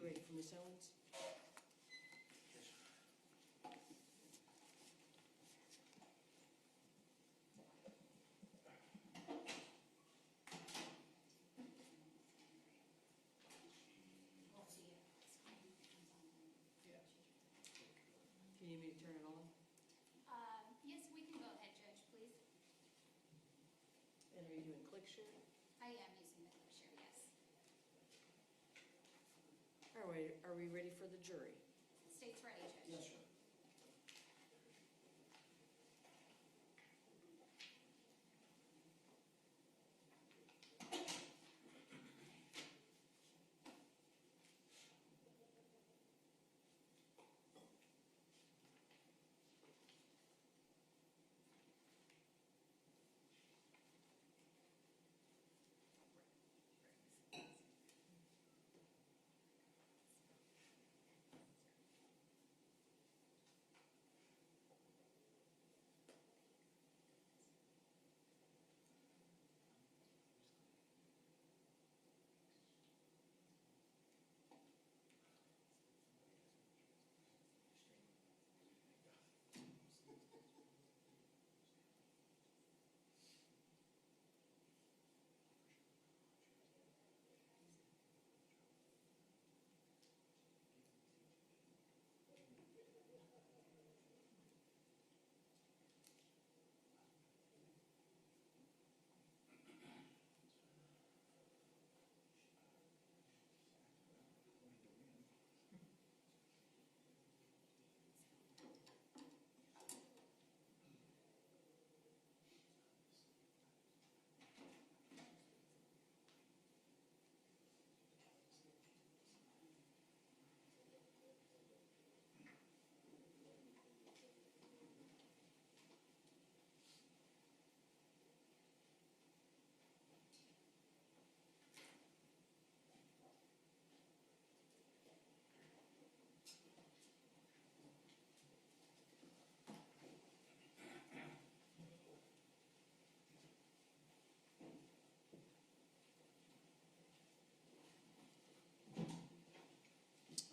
You ready for Ms. Owens? Do you need me to turn it on? Yes, we can go ahead, Judge, please. And are you doing click share? I am using the clip share, yes. Are we ready for the jury? State's ready, Judge. Yes, sir.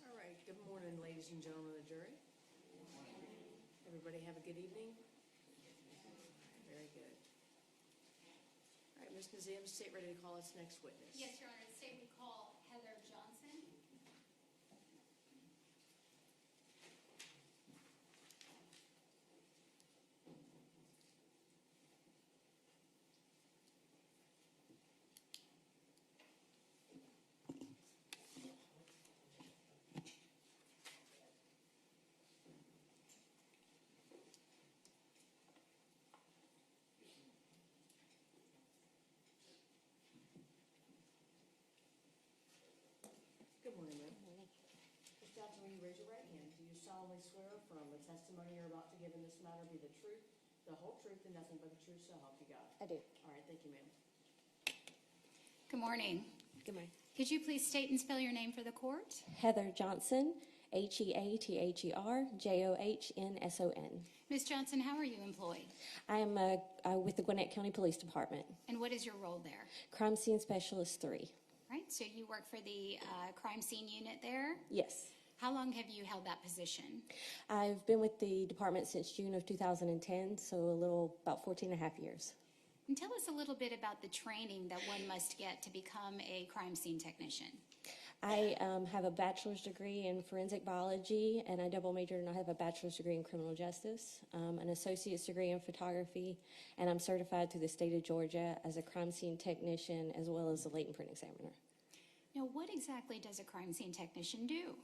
All right, good morning, ladies and gentlemen of the jury. Everybody have a good evening? Very good. All right, Ms. Nazim, state ready to call us next witness. Yes, Your Honor, the state would call Heather Johnson. Good morning, ma'am. Ms. Johnson, will you raise your right hand? Do you solemnly swear or affirm the testimony you're about to give in this matter be the truth, the whole truth, and nothing but the truth, so help you God? I do. All right, thank you, ma'am. Good morning. Good morning. Could you please state and spell your name for the court? Heather Johnson, Heather Johnson. Ms. Johnson, how are you employed? I am with the Gwinnett County Police Department, And what is your role there? Crime Scene Specialist 3. Right, so you work for the crime scene unit there? Yes. How long have you held that position? I've been with the department since June of 2010, so about 14 and a half years. And tell us a little bit about the training that one must get to become a crime scene technician. I have a bachelor's degree in forensic biology, and I double majored, and I have a bachelor's degree in criminal justice, an associate's degree in photography, and I'm certified through the state of Georgia as a crime scene technician as well as a latent print examiner. Now, what exactly does a crime scene technician do?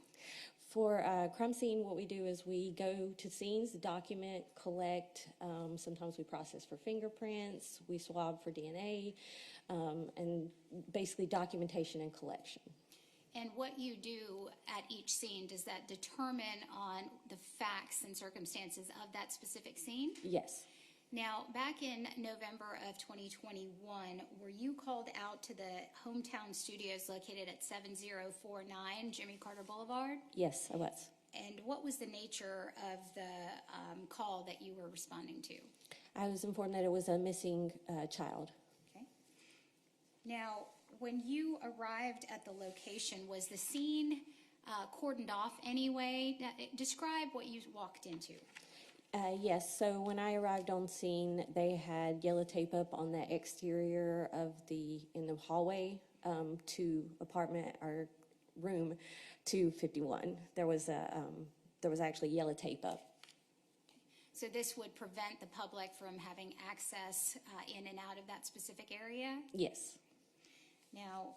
For crime scene, what we do is we go to scenes, document, collect. Sometimes we process for fingerprints, we swab for DNA, and basically documentation and collection. And what you do at each scene, does that determine on the facts and circumstances of that specific scene? Yes. Now, back in November of 2021, were you called out to the hometown studios located at 7049 Jimmy Carter Boulevard? Yes, I was. And what was the nature of the call that you were responding to? I was informed that it was a missing child. Okay. Now, when you arrived at the location, was the scene cordoned off anyway. Describe what you walked into. Yes, so when I arrived on scene, they had yellow tape up on the exterior of in the hallway to apartment or room 251. There was actually yellow tape up. So this would prevent the public from having access in and out of that specific area? Yes. Now,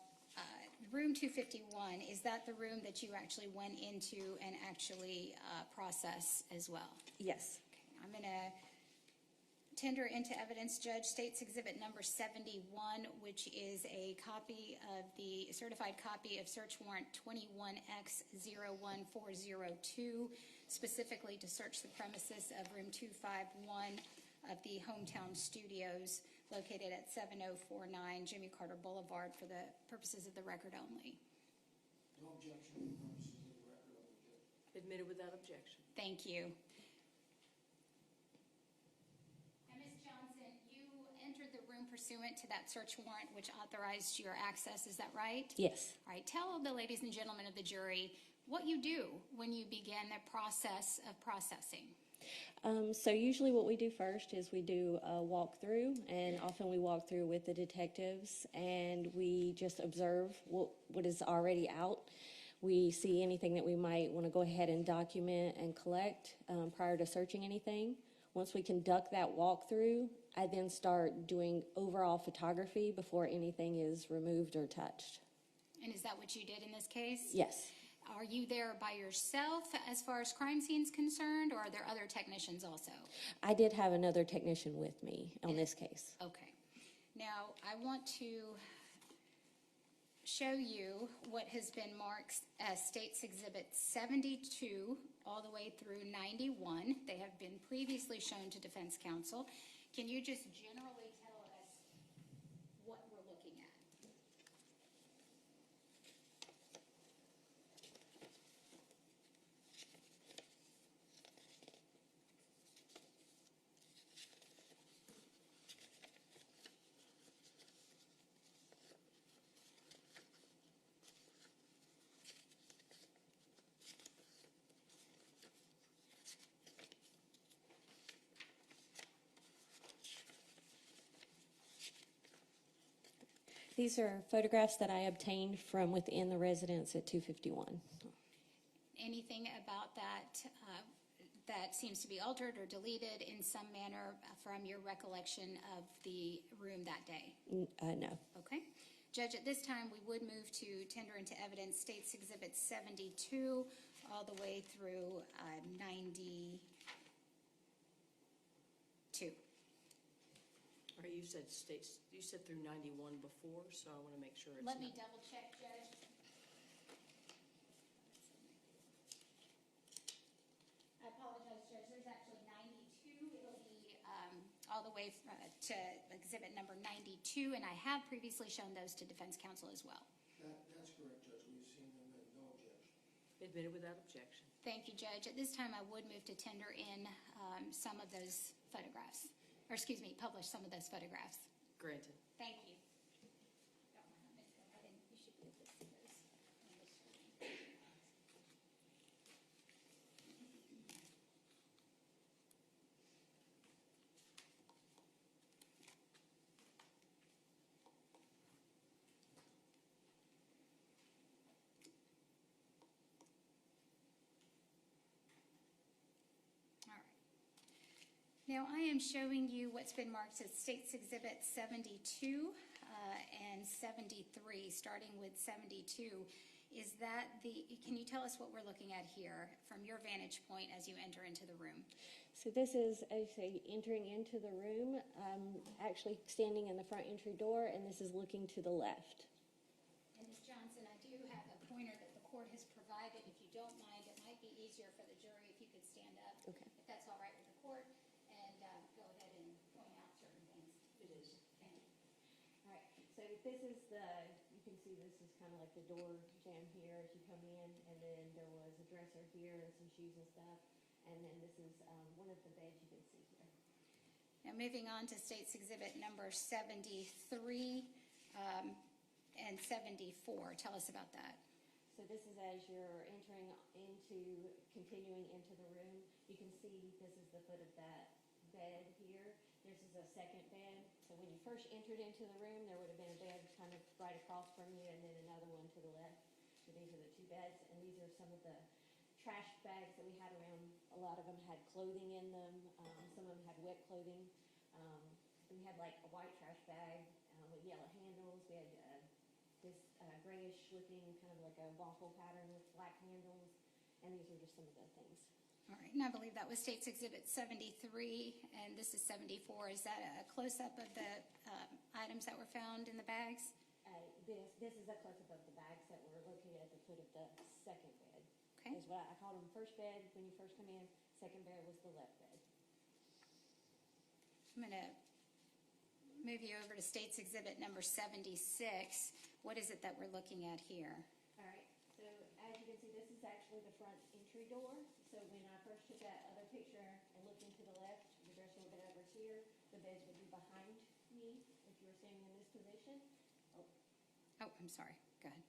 room 251, is that the room that you actually went into and actually process as well? Yes. Okay, I'm going to tender into evidence, Judge, State's Exhibit number 71, which is a copy of the certified copy of search warrant 21X01402, specifically to search the premises of room 251 of the Hometown Studios located at 7049 Jimmy Carter Boulevard for the purposes of the record only. No objection for purposes of the record only, Judge. Admitted without objection. Thank you. And Ms. Johnson, you entered the room pursuant to that search warrant which authorized your access, is that right? Yes. All right, tell the ladies and gentlemen of the jury what you do when you begin the process of processing. So usually what we do first is we do a walkthrough, and often we walk through with the detectives, and we just observe what is already out. We see anything that we might want to go ahead and document and collect prior to searching anything. Once we conduct that walkthrough, I then start doing overall photography before anything is removed or touched. And is that what you did in this case? Yes. Are you there by yourself as far as crime scene's concerned, or are there other technicians also? I did have another technician with me on this case. Okay. Now, I want to show you what has been marked as State's Exhibit 72 all the way through 91. They have been previously shown to defense counsel. Can you just generally tell us what we're looking at? These are photographs that I obtained from within the residence at 251. Anything about that that seems to be altered or deleted in some manner from your recollection of the room that day? No. Okay. Judge, at this time, we would move to tender into evidence State's Exhibit 72 all the way through 92. All right, you said through 91 before, so I want to make sure it's Let me not. double check, Judge. I apologize, Judge. There's actually 92. It'll be all the way to exhibit number 92, and I have previously shown those to defense counsel as well. That's correct, Judge. We've seen them and no objection. Admitted without objection. Thank you, Judge. At this time, I would move to tender in some of those photographs. Or excuse me, publish some of those photographs. Granted. Thank you. Don't mind, Ms. Cohen. You should be able to see those on the screen. All right. Now, I am showing you what's been marked as State's Exhibit 72 and 73, starting with 72. Is that can you tell us what we're looking at here from your vantage point as you enter into the room? So this is, as I say, entering into the room. I'm actually standing in the front entry door, and this is looking to the left. And Ms. Johnson, I do have a pointer that the court has provided. If you don't mind, it might be easier for the jury if you could stand up. Okay. If that's all right with the court, and go ahead and point out certain things. It is. Thank you. All right, so this is you can see this is kind of like the door jamb here as you come in, and then there was a dresser here and some shoes and stuff, and then this is one of the beds you can see here. Now, moving on to State's Exhibit number 73 and 74. Tell us about that. So this is as you're continuing into the room. You can see this is the foot of that bed here. This is a second bed. So when you first entered into the room, there would have been a bed kind of right across from you and then another one to the left. So these are the two beds, and these are some of the trash bags that we had around. A lot of them had clothing in them. Some of them had wet clothing. We had like a white trash bag with yellow handles. We had this grayish looking kind of like a waffle pattern with black handles. And these are just some of the things. All right, and I believe that was State's Exhibit 73, and this is 74. Is that a close-up of the items that were found in the bags? This is a close-up of the bags that were located at the foot of the second bed. Okay. Is what I called them first bed when you first come in. Second bed was the left bed. I'm going to move you over to State's Exhibit number 76. What is it that we're looking at here? All right, so as you can see, this is actually the front entry door. So when I first took that other picture and looked into the left, the dressing room bed over here, the beds would be behind me if you were standing in this position. Oh, I'm sorry. Go ahead.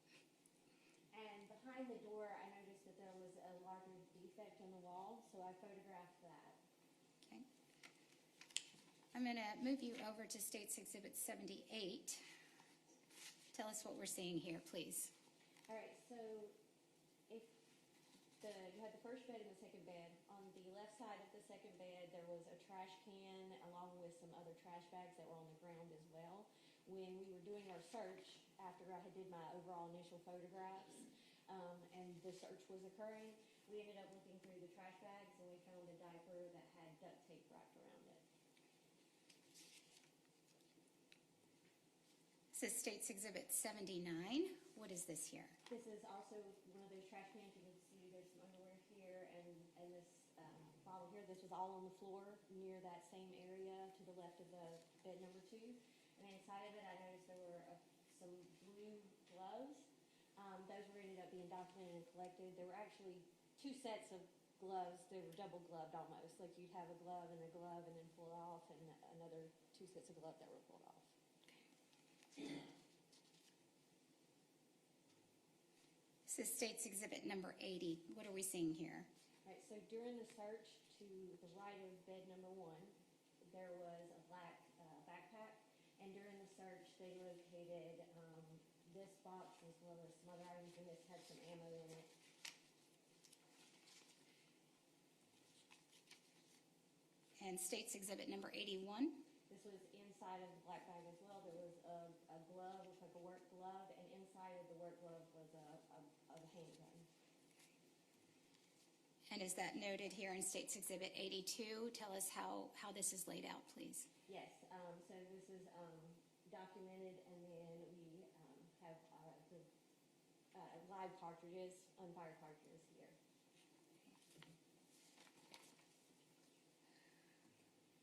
And behind the door, I noticed that there was a larger defect in the wall, so I photographed that. Okay. I'm going to move you over to State's Exhibit 78. Tell us what we're seeing here, please. All right, so if you had the first bed and the second bed. On the left side of the second bed, there was a trash can along with some other trash bags that were on the ground as well. When we were doing our search, after I had did my overall initial photographs, and the search was occurring, we ended up looking through the trash bags and we found a diaper that had duct tape wrapped around it. This is State's Exhibit 79. What is this here? This is also one of those trash cans. You can see there's some underwear here and this bottle here. This was all on the floor near that same area to the left of the bed number 2. And inside of it, I noticed there were some blue gloves. Those were ended up being documented and collected. There were actually 2 sets of gloves. They were double gloved almost. Like you'd have a glove and then pull it off, and another 2 sets of gloves that were pulled off. This is State's Exhibit number 80. What are we seeing here? All right, so during the search to the right of bed number 1, there was a black backpack, and during the search, they located this box as well as some other items, and this had some ammo in it. And State's Exhibit number 81. This was inside of the black bag as well. There was a glove, looked like a work glove, and inside of the work glove was a handgun. And is that noted here in State's Exhibit 82? Tell us how this is laid out, please. Yes, so this is documented, and then we have the live cartridges, unfired cartridges here.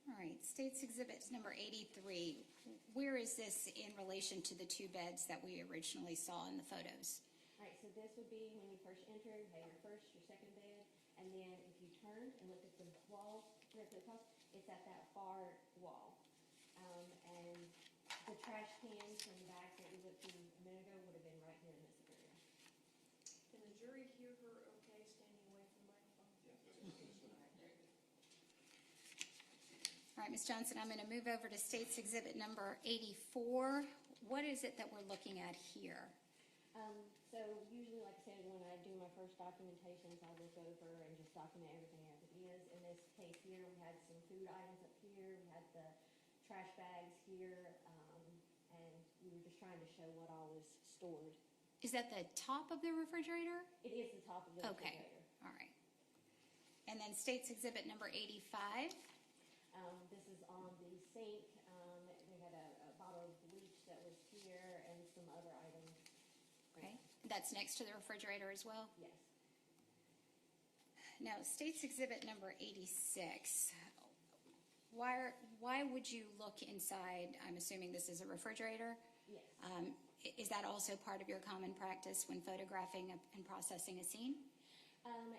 All right, State's Exhibit number 83. Where is this in relation to the 2 beds that we originally saw in the photos? All right, so this would be when you first entered, you had your first, your second bed, and then if you turned and looked at the wall directly across, it's at that far wall. And the trash cans from the back that we looked through a minute ago would have been right here in this area. Can the jury hear her okay standing away from the microphone? All right, Ms. Johnson, I'm going to move over to State's Exhibit number 84. What is it that we're looking at here? So usually, like I said, when I do my first documentations, I look over and just document everything as it is. In this case here, we had some food items up here, we had the trash bags here, and we were just trying to show what all was stored. Is that the top of the refrigerator? It is the top of the Okay, refrigerator. all right. And then State's Exhibit number 85. This is on the sink. We had a bottle of bleach that was here and some other items. Okay, that's next to the refrigerator as well? Yes. Now, State's Exhibit number 86. Why would you look inside? I'm assuming this is a refrigerator. Yes. Is that also part of your common practice when photographing and processing a scene?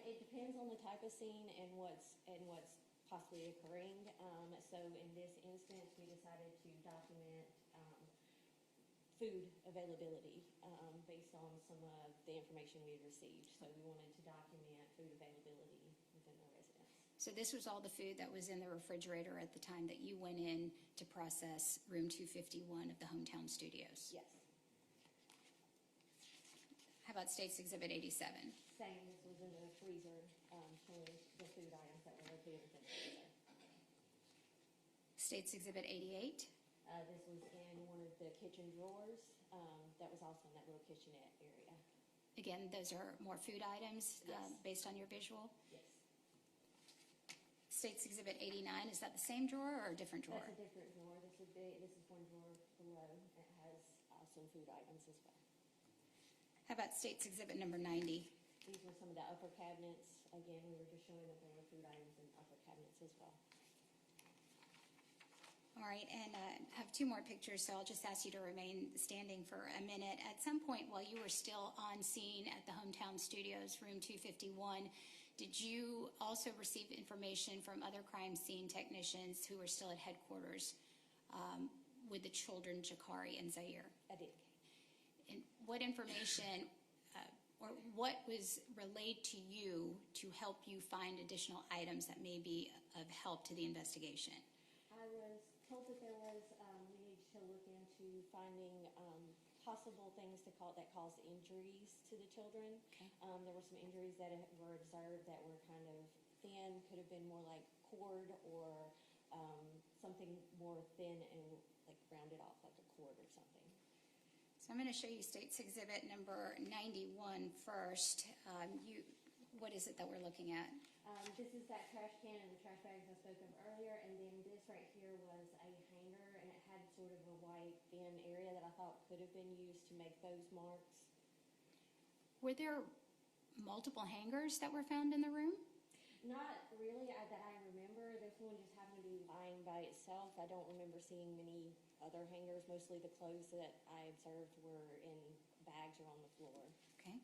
It depends on the type of scene and what's possibly occurring. So in this instance, we decided to document food availability based on some of the information we had received. So we wanted to document food availability within the residence. So this was all the food that was in the refrigerator at the time that you went in to process room 251 of the Hometown Studios? Yes. How about State's Exhibit 87? Same, this was in the freezer, showing the food items that were located within the freezer. State's Exhibit 88? This was in one of the kitchen drawers, that was also in that little kitchenette area. Again, those are more food items Yes. based on your visual? Yes. State's Exhibit 89, is that the same drawer or a different drawer? That's a different drawer. This is one drawer below. It has some food items as well. How about State's Exhibit number 90? These were some of the upper cabinets. Again, we were just showing that there were food items in upper cabinets as well. All right, and I have two more pictures, so I'll just ask you to remain standing for a minute. At some point while you were still on scene at the Hometown Studios, room 251, did you also receive information from other crime scene technicians who were still at headquarters with the children, Jakari and Zaire? I did. And what information or what was relayed to you to help you find additional items that may be of help to the investigation? I was told that there was, we needed to look into finding possible things that caused injuries to the children. Okay. There were some injuries that were observed that were kind of thin, could have been more like cord or something more thin and like rounded off like a cord or something. So I'm going to show you State's Exhibit number 91 first. What is it that we're looking at? This is that trash can and the trash bags I spoke of earlier, and then this right here was a hanger, and it had sort of a white thin area that I thought could have been used to make those marks. Were there multiple hangers that were found in the room? Not really that I remember. This one just happened to be lying by itself. I don't remember seeing many other hangers. Mostly the clothes that I observed were in bags or on the floor. Okay.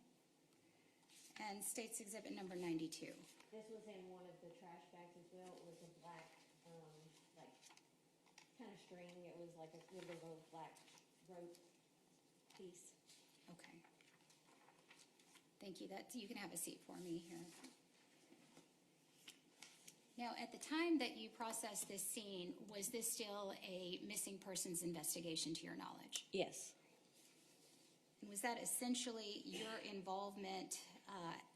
And State's Exhibit number 92. This was in one of the trash bags as well. It was a black, like, kind of string. It was like a little bit of a black rope piece. Okay. Thank you. You can have a seat for me here. Now, at the time that you processed this scene, was this still a missing persons investigation to your knowledge? Yes. And was that essentially your involvement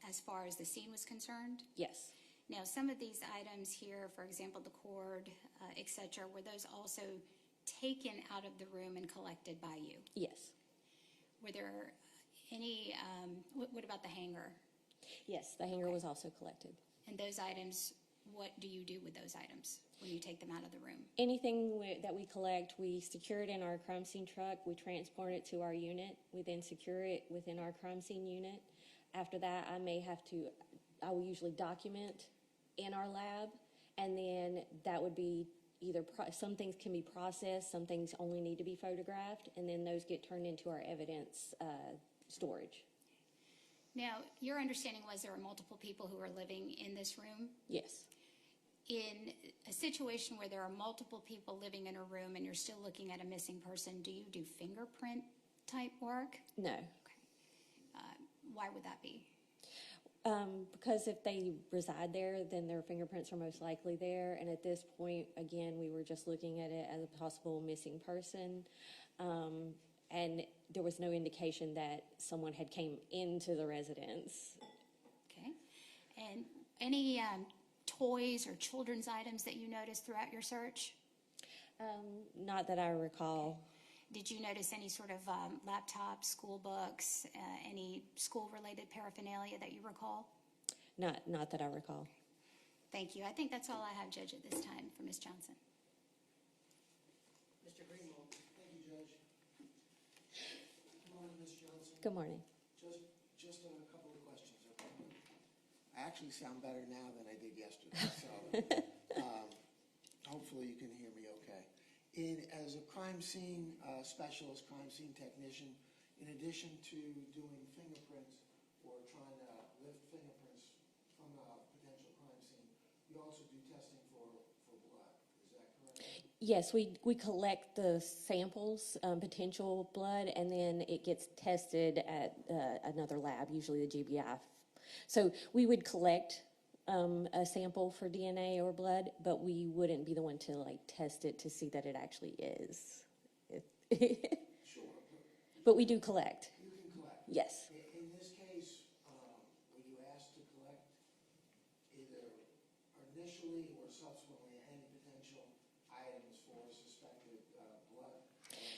as far as the scene was concerned? Yes. Now, some of these items here, for example, the cord, et cetera, were those also taken out of the room and collected by you? Yes. Were there any, what about the hanger? Yes, the hanger was also collected. And those items, what do you do with those items when you take them out of the room? Anything that we collect, we secure it in our crime scene truck. We transport it to our unit. We then secure it within our crime scene unit. After that, I will usually document in our lab, and then that would be either, some things can be processed, some things only need to be photographed, and then those get turned into our evidence storage. Now, your understanding was there were multiple people who were living in this room? Yes. In a situation where there are multiple people living in a room and you're still looking at a missing person, do you do fingerprint type work? No. Okay. Why would that be? Because if they reside there, then their fingerprints are most likely there. And at this point, again, we were just looking at it as a possible missing person. And there was no indication that someone had came into the residence. Okay. And any toys or children's items that you noticed throughout your search? Not that I recall. Did you notice any sort of laptops, school books, any school-related paraphernalia that you recall? Not that I recall. Thank you. I think that's all I have, Judge, at this time for Ms. Johnson. Mr. Greenwald. Thank you, Judge. Good morning, Ms. Johnson. Good morning. Just a couple of questions, okay? I actually sound better now than I did yesterday, so hopefully you can hear me okay. As a crime scene specialist, crime scene technician, in addition to doing fingerprints or trying to lift fingerprints from a potential crime scene, you also do testing for blood. Is that correct? Yes, we collect the samples, potential blood, and then it gets tested at another lab, usually the GBI. So we would collect a sample for DNA or blood, but we wouldn't be the one to like test it to see that it actually is. Sure. But we do collect. You can collect. Yes. In this case, were you asked to collect either initially or subsequently any potential items for suspected blood or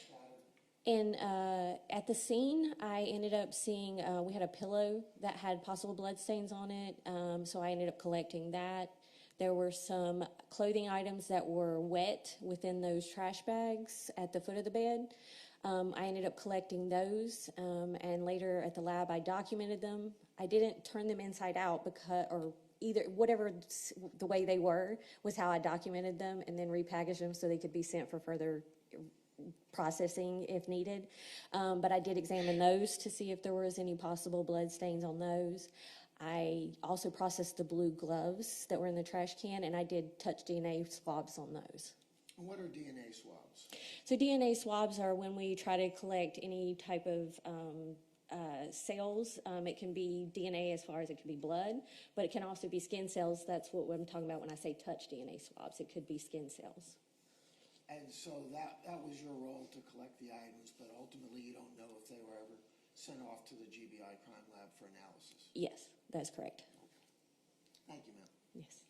spatter? And at the scene, I ended up seeing, we had a pillow that had possible blood stains on it, so I ended up collecting that. There were some clothing items that were wet within those trash bags at the foot of the bed. I ended up collecting those, and later at the lab, I documented them. I didn't turn them inside out because, or either, whatever the way they were was how I documented them, and then repackaged them so they could be sent for further processing if needed. But I did examine those to see if there was any possible blood stains on those. I also processed the blue gloves that were in the trash can, and I did touch DNA swabs on those. And what are DNA swabs? So DNA swabs are when we try to collect any type of cells. It can be DNA as far as it can be blood, but it can also be skin cells. That's what I'm talking about when I say touch DNA swabs. It could be skin cells. And so that was your role to collect the items, but ultimately you don't know if they were ever sent off to the GBI crime lab for analysis. Yes, that's correct. Thank you, ma'am. Yes.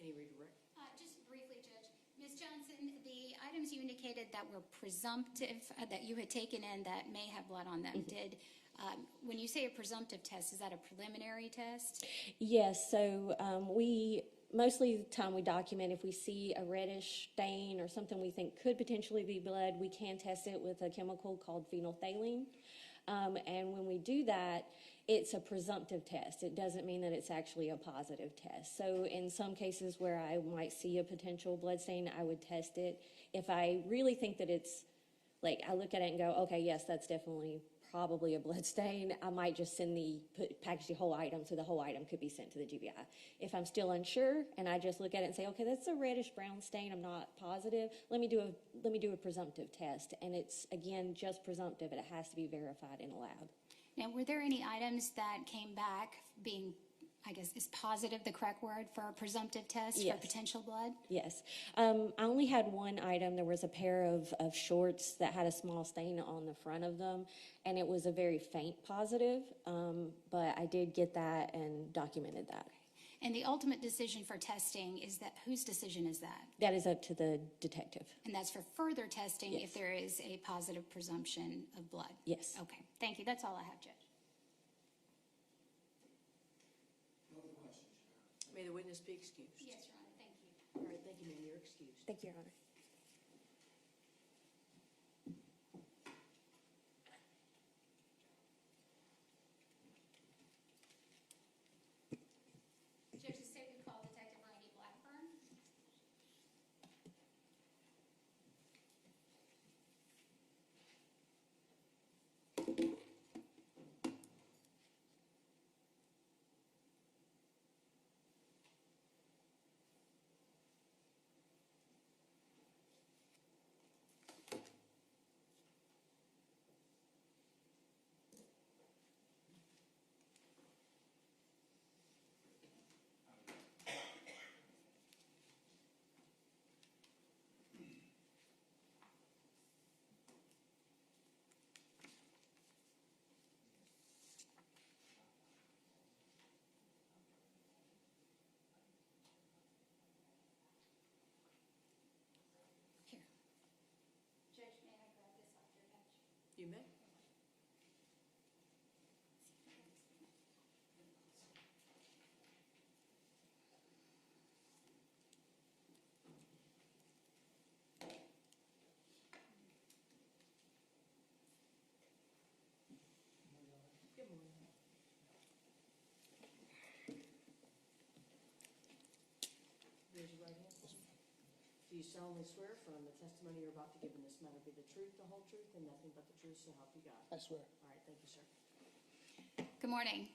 Any redirect? Just briefly, Judge. Ms. Johnson, the items you indicated that were presumptive, that you had taken in that may have blood on them, when you say a presumptive test, is that a preliminary test? Yes, so mostly the time we document if we see a reddish stain or something we think could potentially be blood, we can test it with a chemical called phenolphthalein. And when we do that, it's a presumptive test. It doesn't mean that it's actually a positive test. So in some cases where I might see a potential blood stain, I would test it. If I really think that it's, like, I look at it and go, okay, yes, that's definitely probably a blood stain, I might just package the whole item so the whole item could be sent to the GBI. If I'm still unsure and I just look at it and say, okay, that's a reddish brown stain, I'm not positive, let me do a presumptive test. And it's, again, just presumptive, and it has to be verified in a lab. Now, were there any items that came back being, I guess, is positive the correct word for a presumptive test Yes. for potential blood? Yes. I only had one item. There was a pair of shorts that had a small stain on the front of them, and it was a very faint positive, but I did get that and documented that. And the ultimate decision for testing, is that, whose decision is that? That is up to the detective. And that's for further testing Yes. if there is a positive presumption of blood? Yes. Okay, thank you. That's all I have, Judge. No other questions, Your Honor? May the witness be excused. Yes, Your Honor, thank you. All right, thank you, ma'am, you're excused. Thank you, Your Honor. Judge, the state would call Detective Randy Blackburn. Here. Judge, may I grab this off your bench? You may. Good morning. Raise your right hand. Do you solemnly swear affirm the testimony you're about to give in this matter be the truth, the whole truth, and nothing but the truth, so help you God? I swear. All right, thank you, sir. Good morning.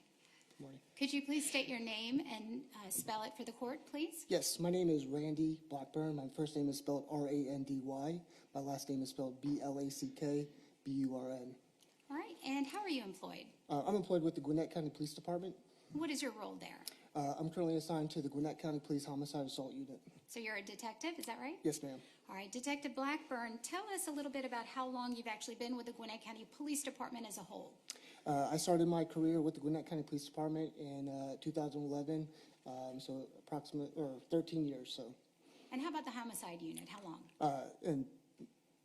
Morning. Could you please state your name and spell it for the court, please? Yes, my name is Randy Blackburn. My first name is spelled R-A-N-D-Y. My last name is spelled B-L-A-C-K-B-U-R-N. All right, and how are you employed? I'm employed with the Gwinnett County Police Department. What is your role there? I'm currently assigned to the Gwinnett County Police Homicide Assault Unit. So you're a detective, is that right? Yes, ma'am. All right, Detective Blackburn, tell us a little bit about how long you've actually been with the Gwinnett County Police Department as a whole. I started my career with the Gwinnett County Police Department in 2011, so approximately 13 years. So, And how about the homicide unit? How long? in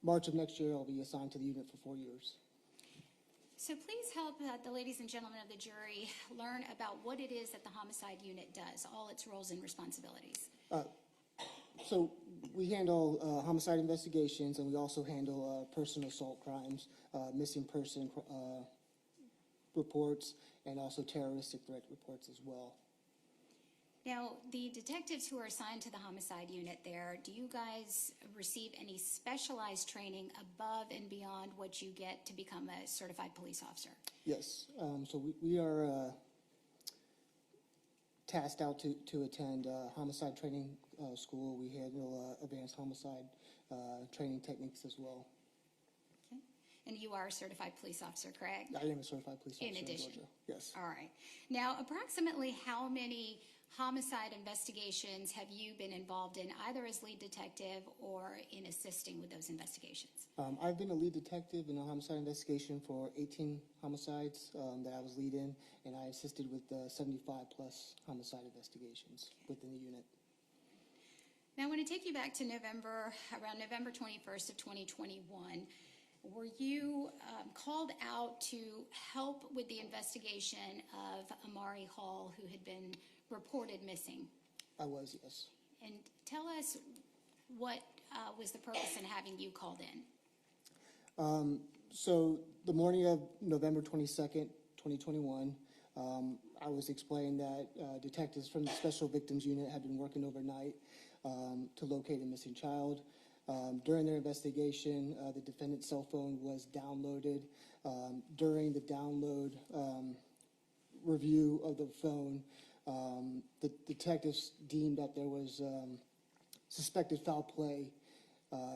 March of next year, I'll be assigned to the unit for 4 years. So please help the ladies and gentlemen of the jury learn about what it is that the homicide unit does, all its roles and responsibilities. So we handle homicide investigations, and we also handle personal assault crimes, missing person reports, and also terroristic threat reports as well. Now, the detectives who are assigned to the homicide unit there, do you guys receive any specialized training above and beyond what you get to become a certified police officer? Yes, so we are tasked out to attend homicide training school. We handle advanced homicide training techniques as well. Okay. And you are a certified police officer, correct? I am a certified police officer In addition. Georgia. Yes. All right. Now, approximately how many homicide investigations have you been involved in, either as lead detective or in assisting with those investigations? I've been a lead detective in a homicide investigation for 18 homicides that I was lead in, and I assisted with 75 plus homicide investigations within the unit. Now, I want to take you back to around November 21st of 2021. Were you called out to help with the investigation of Amari Hall, who had been reported missing? I was, yes. And tell us what was the purpose in having you called in? So the morning of November 22nd, 2021, I was explained that detectives from the Special Victims Unit had been working overnight to locate a missing child. During their investigation, the defendant's cell phone was downloaded. During the download review of the phone, the detectives deemed that there was suspected foul play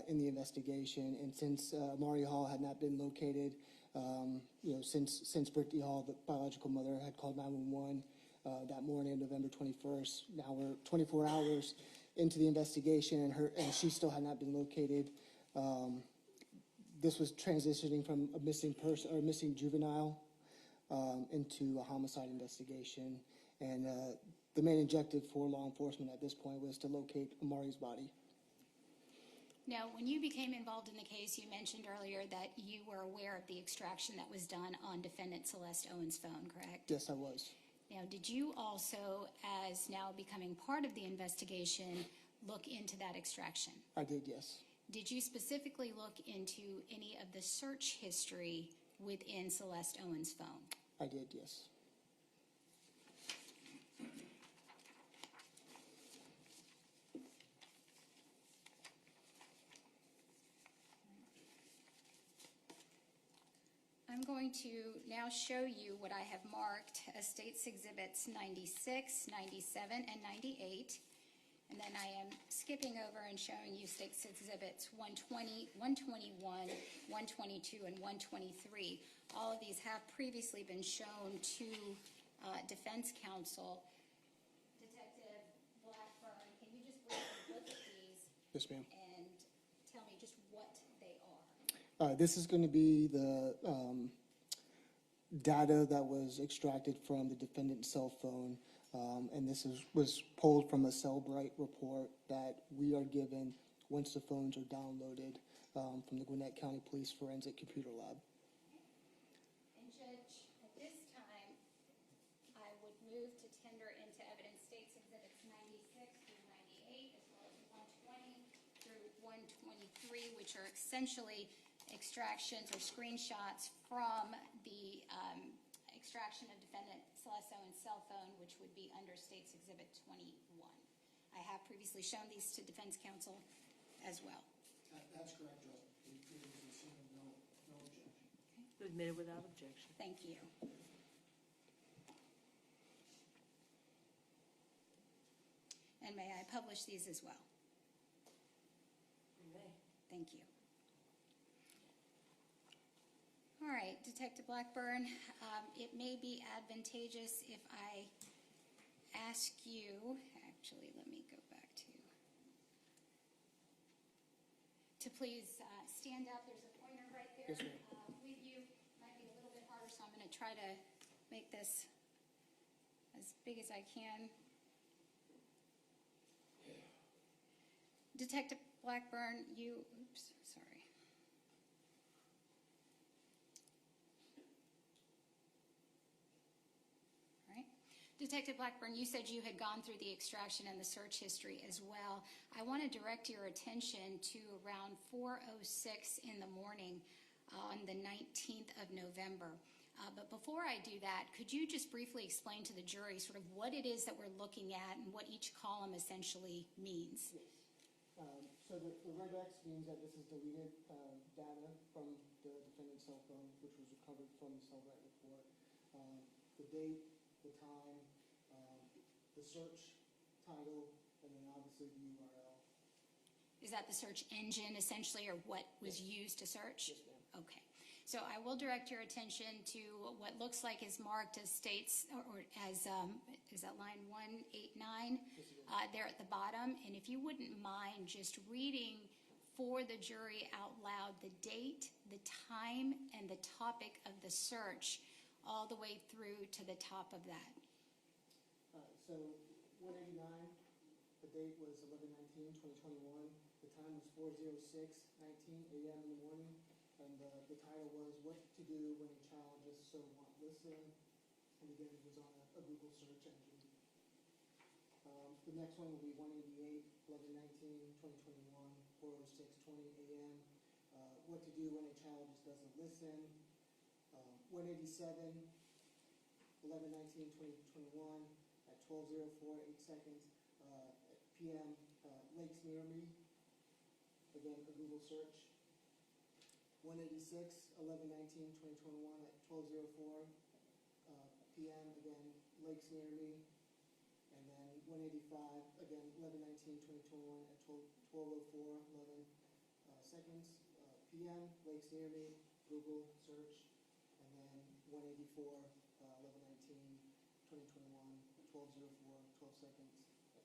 in the investigation, and since Amari Hall had not been located, since Brittany Hall, the biological mother, had called 911 that morning, November 21st. Now we're 24 hours into the investigation, and she still had not been located. This was transitioning from a missing person or a missing juvenile into a homicide investigation, and the main objective for law enforcement at this point was to locate Amari's body. Now, when you became involved in the case, you mentioned earlier that you were aware of the extraction that was done on defendant Celeste Owens' phone, correct? Yes, I was. Now, did you also, as now becoming part of the investigation, look into that extraction? I did, yes. Did you specifically look into any of the search history within Celeste Owens' phone? I did, yes. I'm going to now show you what I have marked as State's Exhibits 96, 97, and 98. And then I am skipping over and showing you State's Exhibits 120, 121, 122, and 123. All of these have previously been shown to defense counsel. Detective Blackburn, can you just briefly look at these? Yes, ma'am. And tell me just what they are. This is going to be the data that was extracted from the defendant's cell phone, and this was pulled from a Cellbrite report that we are given once the phones are downloaded from the Gwinnett County Police Forensic Computer Lab. And Judge, at this time, I would move to tender into evidence State's Exhibits 96 through 98, as well as 120 through 123, which are essentially extractions or screenshots from the extraction of defendant Celeste Owens' cell phone, which would be under State's Exhibit 21. I have previously shown these to defense counsel as well. That's correct, Joe. We previously seen no objection. Admitted without objection. Thank you. And may I publish these as well? You may. Thank you. All right, Detective Blackburn, it may be advantageous if I ask you, actually, let me go back to please stand up. There's a pointer right there Yes, ma'am. with you. Might be a little bit harder, so I'm going to try to make this as big as I can. Detective Blackburn, oops, sorry. All right. Detective Blackburn, you said you had gone through the extraction and the search history as well. I want to direct your attention to around 4:06 in the morning on the 19th of November. But before I do that, could you just briefly explain to the jury sort of what it is that we're looking at and what each column essentially means? Yes. So the red X means that this is deleted data from the defendant's cell phone, which was recovered from the Cellular report. The date, the time, the search title, and then obviously the URL. Is that the search engine essentially, or what was used to search? Yes, ma'am. Okay. So I will direct your attention to what looks like is marked as states, or as, is that line 189? Yes, it is. There at the bottom. And if you wouldn't mind just reading for the jury out loud the date, the time, and the topic of the search all the way through to the top of that. So 189, the date was 11/19/2021. The time was 4:06:19 a.m. in the morning. And the title was What to Do When a Child Just So Won't Listen. And again, it was on a Google search engine. The next one will be 188, 11/19/2021, 4:06:20 a.m. What to Do When a Child Just Doesn't Listen. 187, 11/19/2021 at 12:04:08 p.m. Lakes near me. Again, a Google search. 186, 11/19/2021 at 12:04 p.m. Again, lakes near me. And then 185, again, 11/19/2021 at 12:04:11 p.m. Lakes near me. Google search. And then 184, 11/19/2021 at 12:04:12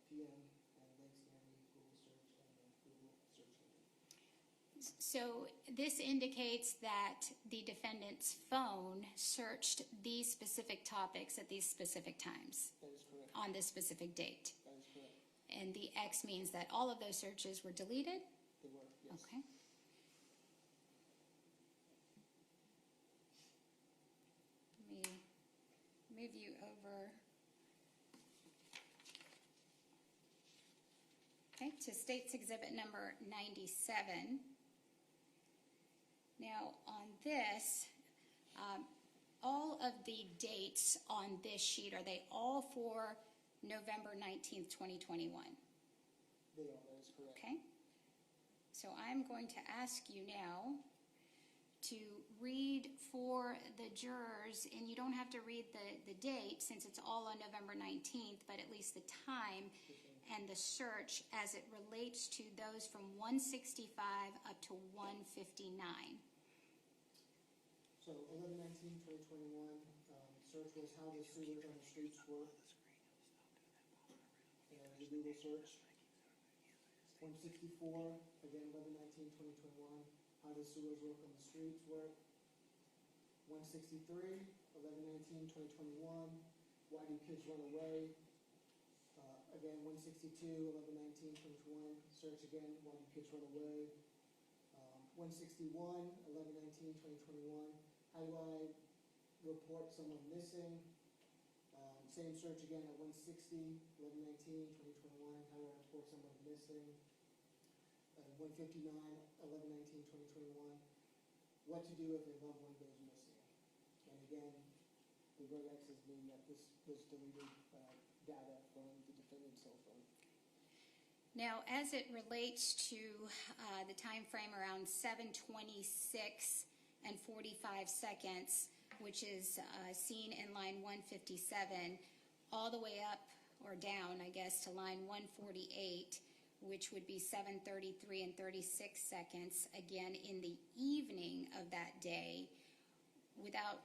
p.m. and lakes near me. Google search and then Google search engine. So this indicates that the defendant's phone searched these specific topics at these specific times That is correct. on this specific date. That is correct. And the X means that all of those searches were deleted? They were, yes. Okay. Let me move you over. Okay, to State's Exhibit number 97. Now, on this, all of the dates on this sheet, are they all for November 19th, 2021? They are, that is correct. Okay? So I'm going to ask you now to read for the jurors, and you don't have to read the date since it's all on November 19th, but at least the time and the search as it relates to those from 165 up to 159. So 11/19/2021, search was how the sewers on the streets work. The Google search. 164, again 11/19/2021, how the sewers work on the streets work. 163, 11/19/2021, why do kids run away? Again 162, 11/19/2021, search again, why do kids run away? 161, 11/19/2021, how do I report someone missing? Same search again at 160, 11/19/2021, how do I report someone missing? 159, 11/19/2021, what to do if a loved one goes missing? And again, the red X's mean that this was deleted data from the defendant's cell phone. Now, as it relates to the time frame around 7:26 and 45 seconds, which is seen in line 157, all the way up or down, I guess, to line 148, which would be 7:33 and 36 seconds, again, in the evening of that day, without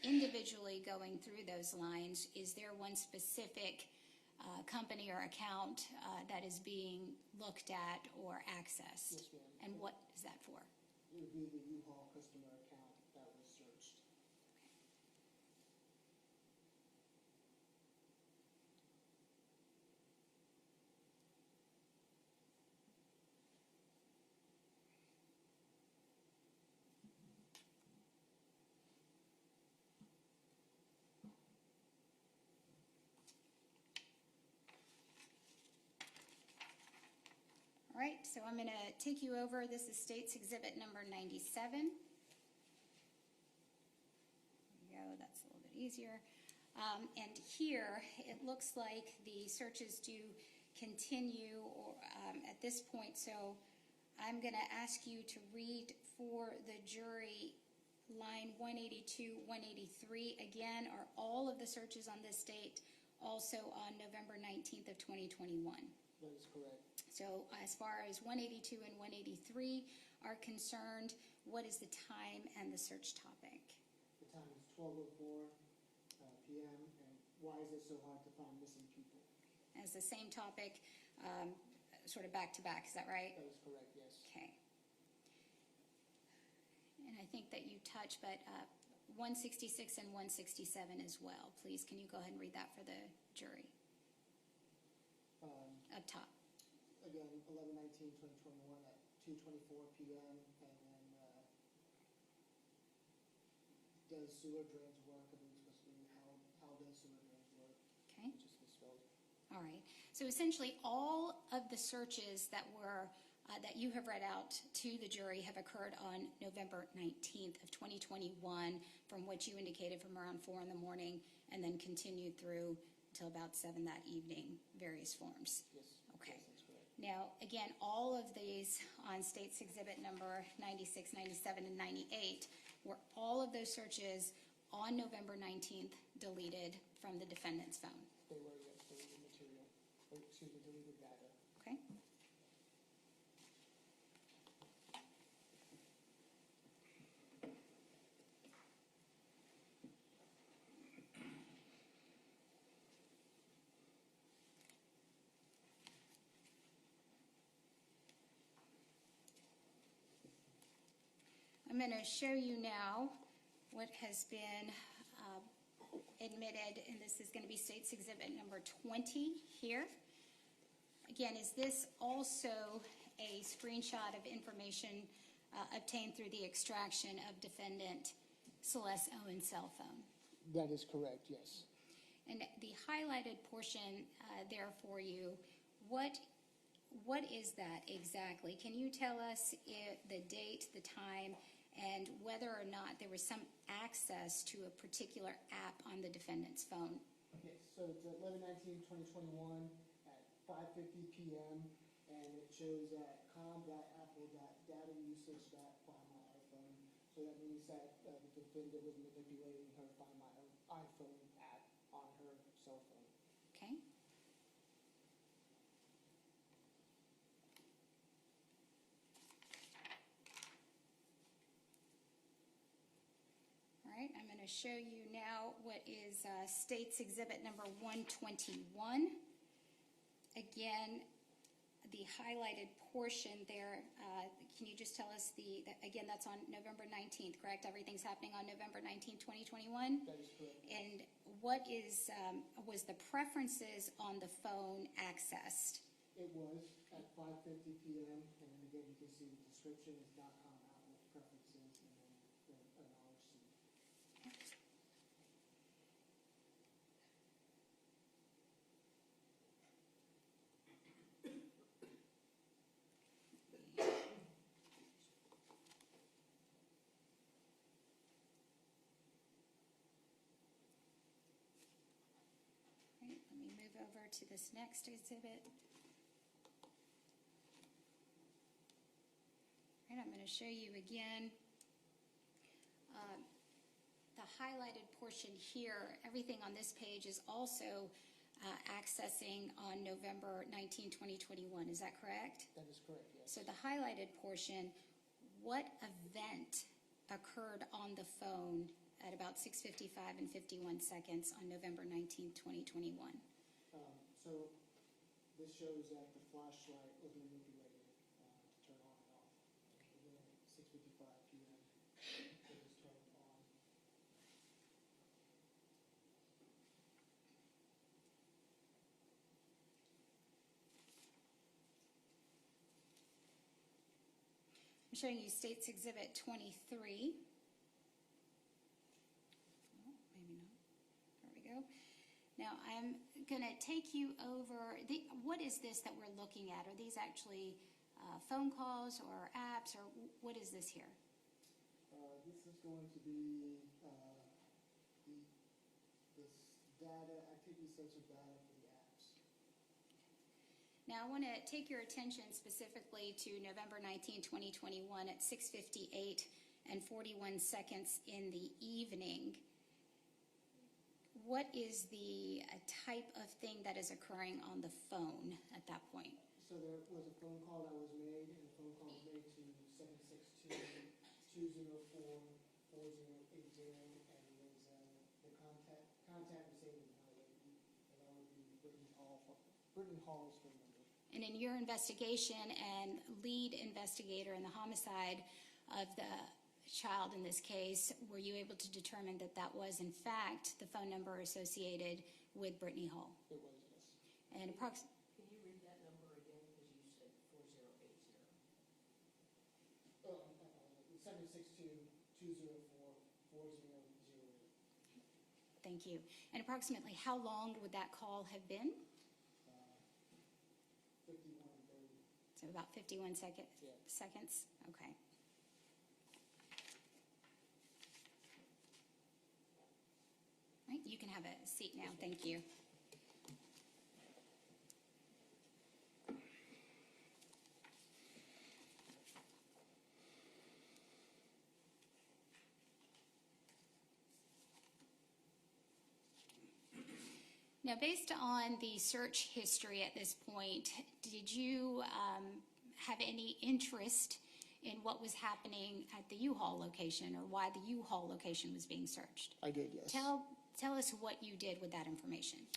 individually going through those lines, is there one specific company or account that is being looked at or accessed? Yes, ma'am. And what is that for? It would be the U-Haul customer account that was searched. All right, so I'm going to take you over. This is State's Exhibit number 97. There you go, that's a little bit easier. And here, it looks like the searches do continue at this point, so I'm going to ask you to read for the jury line 182, 183. Again, are all of the searches on this date also on November 19th of 2021? That is correct. So as far as 182 and 183 are concerned, what is the time and the search topic? The time is 12:04 p.m. And why is it so hard to find missing people? As the same topic, sort of back to back, is that right? That is correct, yes. Okay. And I think that you touched, but 166 and 167 as well. Please, can you go ahead and read that for the jury? Up top. Again, 11/19/2021 at 2:24 p.m. And then does sewer drains work? I believe it's supposed to be how does sewer drains work? Okay. Which is misspelled. All right. So essentially, all of the searches that were that you have read out to the jury have occurred on November 19th of 2021, from which you indicated from around 4 in the morning, and then continued through until about 7 that evening, various forms. Yes. Okay. Yes, that's correct. Now, again, all of these on State's Exhibit number 96, 97, and 98 were all of those searches on November 19th deleted from the defendant's phone. They were, yes, deleted material. Or, excuse me, deleted data. Okay? I'm going to show you now what has been admitted, and this is going to be State's Exhibit number 20 here. Again, is this also a screenshot of information obtained through the extraction of defendant Celeste Owens' cell phone? That is correct, yes. And the highlighted portion there for you, what is that exactly? Can you tell us the date, the time, and whether or not there was some access to a particular app on the defendant's phone? Okay, so it's 11/19/2021 at 5:50 p.m. and it shows that com.apple.data usage find my iPhone. So that means that the defendant was manipulating her Find My iPhone app on her cell phone. Okay. All right, I'm going to show you now what is State's Exhibit number 121. Again, the highlighted portion there, can you just tell us again, that's on November 19th, correct? Everything's happening on November 19th, 2021? That is correct. And what was the preferences on the phone accessed? It was at 5:50 p.m. and again you can see the description is .com Apple preferences and then a knowledge seed. Right, let me move over to this next exhibit. Right, I'm going to show you again the highlighted portion here. Everything on this page is also accessing on November 19, 2021. Is that correct? That is correct, yes. So the highlighted portion, what event occurred on the phone at about 6:55 and 51 seconds on November 19, 2021? So this shows that the flashlight was manipulated to turn on and off. Again, at 6:55 p.m. it was turned on. I'm showing you State's Exhibit 23. Oh, maybe not. There we go. Now, I'm going to take you over, what is this that we're looking at? Are these actually phone calls or apps, or what is this here? This is going to be this data, activity sensor data for the apps. Now, I want to take your attention specifically to November 19, 2021 at 6:58 and 41 seconds in the evening. What is the type of thing that is occurring on the phone at that point? So there was a phone call that was made, and the phone call was made to 762-204-4080, and it was the contact was saved in my lady, and that would be Brittany Hall's phone number. And in your investigation and lead investigator in the homicide of the child in this case, were you able to determine that that was in fact the phone number associated with Brittany Hall? It was, yes. And Can you read that number again, because you said 4080? 762-204-4080. thank you. And approximately how long would that call have been? 51:30. So about 51 Yeah. seconds? Okay. Right, you can have a seat now. Thank you. Now, based on the search history at this point, did you have any interest in what was happening at the U-Haul location, or why the U-Haul location was being searched? I did, yes. Tell us what you did with that information.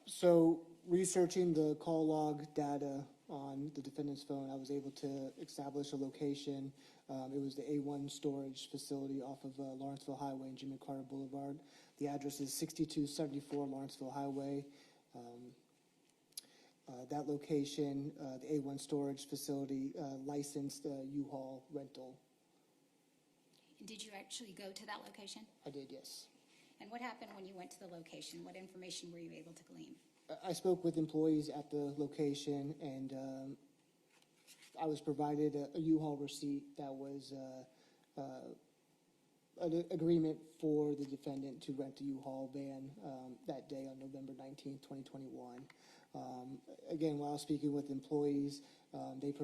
So researching the call log data on the defendant's phone, I was able to establish a location. It was the A1 storage facility off of Lawrenceville Highway and Jimmy Carter Boulevard. The address is 6274 Lawrenceville Highway. That location, the A1 storage facility, licensed U-Haul rental. Did you actually go to that location? I did, yes. And what happened when you went to the location? What information were you able to glean? I spoke with employees at the location, and I was provided a U-Haul receipt that was an agreement for the defendant to rent a U-Haul van that day on November 19, 2021. Again, while speaking with employees, they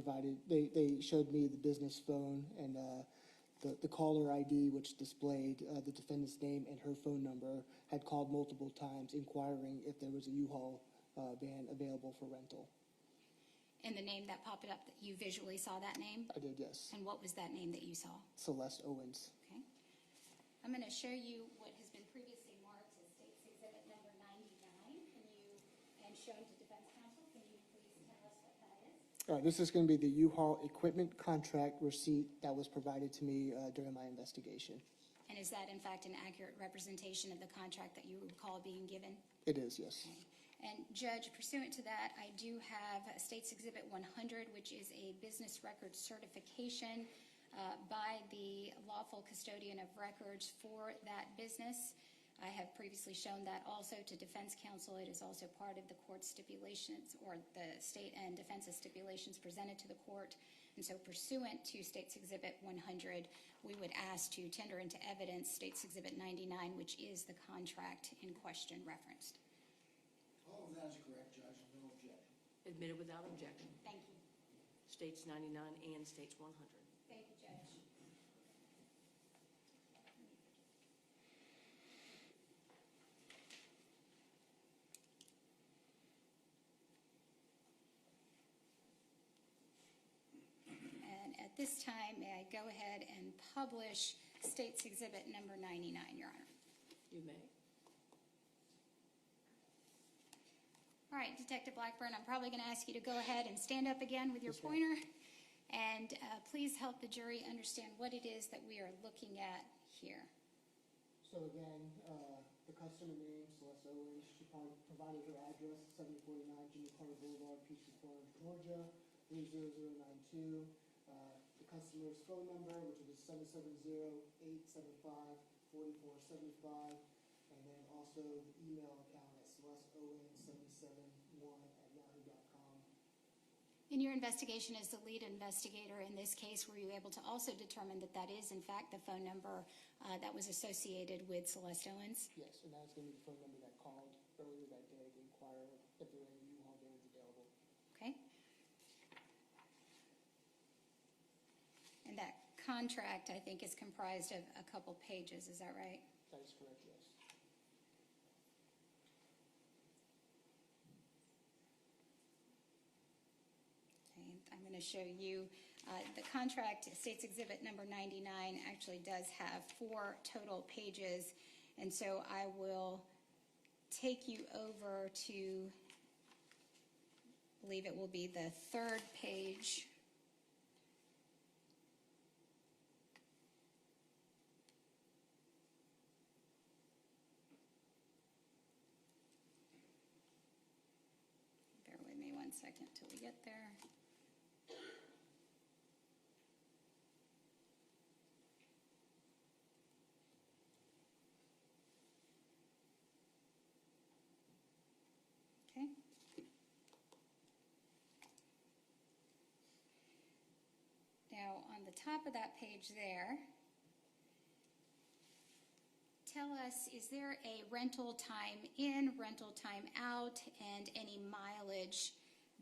showed me the business phone and the caller ID, which displayed the defendant's name and her phone number, had called multiple times inquiring if there was a U-Haul van available for rental. And the name that popped up, that you visually saw that name? I did, yes. And what was that name that you saw? Celeste Owens. Okay. I'm going to show you what has been previously marked as State's Exhibit number 99. And shown to defense counsel. Can you please tell us what that is? This is going to be the U-Haul equipment contract receipt that was provided to me during my investigation. And is that in fact an accurate representation of the contract that you recall being given? It is, yes. Okay. And Judge, pursuant to that, I do have State's Exhibit 100, which is a business record certification by the lawful custodian of records for that business. I have previously shown that also to defense counsel. It is also part of the court's stipulations, or the state and defense's stipulations presented to the court. And so pursuant to State's Exhibit 100, we would ask to tender into evidence State's Exhibit 99, which is the contract in question referenced. All of that is correct, Judge, no objection. Admitted without objection. Thank you. States 99 and states 100. Thank you, Judge. at this time, may I go ahead and publish State's Exhibit number 99, Your Honor? You may. All right, Detective Blackburn, I'm probably going to ask you to go ahead and stand up again with your Yes, ma'am. pointer. And please help the jury understand what it is that we are looking at here. So again, the customer name, Celeste Owens, she provided her address, 7049 Jimmy Carter Boulevard, Peachtree Farms, Georgia, 30092. The customer's phone number, which was 770-875-4475, and then also the email account at celesteowens771@yahoo.com. In your investigation as the lead investigator in this case, were you able to also determine that that is in fact the phone number that was associated with Celeste Owens? Yes, and that's going to be the phone number that called earlier that day to inquire if there were any U-Haul vans available. Okay. And that contract, I think, is comprised of a couple pages, is that right? That is correct, yes. Okay, I'm going to show you the contract. State's Exhibit number 99 actually does have 4 total pages, and so I will take you over to, I believe it will be the 3rd page. Bear with me 1 second till we get there. Okay. Now, on the top of that page there, tell us, is there a rental time in, rental time out, and any mileage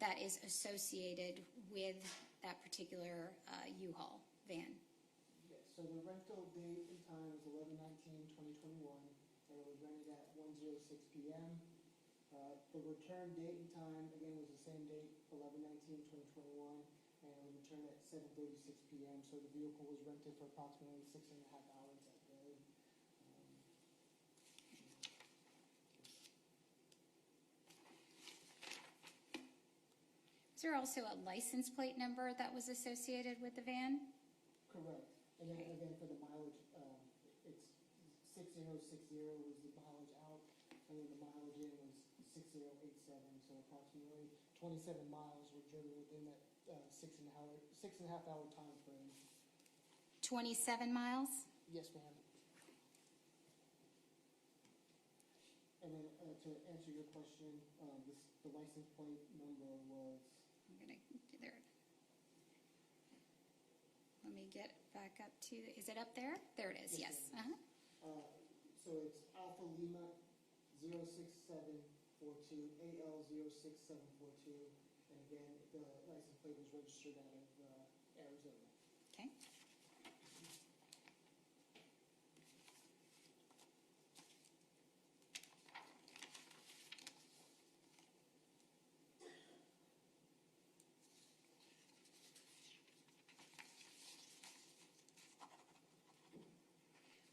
that is associated with that particular U-Haul van? Yes, so the rental date and time is 11/19/2021, and it was rented at 1:06 p.m. The return date and time, again, was the same date, 11/19/2021, and it was returned at 7:36 p.m., so the vehicle was rented for approximately 6.5 hours that day. Is there also a license plate number that was associated with the van? Correct. And then again, for the mileage, it's 6060 was the mileage out, and then the mileage in was 6087, so approximately 27 miles were driven within that 6.5 hour time frame. 27 miles? Yes, ma'am. And then to answer your question, the license plate number was... I'm going to do there. Let me get back up to, is it up there? There it is, yes. Yes, so it's Alpha Lima 06742, AL 06742, and again, the license plate was registered out of Arizona. Okay.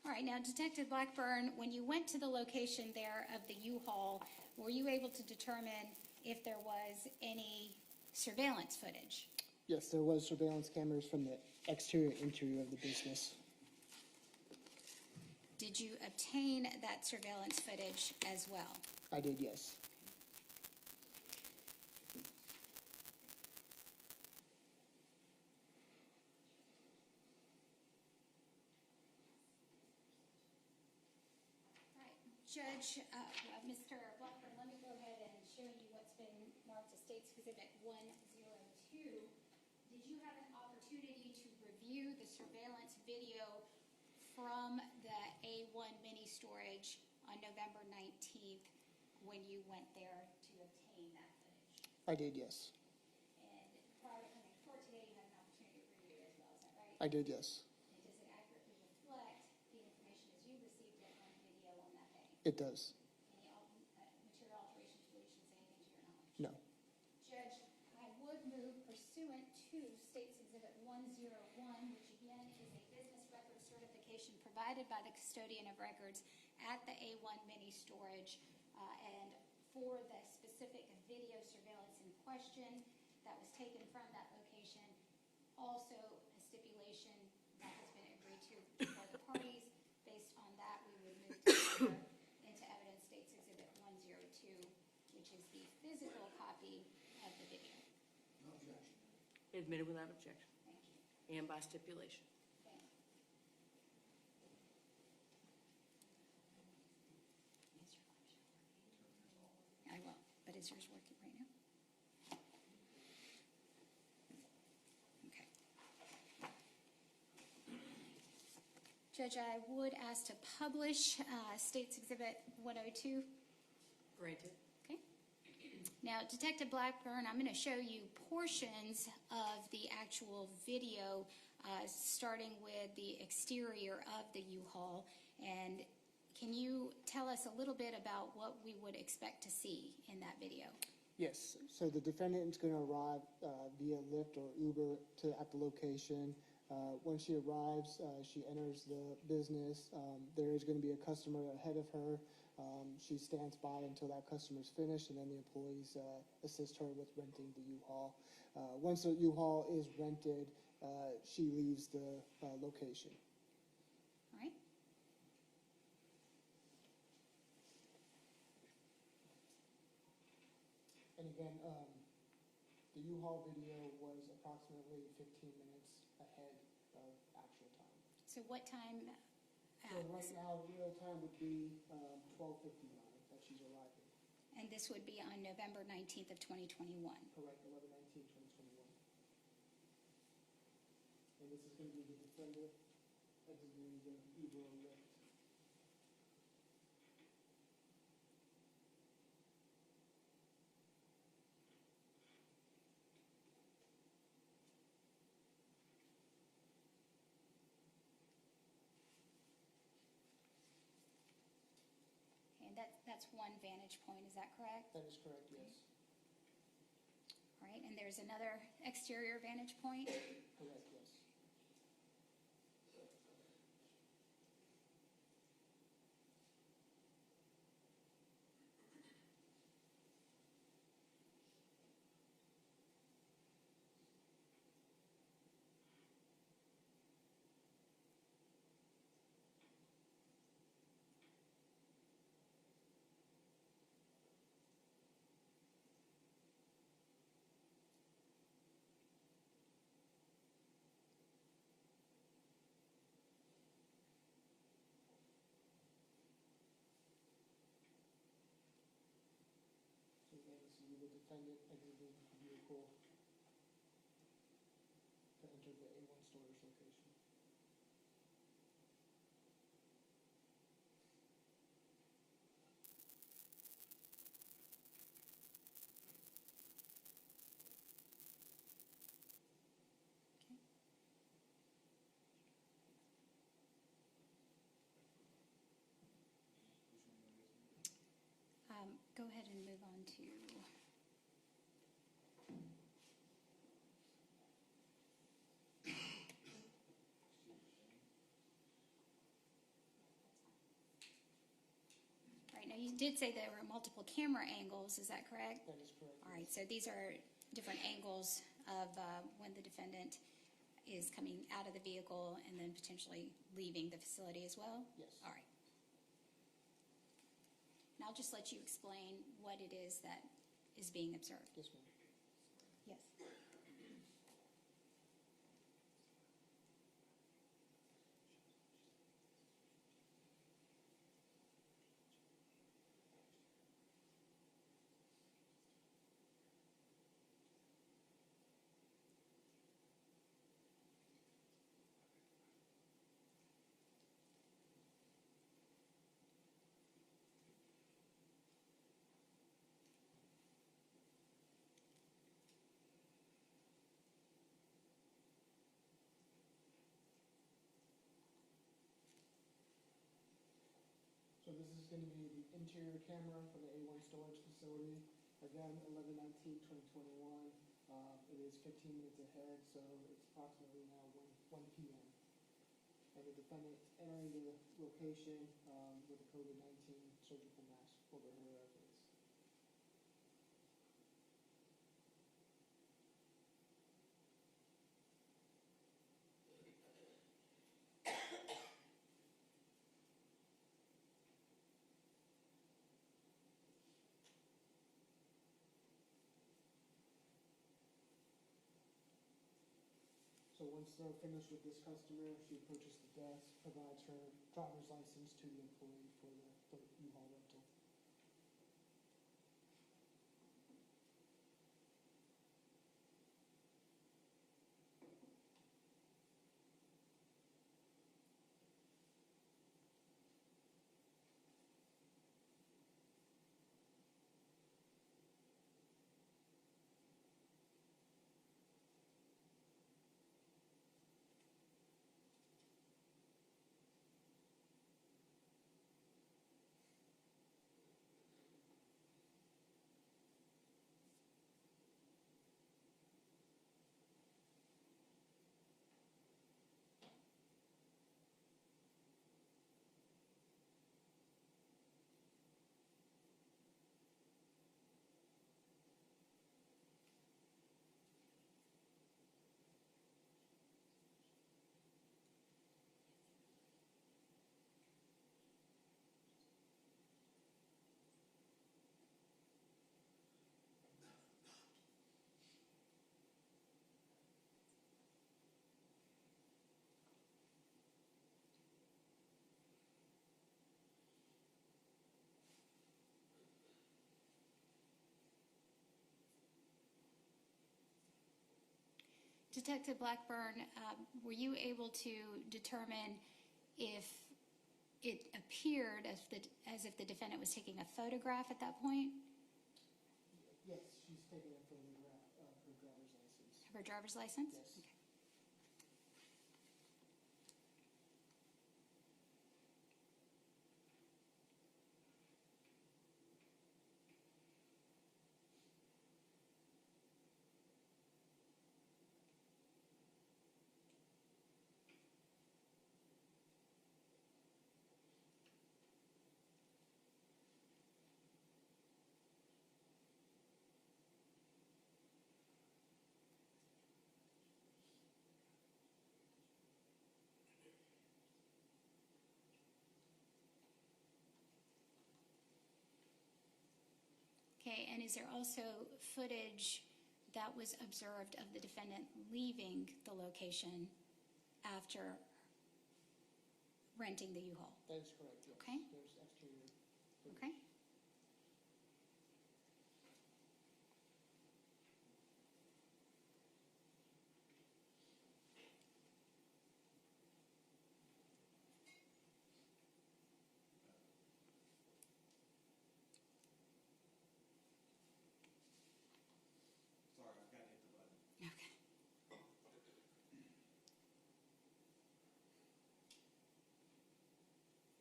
All right, now Detective Blackburn, when you went to the location there of the U-Haul, were you able to determine if there was any surveillance footage? Yes, there was surveillance cameras from the exterior and interior of the business. Did you obtain that surveillance footage as well? I did, yes. Judge, Mr. Blackburn, let me go ahead and show you what's been marked as State's Exhibit 102. Did you have an opportunity to review the surveillance video from the A1 mini storage on November 19th when you went there to obtain that footage? I did, yes. And prior to coming to court today, you had an opportunity to review it as well, is that right? I did, yes. And does it accurately reflect the information as you received it on video on that day? It does. Any material alterations, deletions, anything to your knowledge? No. Judge, I would move pursuant State's Exhibit 101, which again is a business record certification provided by the custodian of records at the A1 mini storage, and for the specific video surveillance in question that was taken from that location. Also, a stipulation that has been agreed to for the parties. Based on that, we would move to into evidence State's Exhibit 102, which is the physical copy of the video. No objection. Admitted without objection Thank you. and by stipulation. Thank you. I will, but is yours working right now? Okay. Judge, I would ask to publish State's Exhibit 102. Granted. Okay. Now, Detective Blackburn, I'm going to show you portions of the actual video, starting with the exterior of the U-Haul. And can you tell us a little bit about what we would expect to see in that video? Yes, so the defendant is going to arrive via Lyft or Uber at the location. When she arrives, she enters the business. There is going to be a customer ahead of her. She stands by until that customer is finished, and then the employees assist her with renting the U-Haul. Once the U-Haul is rented, she leaves the location. All right. And again, the U-Haul video was approximately 15 minutes ahead of actual time. So what time? So right now, real time would be 12:59 that she's arriving. And this would be on November 19th of 2021. Correct, 11/19/2021. And this is going to be the defendant exiting the Uber or Lyft. And that's one vantage point, is that correct? That is correct, yes. All right, and there's another exterior vantage point. Correct, yes. So again, this is the defendant exiting the vehicle to enter the A1 storage location. Go ahead and move on to. Right, now you did say there were multiple camera angles, is that correct? That is correct. All right, so these are different angles of when the defendant is coming out of the vehicle and then potentially leaving the facility as well? Yes. All right. And I'll just let you explain what it is that is being observed. Yes, ma'am. Yes. So this is going to be the interior camera for the A1 storage facility. Again, 11/19/2021. It is is 15 minutes ahead, so it's approximately now 1 p.m. And the defendant entering the location with a COVID-19 surgical mask over her face. So once they're finished with this customer, she approaches the desk, provides her driver's license to the employee for the U-Haul rental. Detective Blackburn, were you able to determine if it appeared as if the defendant was taking a photograph at that point Yes, she's taking a photograph of her driver's license. of her driver's license? Yes. Okay. Okay, and is there also footage that was observed of the defendant leaving the location after renting the U-Haul? That is correct, yes. Okay. There's exterior footage. Okay. Sorry, I've got to hit the button. Okay.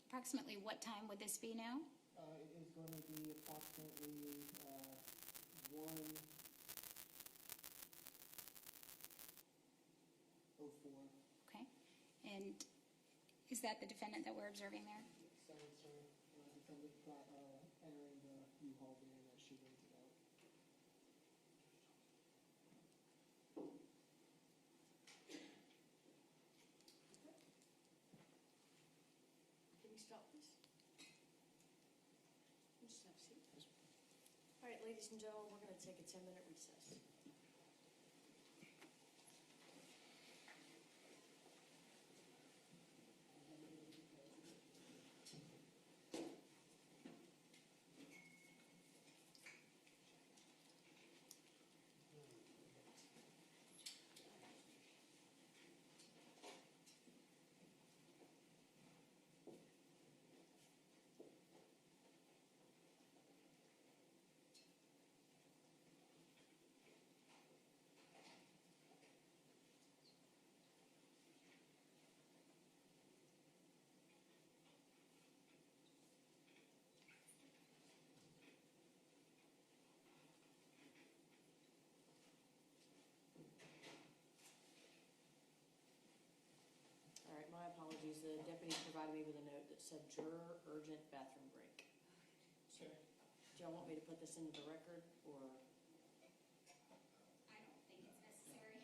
Approximately what time would this be now? It is going to be approximately 1:04. Okay. And is that the defendant that we're observing there? So it's her defendant entering the U-Haul van that she rented out. Can we stop this? Just have a seat. All right, ladies and gentlemen, we're going to take a 10-minute recess. attorney with a note that said juror urgent bathroom break. Do y'all want me to put this into the record, or? I don't think it's necessary.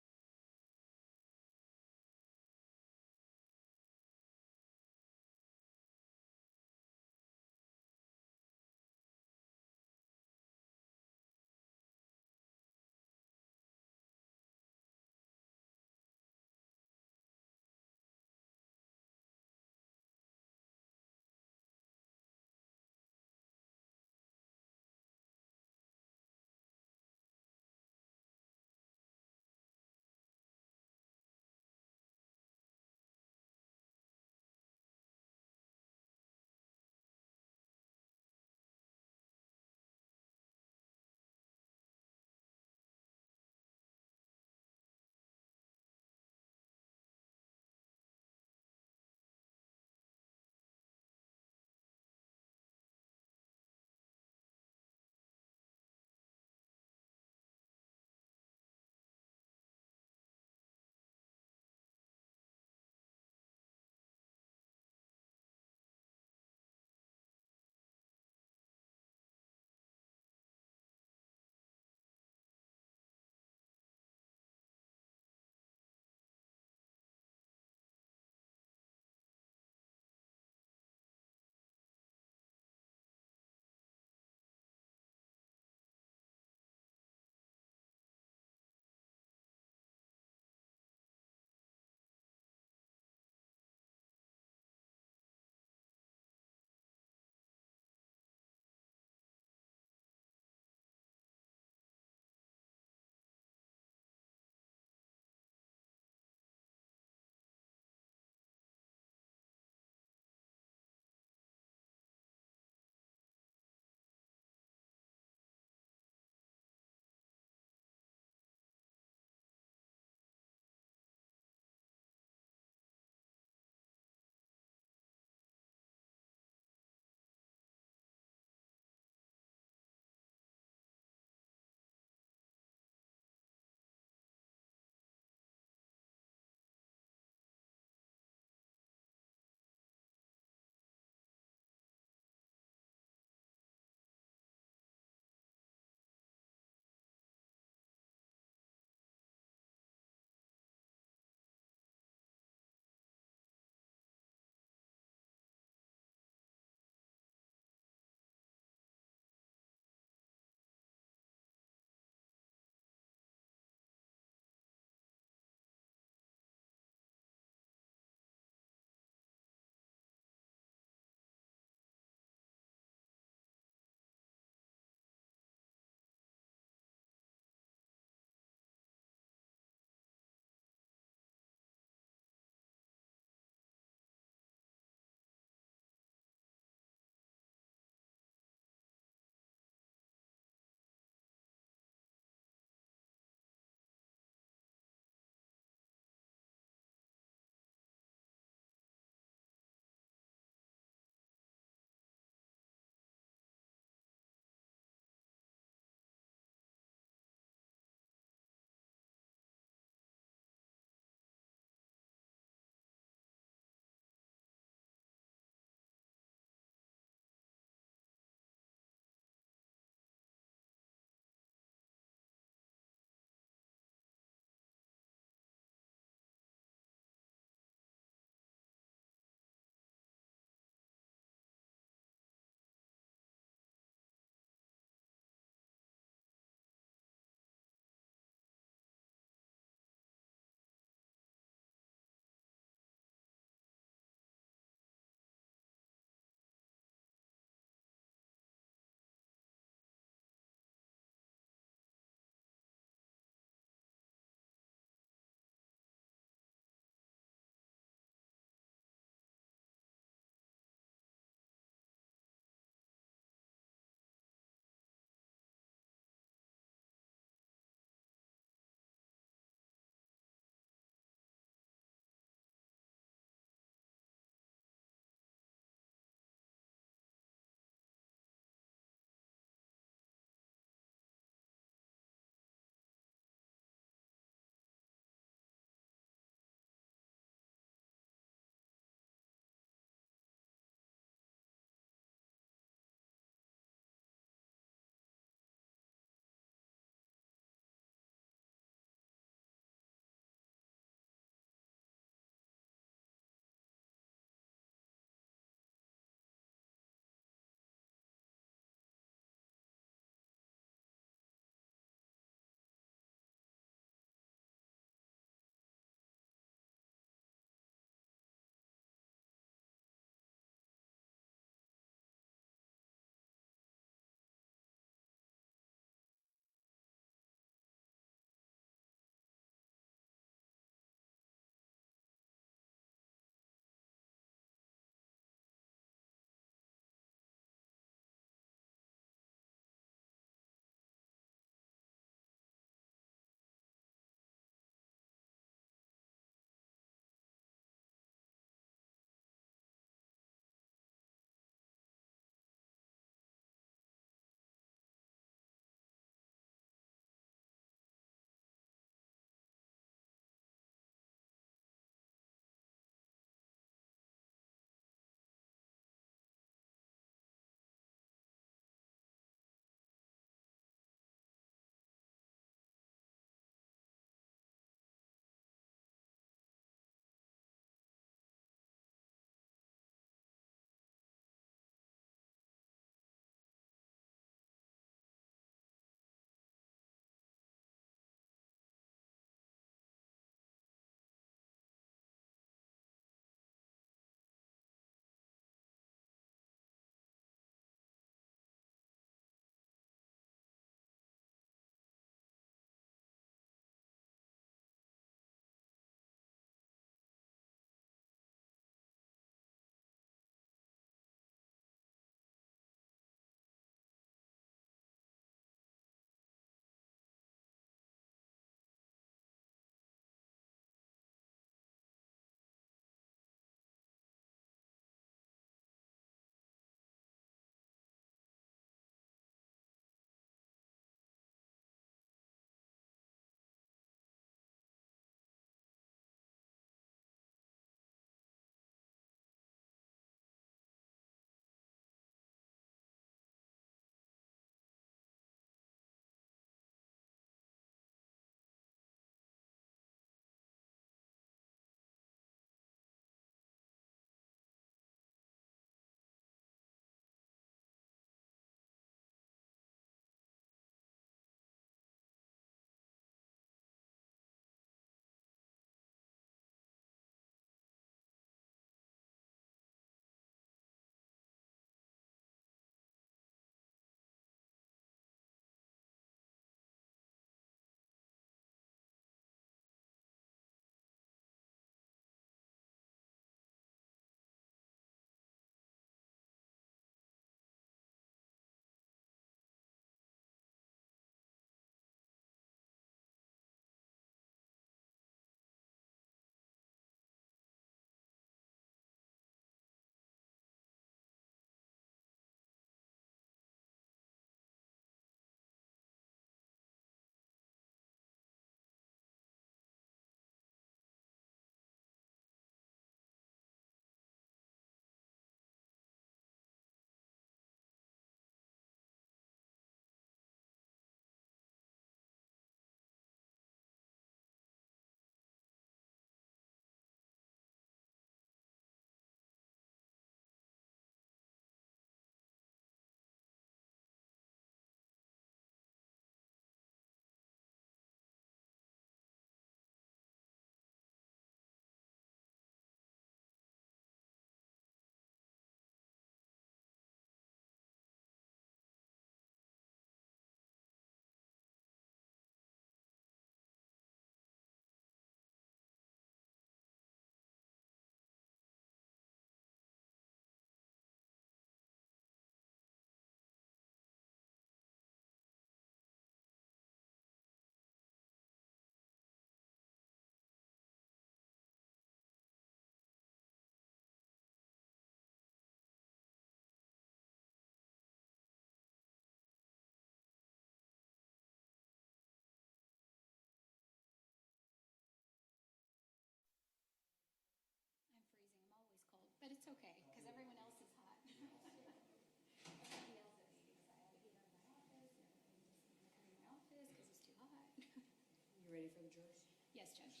ready for the jurors? Yes, Judge.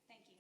Thank you.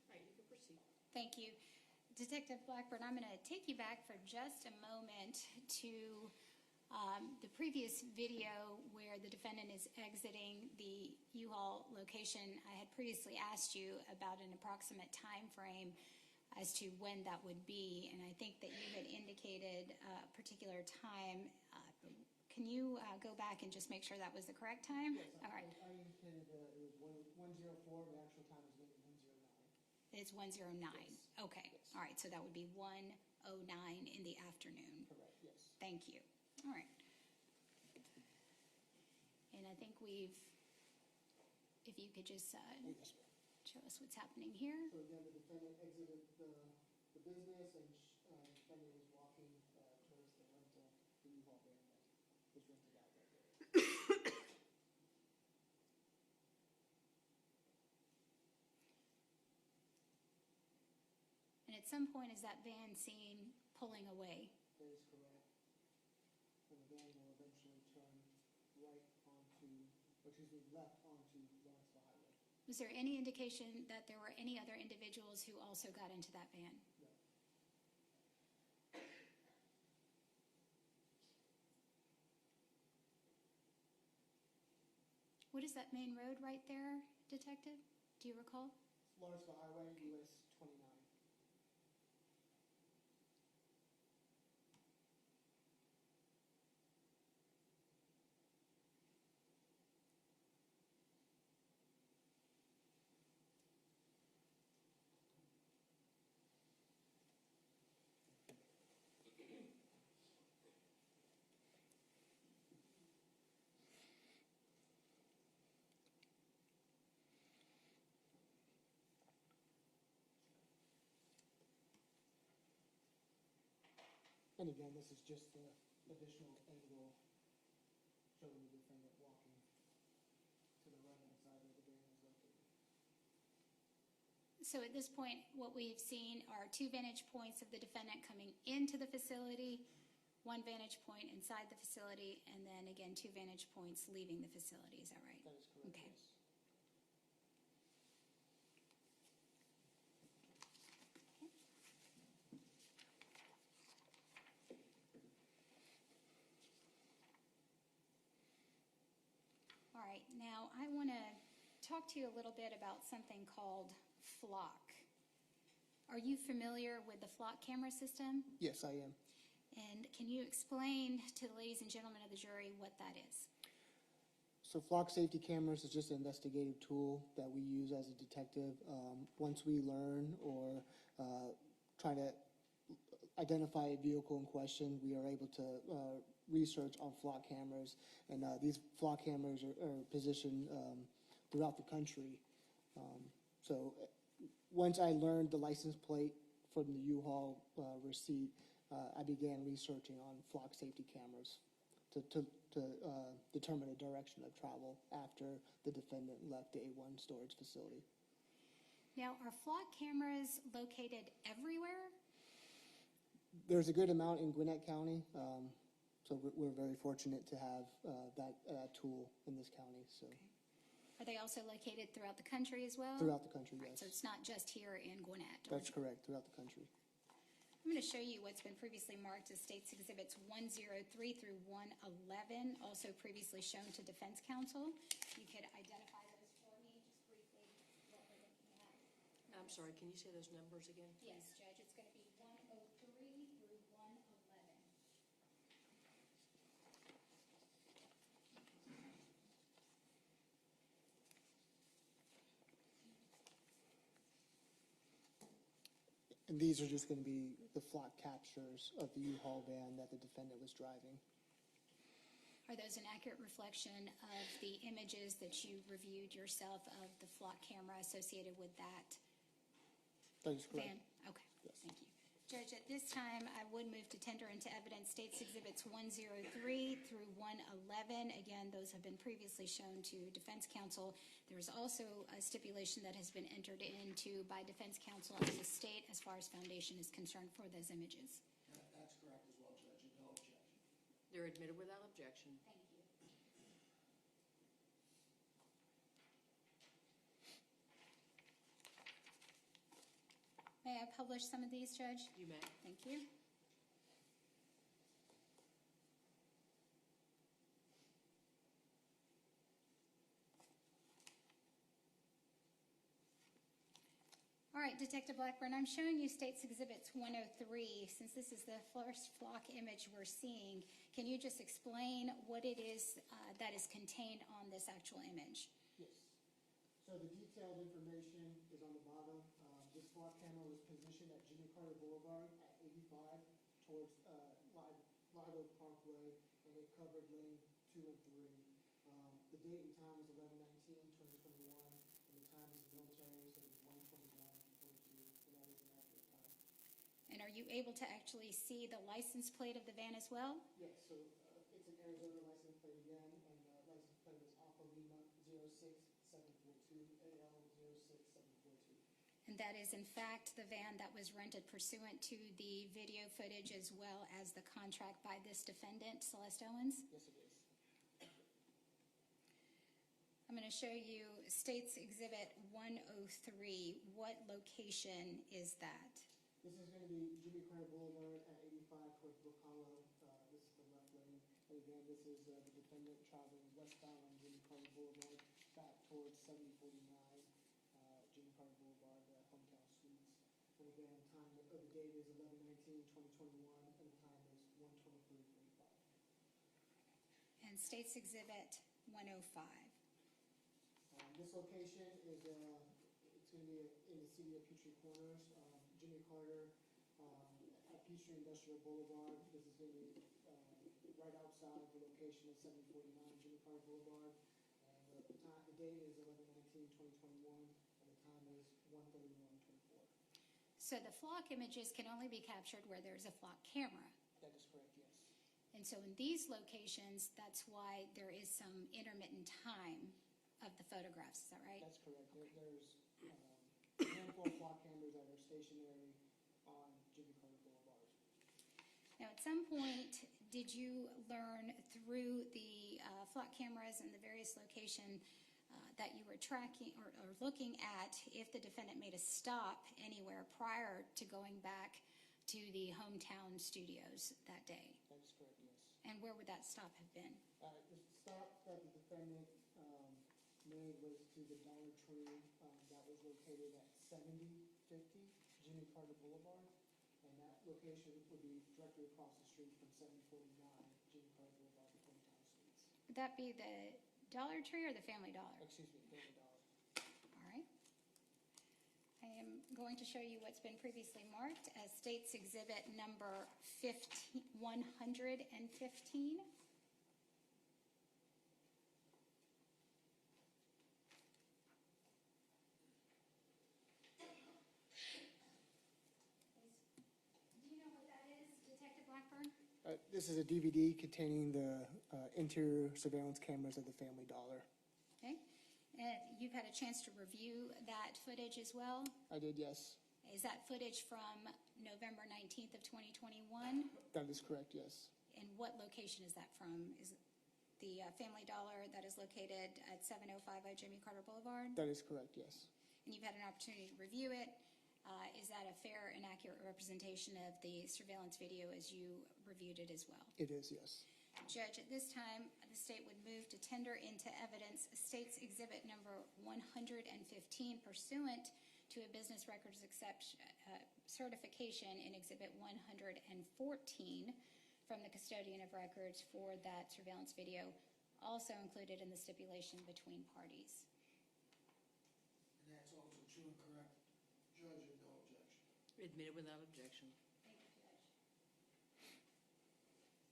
All right, you can proceed. Thank you. Detective Blackburn, I'm going to take you back for just a moment to the previous video where the defendant is exiting the U-Haul location. I had previously asked you about an approximate time frame as to when that would be, and I think that you had indicated a particular time. Can you go back and just make sure that was the correct time? Yes, All right. I indicated it was 1:04, the actual time is 1:09. It's 1:09. Yes. Okay. Yes. All right. So that would be 1:09 in the afternoon. Correct, yes. Thank you. All right. And I think if you could just Yes, ma'am. show us what's happening here. So again, the defendant exited the business, and the defendant was walking towards the rental, the U-Haul van that was rented out that day. And at some point, is that van seen pulling away? That is correct. And the van will eventually turn right onto, left onto Lawrenceville Highway. Was there any indication that there were any other individuals who also got into that van? No. What is that main road right there, Detective? Do you recall? Lawrenceville Highway, US 29. And again, this is just the additional angle showing the defendant walking to the right-hand side where the van is located. So at this point, what we've seen are two vantage points of the defendant coming into the facility, one vantage point inside the facility, and then again, two vantage points leaving the facility. Is that right? That is correct, Okay. yes. All right, now I want to talk to you a little bit about something called flock. Are you familiar with the flock camera system? Yes, I am. And can you explain to the ladies and gentlemen of the jury what that is? So flock safety cameras is just an investigative tool that we use as a detective. Once we learn or try to identify a vehicle in question, we are able to research on flock cameras. And these flock cameras are positioned throughout the country. So once I learned the license plate from the U-Haul receipt, I began researching on flock safety cameras to determine the direction of travel after the defendant left the A1 storage facility. Now, are flock cameras located everywhere? There's a good amount in Gwinnett County, so we're very fortunate to have that tool in this county. So Are they also located throughout the country as well? throughout the country, Right, yes. so it's not just here in Gwinnett. That's correct, throughout the country. I'm going to show you what's been previously marked as States Exhibits 103 through 111, also previously shown to Defense Counsel. You could identify those for me just briefly. I'm sorry, can you say those numbers again? Yes, Judge, it's going to be 103 through 111. And these are just going to be the flock captures of the U-Haul van that the defendant was driving. Are those an accurate reflection of the images that you reviewed yourself of the flock camera associated with that That is correct. van? Okay, Yes. thank you. Judge, at this time, I would move to tender into evidence States Exhibits 103 through 111. Again, those have been previously shown to defense counsel. There is also a stipulation that has been entered into by defense counsel and the state as far as foundation is concerned for those images. That's correct as well, Judge, and no objection. They're admitted without objection. Thank you. May I publish some of these, Judge? You may. Thank you. All right, Detective Blackburn, I'm showing you States Exhibits 103. Since this is the first flock image we're seeing, can you just explain what it is that is contained on this actual image? Yes. So the detailed information is on the bottom. This flock camera was positioned at Jimmy Carter Boulevard at 85 towards Live Oak Parkway, and it covered lane 2 and 3. The date and time was 11/19/2021, and the time is military, so it was 1:21:42, and that is an accurate time. And are you able to actually see the license plate of the van as well? Yes, so it's an Arizona license plate again, and the license plate is Alpha Lima 06742 AL 06742. And that is in fact the van that was rented pursuant to the video footage as well as the contract by this defendant, Celeste Owens? Yes, it is. I'm going to show you States Exhibit 103. What location is that? This is going to be Jimmy Carter Boulevard at 85 towards Brook Hollow. This is the left lane. And again, this is the defendant traveling westbound on Jimmy Carter Boulevard back towards 7049 Jimmy Carter Boulevard, Hometown Suites. And again, time of the date is 11/19/2021, and the time is 1:23:45. And States Exhibit 105. This location is it's going to be in the city of Peachtree Corners. Jimmy Carter at Peachtree Industrial Boulevard. This is going to be right outside the location of 7049 Jimmy Carter Boulevard. And the date is 11/19/2021, and the time is 1:31:24. So the flock images can only be captured where there's a flock camera. That is correct, yes. And so in these locations, that's why there is some intermittent time of the photographs, is that right? That's correct. There's a handful of flock cameras that are stationary on Jimmy Carter Boulevard. Now, at some point, did you learn through the flock cameras and the various location that you were tracking or looking at if the defendant made a stop anywhere prior to going back to the hometown studios that day? That is correct, yes. And where would that stop have been? The stop that the defendant made was to the Dollar Tree that was located at 7050 Jimmy Carter Boulevard, and that location would be directly across the street from 749 Jimmy Carter Boulevard, Hometown Suites. Would that be the Dollar Tree or the Family Dollar? Excuse me, Family Dollar. All right. I am going to show you what's been previously marked as States Exhibit number 115. This is a DVD containing the interior surveillance cameras of the Family Dollar. Okay. And you've had a chance to review that footage as well? I did, yes. Is that footage from November 19th of 2021? That is correct, yes. And what location is that from? Is it the Family Dollar that is located at 7050 Jimmy Carter Boulevard? That is correct, yes. And you've had an opportunity to review it. Is that a fair and accurate representation of the surveillance video as you reviewed it as well? It is, yes. Judge, at this time, the state would move to tender into evidence States Exhibit number 115 pursuant to a business records certification in Exhibit 114 from the custodian of records for that surveillance video, also included in the stipulation between parties. And that's also true and correct, Judge, and no objection. Admitted without objection. Thank you, Judge.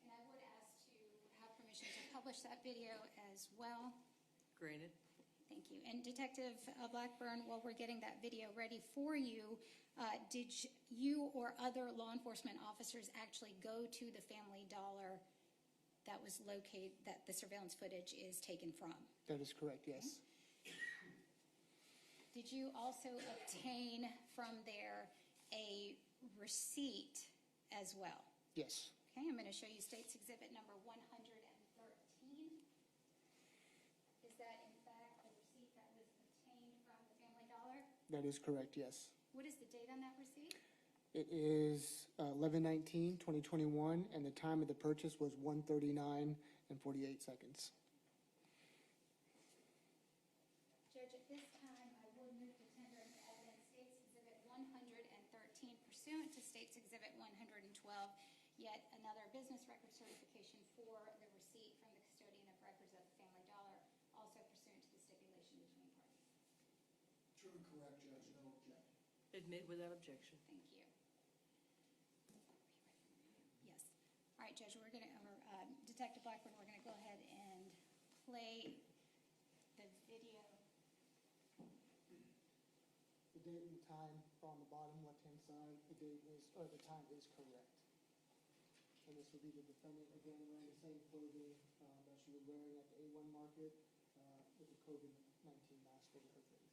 And I would ask to have permission to publish that video as well. Granted. Thank you. And Detective Blackburn, while we're getting that video ready for you, did you or other law enforcement officers actually go to the Family Dollar that was located, that the surveillance footage is taken from? That is correct, yes. Did you also obtain from there a receipt as well? Yes, Okay, I'm going to show you State's Exhibit number 113. Is that in fact the receipt that was obtained from the Family Dollar? that is correct, yes. What is the date on that receipt? It is 11/19/2021, and the time of the purchase was 1:39:48. Judge, at this time, I would move to tender into evidence State's Exhibit 113 pursuant to State's Exhibit 112, yet another business record certification for the receipt from the custodian of records at the Family Dollar, also pursuant to the stipulation between parties. True and correct, Judge, no objection. Admitted without objection. Thank you. Yes. All right, Judge, we're going to, Detective Blackburn, we're going to go ahead and play the video. The date and the time are on the bottom left-hand side. The time is correct. And this would be the defendant, again, wearing the same clothing that she was wearing at the A1 market with the COVID-19 mask over her face.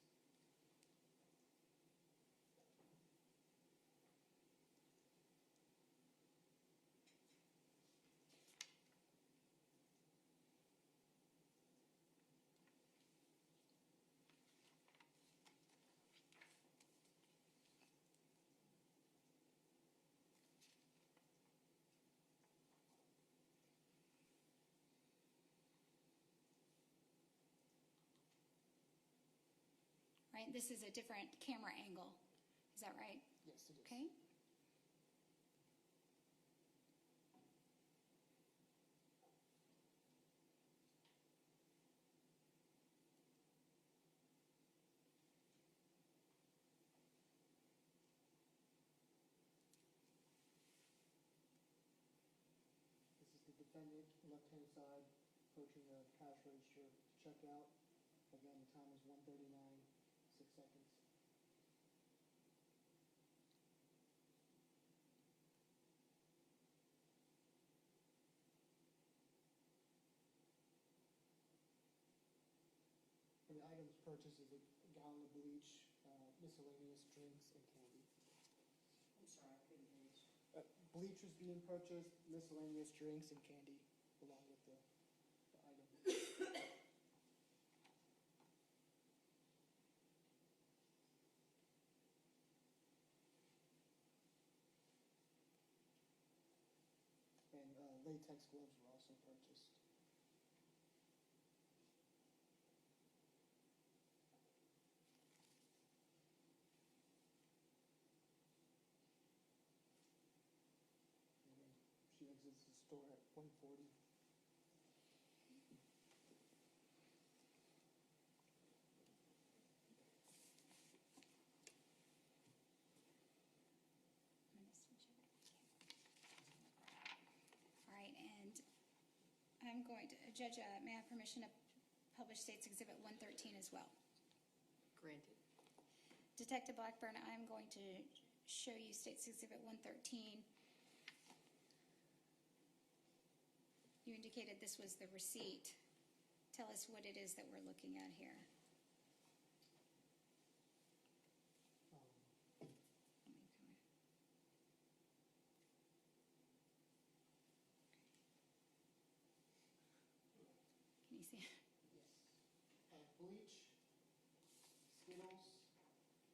Right, this is a different camera angle. Is that right? Yes, it is. Okay. This is the defendant, left-hand side, approaching the cash register to check out. Again, the time is 1:39:06. And the items purchased is a gallon of bleach, miscellaneous drinks, and candy. I'm sorry, I couldn't hear you. Bleach was being purchased, miscellaneous drinks, and candy, along with the item. And latex gloves were also purchased. And then she exits the store at 1:40. I'm gonna switch over to the camera. All right, and I'm going to, Judge, may I have permission to publish State's Exhibit 113 as well? Granted. Detective Blackburn, I'm going to show you State's Exhibit 113. You indicated this was the receipt. Tell us what it is that we're looking at here. Let me come in. Can you see? Yes. Bleach, Skittles,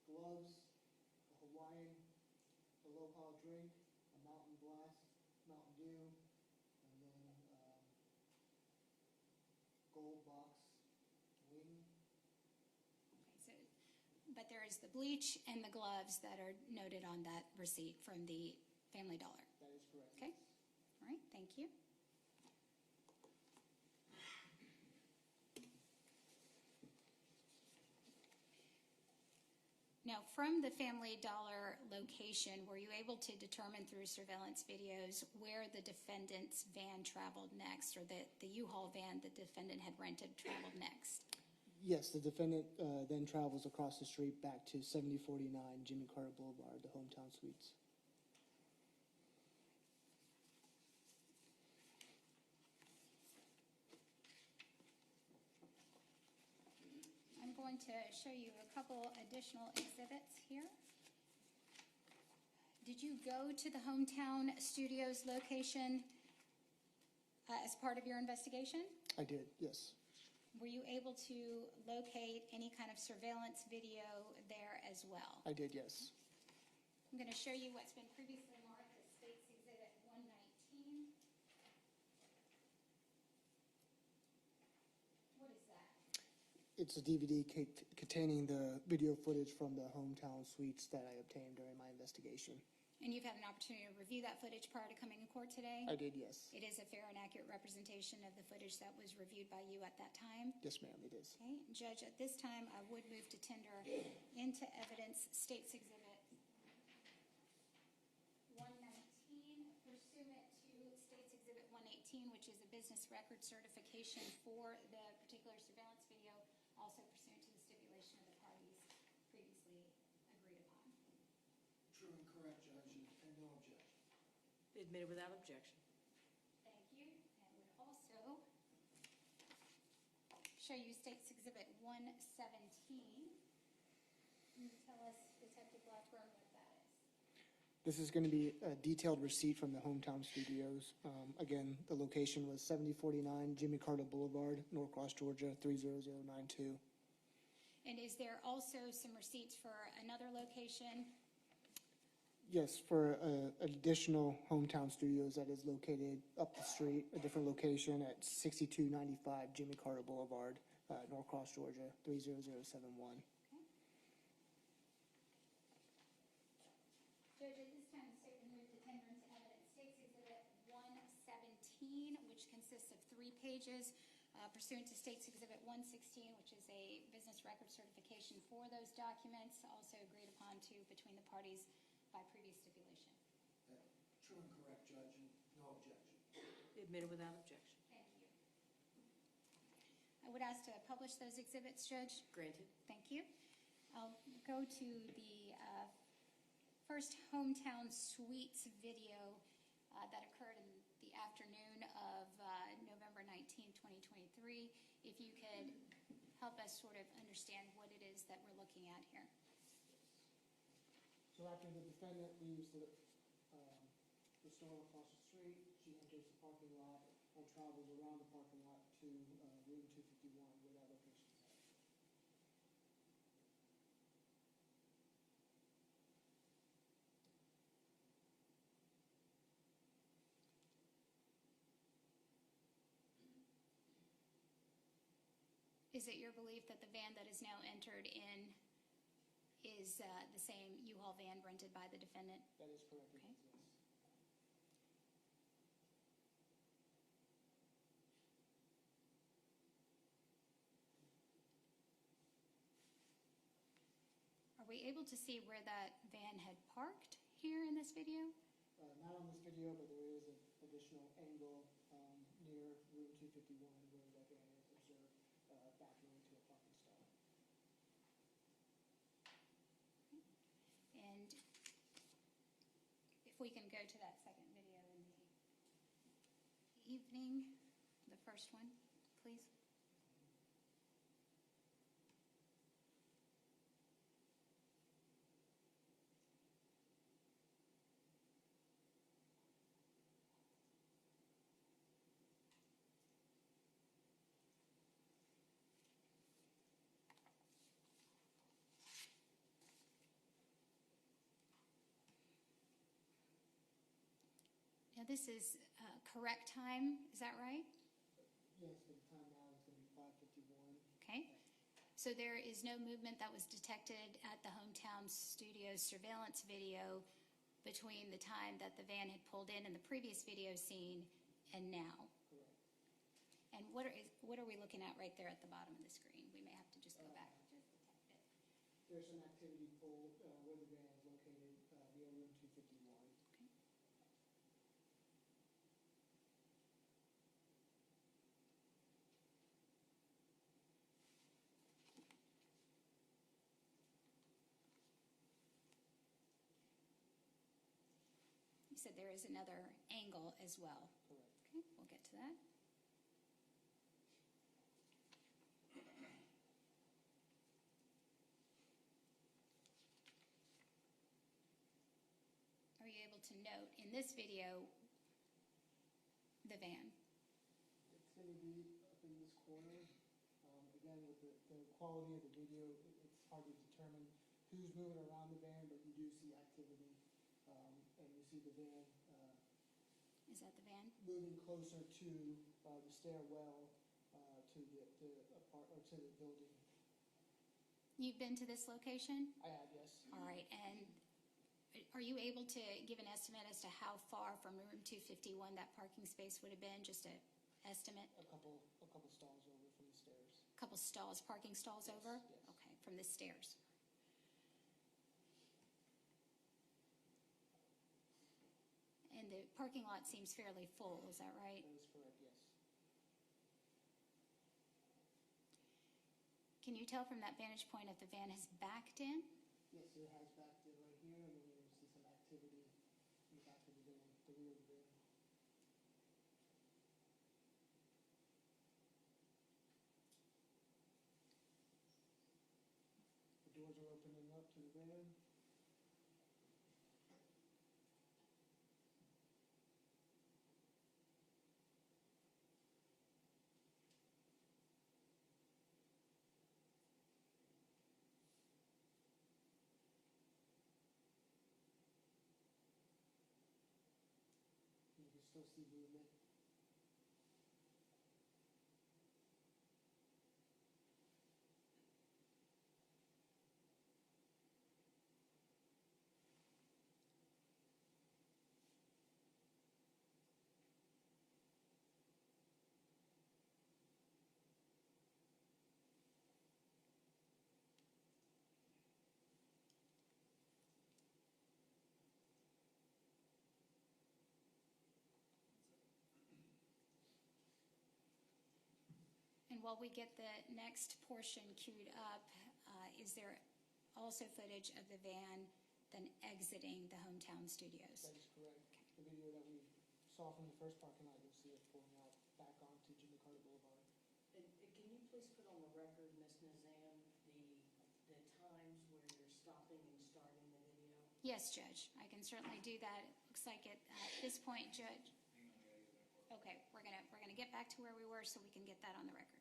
gloves, a Hawaiian, a low-power drink, a Mountain Blast, Mountain Dew, and then gold box wing. Okay, so but there is the bleach and the gloves that are noted on that receipt from the Family Dollar. That is correct. Okay? All right, thank you. Now, from the Family Dollar location, were you able to determine through surveillance videos where the defendant's van traveled next, or the U-Haul van the defendant had rented traveled next? Yes, the defendant then travels across the street back to 7049 Jimmy Carter Boulevard, the hometown suites. I'm going to show you a couple additional exhibits here. Did you go to the Hometown Studios location as part of your investigation? I did, yes. Were you able to locate any kind of surveillance video there as well? I did, yes. I'm going to show you what's been previously marked as State's Exhibit 119. What is that? It's a DVD containing the video footage from the hometown suites that I obtained during my investigation. And you've had an opportunity to review that footage prior to coming to court today? I did, yes. It is a fair and accurate representation of the footage that was reviewed by you at that time? Yes, ma'am, it is. Okay, Judge, at this time, I would move to tender into evidence State's Exhibit 119 pursuant to State's Exhibit 118, which is a business record certification for the particular surveillance video, also pursuant to the stipulation of the parties previously agreed upon. True and correct, Judge, and no objection. Admitted without objection. Thank you, and would also show you State's Exhibit 117. Can you tell us, Detective Blackburn, what that is? This is going to be a detailed receipt from the hometown studios. Again, the location was 7049 Jimmy Carter Boulevard, Norcross, Georgia, 30092. And is there also some receipts for another location? Yes, for additional hometown studios that is located up the street, a different location at 6295 Jimmy Carter Boulevard, Norcross, Georgia, 30071. Judge, at this time, the state will move to tender into evidence State's Exhibit 117, which consists of 3 pages, pursuant to State's Exhibit 116, which is a business record certification for those documents, also agreed upon to between the parties by previous stipulation. True and correct, Judge, and no objection. Admitted without objection. Thank you. I would ask to publish those exhibits, Judge. Granted. Thank you. I'll go to the first hometown suites video that occurred in the afternoon of November 19, 2023. If you could help us sort of understand what it is that we're looking at here. So after the defendant leaves the store across the street, she enters the parking lot and travels around the parking lot to room 251, where that location is at. Is it your belief that the van that is now entered in is the same U-Haul van rented by the defendant? That is correct, Okay. yes. Are we able to see where that van had parked here in this video? Not on this video, but there is an additional angle near room 251 where that van is observed backing into a parking stall. And if we can go to that second video in the evening, the first one, please. Now, this is correct time, is that right? Yes, the time now is going to be 5:51. Okay. So there is no movement that was detected at the hometown studio surveillance video between the time that the van had pulled in the previous video scene and now? Correct. And what are we looking at right there at the bottom of the screen? We may have to just go back and just detect it. There's some activity pulled where the van is located via room 251. Okay. You said there is another angle as well. Correct. Okay, we'll get to that. Are you able to note in this video the van? It's going to be up in this corner. Again, with the quality of the video, it's hard to determine who's moving around the van, but you do see activity. And you see the van Is that the van? moving closer to the stairwell to the building. You've been to this location? I have, yes. All right, and are you able to give an estimate as to how far from room 251 that parking space would have been? Just an estimate? A couple stalls over from the stairs. A couple stalls, parking stalls Yes, over? yes. Okay, from the stairs. And the parking lot seems fairly full, is that right? That is correct, yes. Can you tell from that vantage point if the van has backed in? Yes, it has backed in right here, and then you see some activity in the back of the van, the rear of the van. The doors are opening up to the van. You can still see movement. And while we get the next portion queued up, is there also footage of the van then exiting the hometown studios? That is correct. The video that we saw from the first parking lot, you'll see it pulling out back onto Jimmy Carter Boulevard. And can you please put on the record, Ms. Nazam, the times where you're stopping and starting the video? Yes, Judge, I can certainly do that. It looks like at this point, Judge. Okay, we're gonna get back to where we were so we can get that on the record.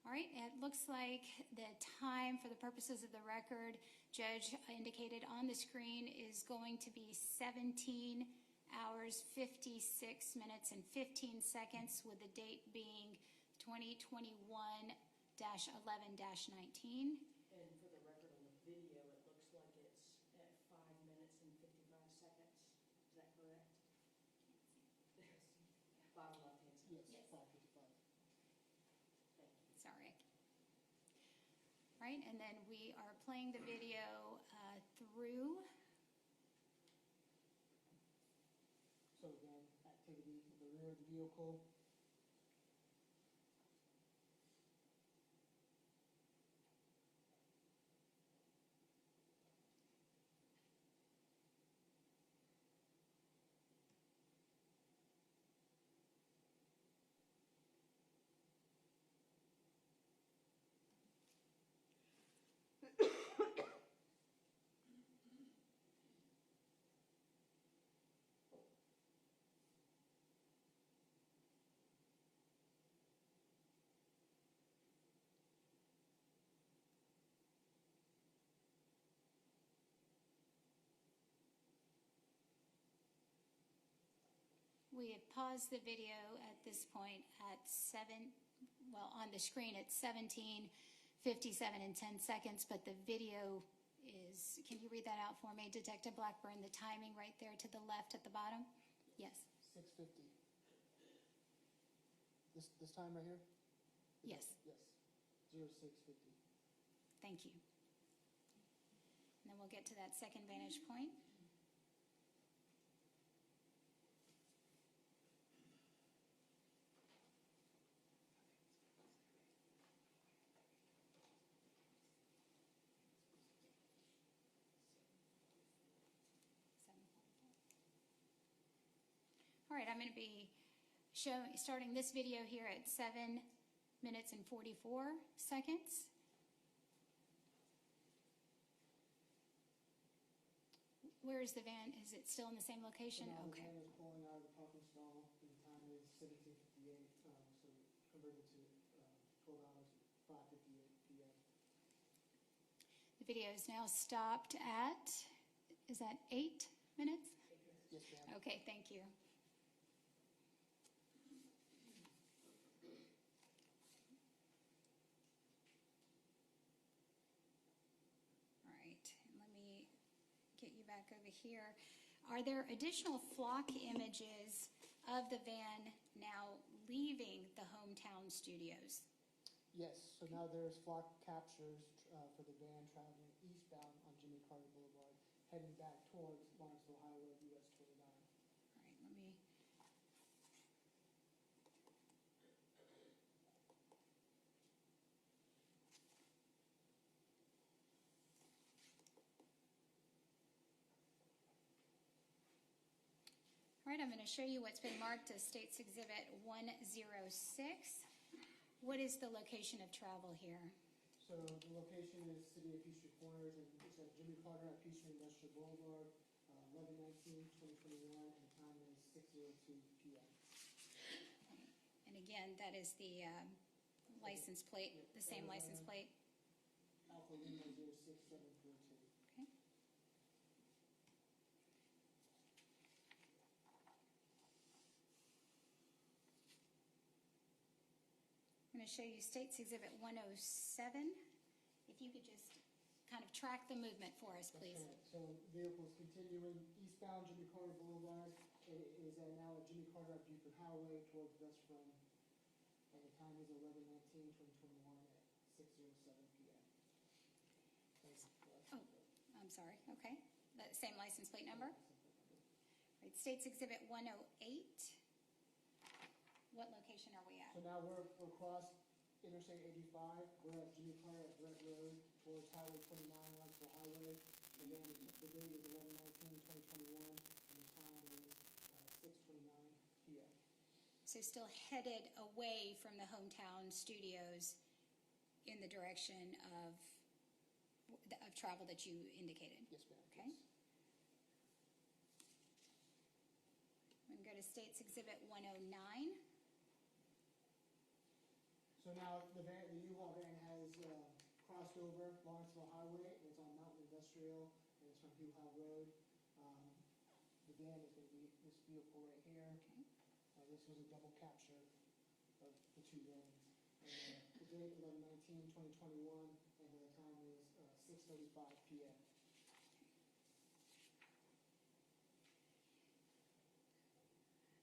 All right, it looks like the time for the purposes of the record, Judge indicated on the screen, is going to be 17 hours, 56 minutes, and 15 seconds, with the date being 2021-11-19. And for the record on the video, it looks like it's at 5 minutes and 55 seconds. Is that correct? Bottom left-hand side. Yes, 5:55. Thank you. Sorry. Right, and then we are playing the video through. So again, activity in the rear of the vehicle. We have paused the video at this point at on the screen at 17:57 and 10 seconds, but the video is, can you read that out for me, Detective Blackburn, the timing right there to the left at the bottom? Yes. 6:50. This time right here? Yes. Yes. 06:50. Thank you. And then we'll get to that second vantage point. All right, I'm going to be starting this video here at 7 minutes and 44 seconds. Where is the van? Is it still in the same location? So now Okay. the van is pulling out of the parking stall, and the time is 17:58, so converted to 12 hours, 5:58 p.m. The video is now stopped at, is that 8 minutes? Yes, ma'am. Okay, thank you. All right, let me get you back over here. Are there additional flock images of the van now leaving the hometown studios? Yes, so now there's flock captures for the van traveling eastbound on Jimmy Carter Boulevard, heading back towards Lawrenceville Highway, US 29. All right, let me. All right, I'm going to show you what's been marked as State's Exhibit 106. What is the location of travel here? So the location is City of Peachtree Corners, and it's at Jimmy Carter at Peachtree Industrial Boulevard, 11/19/2021, and the time is 6:02 p.m. And again, that is the license plate, the same license plate. Alpha Lima 06742. Okay. I'm going to show you State's Exhibit 107. If you could just kind of track the movement for us, please. That's correct. So vehicles continuing eastbound Jimmy Carter Boulevard. It is now at Jimmy Carter at Buford Highway towards West Front. And the time is 11/19/2021 at 6:07 p.m. Oh, I'm sorry. Okay. The same license plate number? Right. State's Exhibit 108. What location are we at? So now we're across Interstate 85. We're at Jimmy Carter at Brett Road towards Highway 29, Lawrenceville Highway. Again, the date is 11/19/2021, and the time is 6:29 p.m. So still headed away from the hometown studios in the direction of travel that you indicated? Yes, ma'am. Okay. Yes. I'm going to go to State's Exhibit 109. So now the U-Haul van has crossed over Lawrenceville Highway, and it's on Mountain Industrial, and it's from U-Haul Road. The van is going to be this vehicle right here. Okay. This was a double capture of the two vans. The date 11/19/2021, and the time is 6:35 p.m.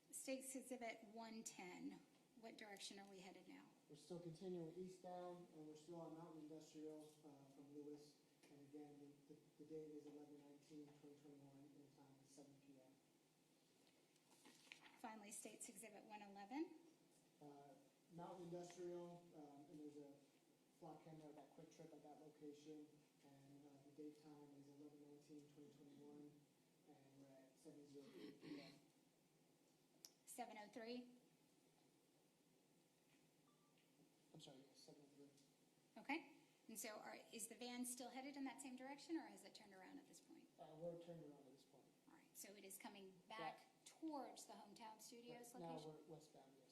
State's Exhibit 110. What direction are we headed now? We're still continuing eastbound, and we're still on Mountain Industrial from Lewis. And again, the date is 11/19/2021, and the time is 7 p.m. Finally, State's Exhibit 111. Mountain Industrial, and there's a flock camera at that Quick Trip at that location, and the date time is 11/19/2021, and we're at 7:08 p.m. 703. I'm sorry, yes, 7:03. Okay. And so is the van still headed in that same direction, or has it turned around at this point? We're turned around at this point. All right. So it is coming back towards the hometown studios Now location? we're westbound, yes.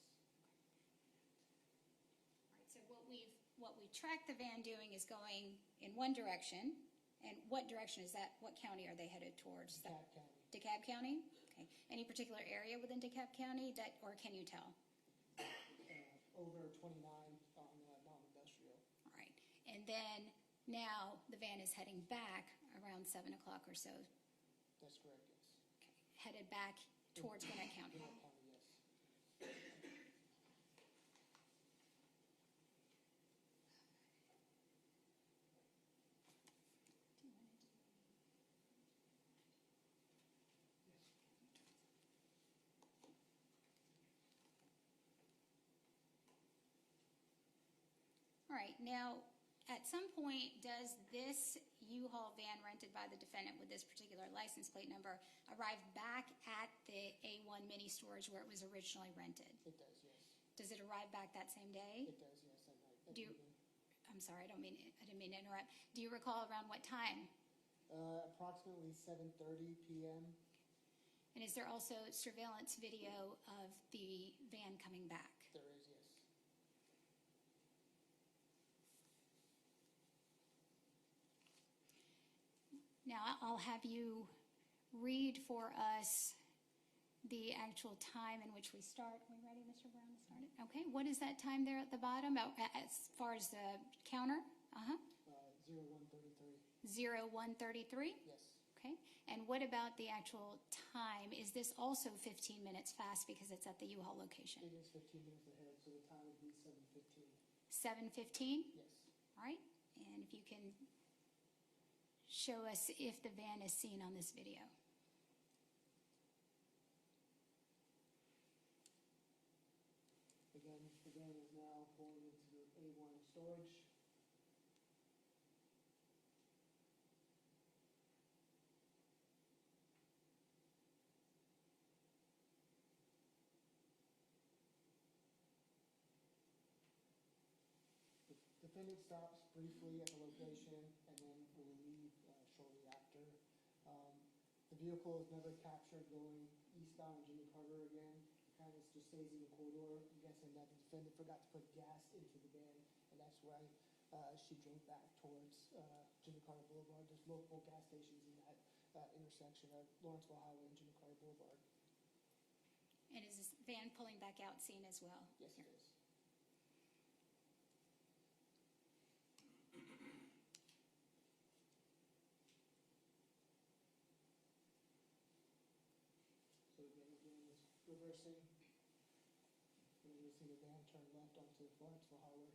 All right. So what we track the van doing is going in one direction. And what direction is that? What county are they headed towards? DeKalb County. DeKalb County? Okay. Any particular area within DeKalb County that, or can you tell? Over 29 on non-industrial. All right. And then now the van is heading back around 7 o'clock or so. That's correct, yes. Okay. Headed back towards Gwinnett County. Gwinnett County, yes. All right, now, at some point, does this U-Haul van rented by the defendant with this particular license plate number arrive back at the A1 mini storage where it was originally rented? It does, yes. Does it arrive back that same day? It does, yes. Do you, I'm sorry, I didn't mean to interrupt. Do you recall around what time? Approximately 7:30 p.m. And is there also surveillance video of the van coming back? There is, yes. Now, I'll have you read for us the actual time in which we start. Are we ready, Mr. Brown, to start it? Okay, what is that time there at the bottom, as far as the counter? 0133. 0133? Yes. Okay, and what about the actual time? Is this also 15 minutes fast because it's at the U-Haul location? It is 15 minutes ahead, so the time would be 7:15. 7:15? Yes. All right, and if you can show us if the van is seen on this video. Again, the van is now pulling into the A1 storage. The defendant stops briefly at the location and then will leave shortly after. The vehicle is never captured going eastbound Jimmy Carter again. Kind of just stays in the corridor. I'm guessing that the defendant forgot to put gas into the van, and that's why she drove back towards Jimmy Carter Boulevard. There's multiple gas stations in that intersection of Lawrenceville Highway and Jimmy Carter Boulevard. And is this van pulling back out seen as well? Yes, it is. So again, the van is reversing. And you'll see the van turn left onto Lawrenceville Highway.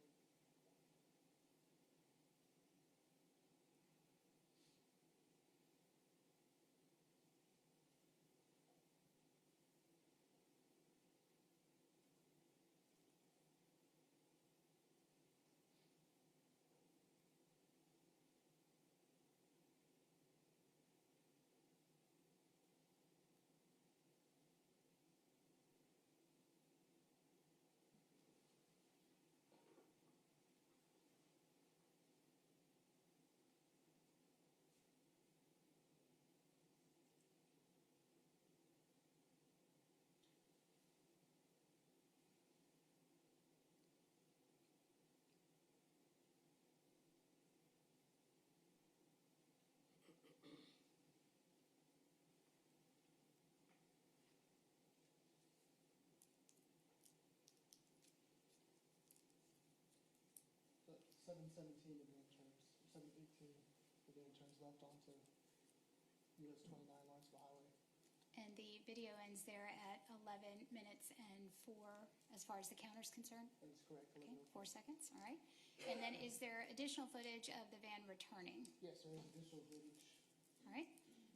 So 7:17 the van turns, 7:18 the van turns left onto US 29 Lawrenceville Highway. And the video ends there at 11 minutes and 4, as far as the counter's concerned? That is correct. Okay, 4 seconds, all right. And then is there additional footage of the van returning? Yes, there is additional footage All right,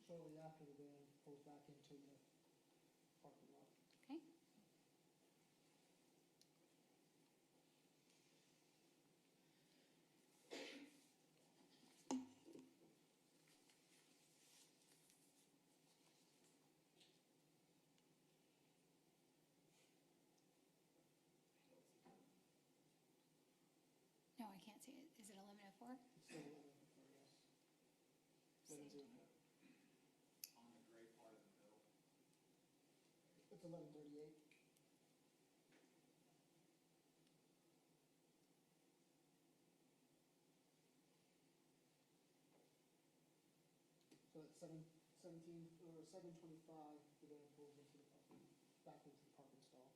shortly after the van pulls back into the parking lot. okay. No, I can't see it. Is it 11:04? It's still 11:04, yes. 11:04. On the gray part of the middle. It's 11:38. So at 7:17 7:25, the van pulls into the parking, back into the parking stall.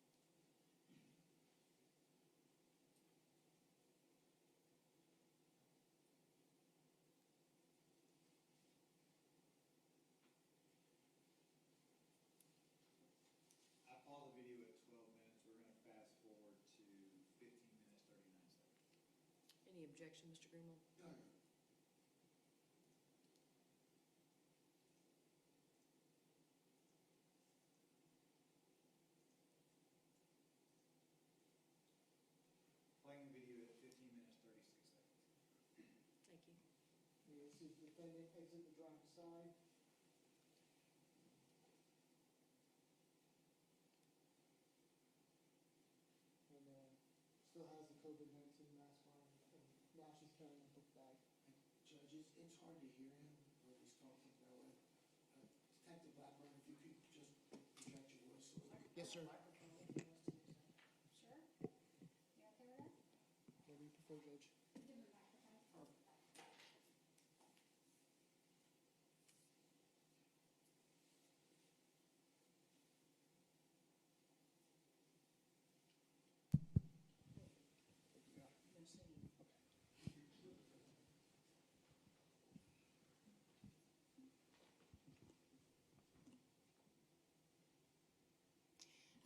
I paused the video at 12 minutes. We're going to fast forward to 15 minutes, 39 seconds. Any objection, Mr. Greenwald? No, no. Playing the video at 15 minutes, 36 seconds. Thank you. You'll see the defendant exit the driver's side. And then still has the COVID-19 mask on, and now she's carrying a book bag. Judges, it's hard to hear him when he's talking that way. Detective Blackburn, if you could just project your voice a little. Yes, sir. Microphone if he wants to use that. Sure? You okay with that? Whatever you prefer, Judge. Give him the microphone. No singing.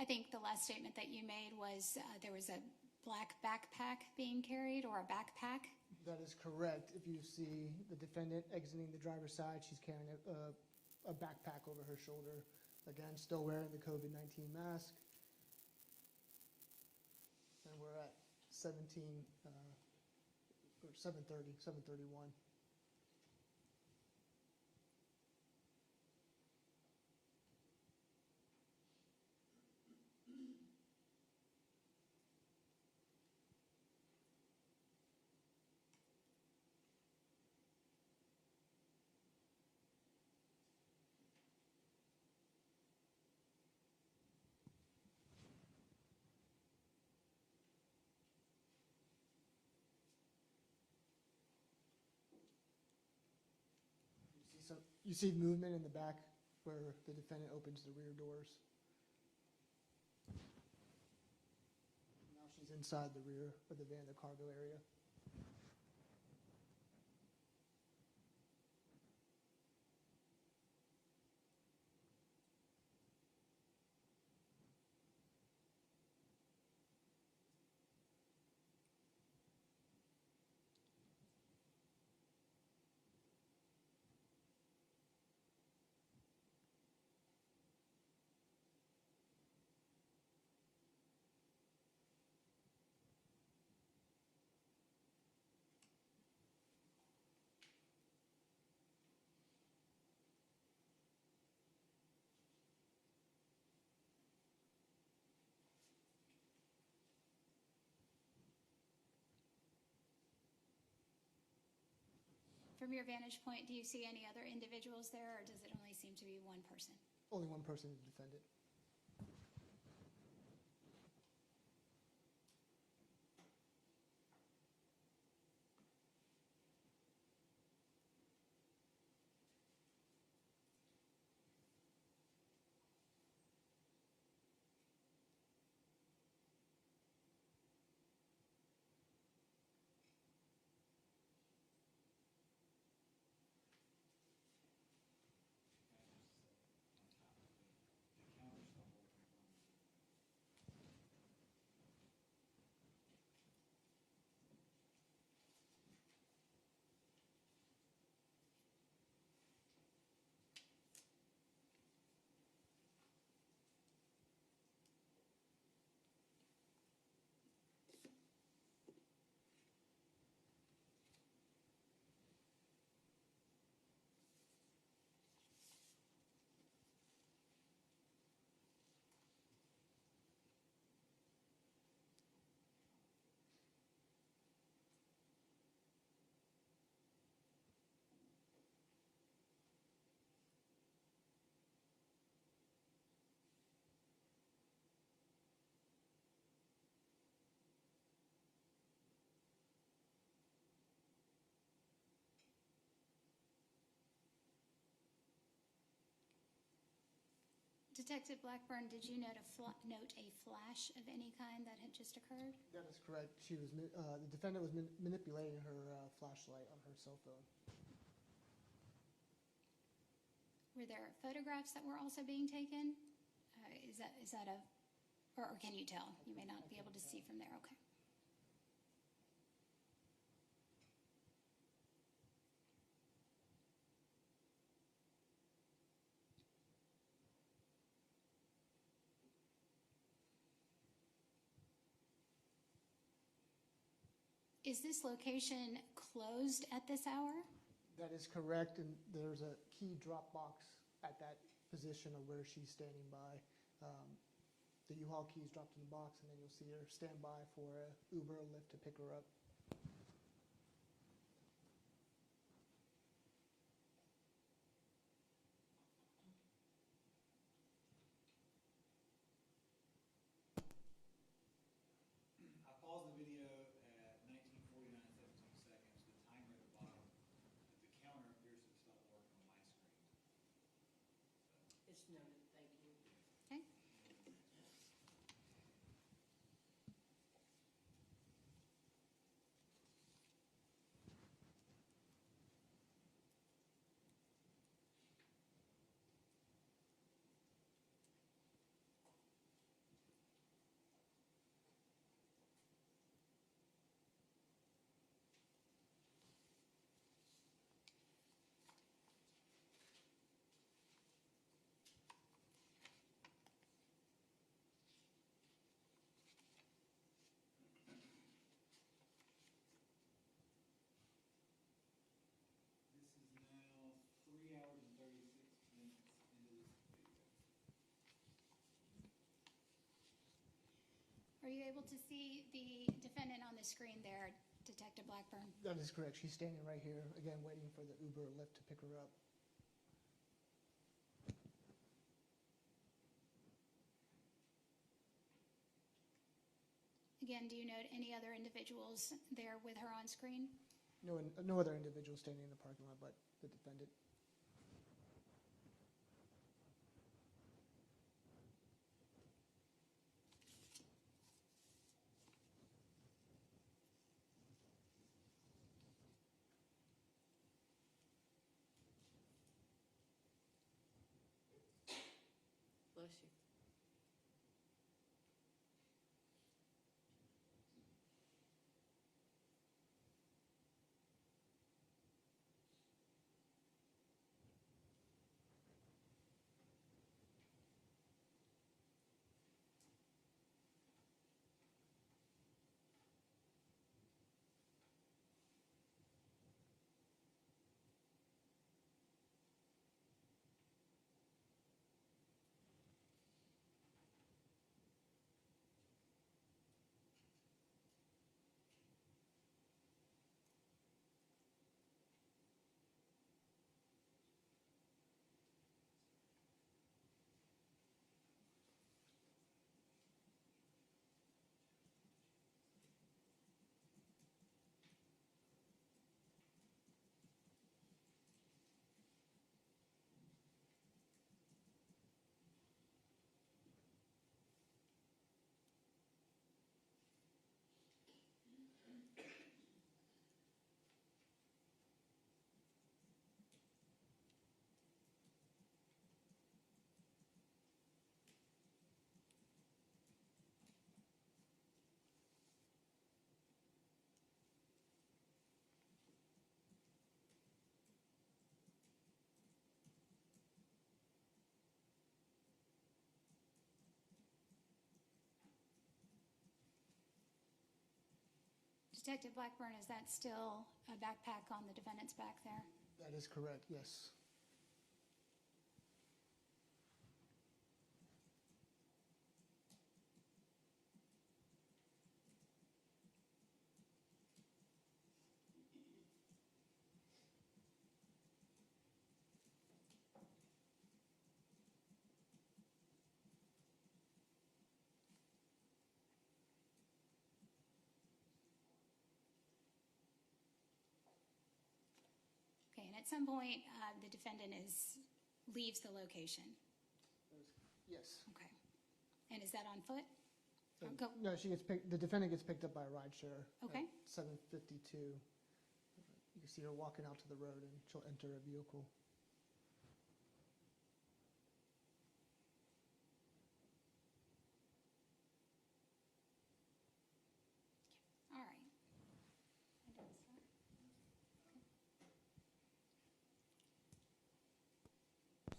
I think the last statement that you made was there was a black backpack being carried, or a backpack. That is correct. If you see the defendant exiting the driver's side, she's carrying a backpack over her shoulder. Again, still wearing the COVID-19 mask. And we're at 7:31. You see movement in the back where the defendant opens the rear doors. Now she's inside the rear of the van, the cargo area. From your vantage point, do you see any other individuals there, or does it only seem to be one person? Only one person is the defendant. The Detective Blackburn, did you note a flash of any kind that had just occurred? That is correct. She was, the defendant was manipulating her flashlight on her cell phone. Were there photographs that were also being taken? Is that a, or can you tell? You may not be able to see from there, okay. Is this location closed at this hour? That is correct, and there's a key drop box at that position of where she's standing by. The U-Haul key is dropped in the box, and then you'll see her stand by for a Uber or Lyft to pick her up. I paused the video at 19:49 and 17 seconds. The timer at the bottom, the counter appears to have stopped working on my screen. It's noted, thank you. Okay. This is now 3 hours and 36 minutes into this video. Are you able to see the defendant on the screen there, Detective Blackburn? That is correct. She's standing right here, again, waiting for the Uber or Lyft to pick her up. Again, do you note any other individuals there with her on screen? No other individual standing in the parking lot but the defendant. Bless you. Detective Blackburn, is that still a backpack on the defendant's back there? That is correct, yes. Okay, and at some point, the defendant leaves the location. Yes. Okay. And is that on foot? Go. No, the defendant gets picked up by a ride share. Okay. At 7:52. You can see her walking out to the road and she'll enter a vehicle. All right.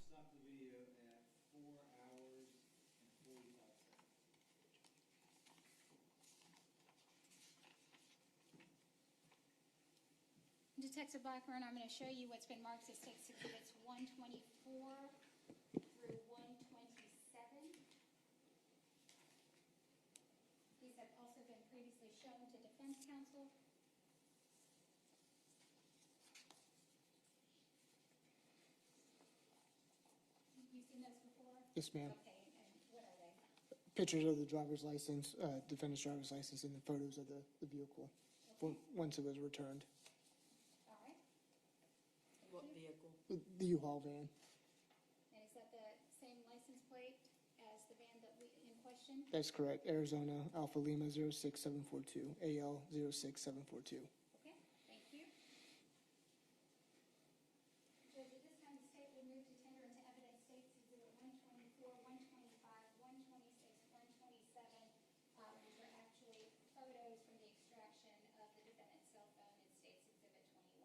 Stop the video at 4 hours and 45 seconds. Detective Blackburn, I'm going to show you what's been marked as State's Exhibits 124 through 127. These have also been previously shown to defense counsel. You've seen those before? Yes, ma'am. Okay, and what are they? Pictures of the driver's license, defendant's driver's license, and the photos of the vehicle once it was returned. All right. What vehicle? The U-Haul van. And is that the same license plate as the van that we in question? That's correct. Arizona Alpha Lima 06742, AL 06742. Okay, thank you. Judge, at this time, the state will move to tender into evidence States Exhibit 124, 125, 126, 127, which are actually photos from the extraction of the defendant's cell phone in States Exhibit 21.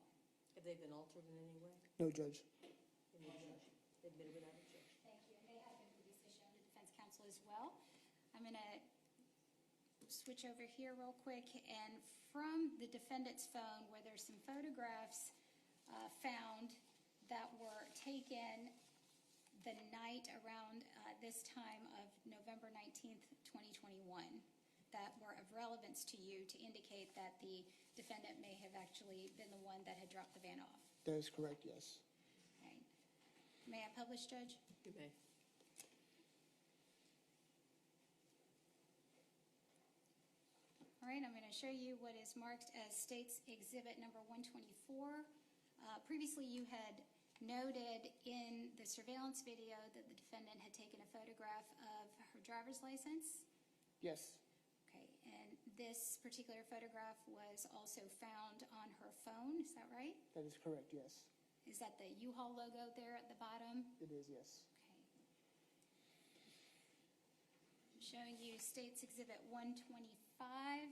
Have they been altered in any way? No, Judge. Admitted without objection. Thank you, and they have been previously shown to defense counsel as well. I'm going to switch over here real quick, and from the defendant's phone, where there's some photographs found that were taken the night around this time of November 19th, 2021, that were of relevance to you to indicate that the defendant may have actually been the one that had dropped the van off. That is correct, yes. Right. May I publish, Judge? You may. All right, I'm going to show you what is marked as State's Exhibit number 124. Previously, you had noted in the surveillance video that the defendant had taken a photograph of her driver's license. Yes. Okay, and this particular photograph was also found on her phone, is that right? That is correct, yes. Is that the U-Haul logo there at the bottom? It is, yes. Okay. I'm showing you State's Exhibit 125.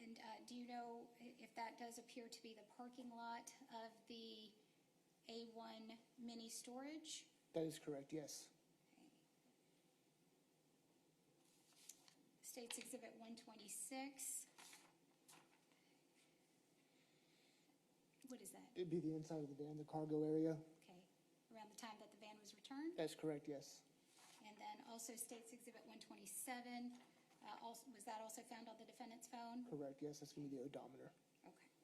And do you know if that does appear to be the parking lot of the A1 mini storage? That is correct, yes. Okay. State's Exhibit 126. What is that? It'd be the inside of the van, the cargo area. Okay, around the time that the van was returned? That's correct, yes. And then also State's Exhibit 127, was that also found on the defendant's phone? Correct, yes. That's going to be the odometer. Okay.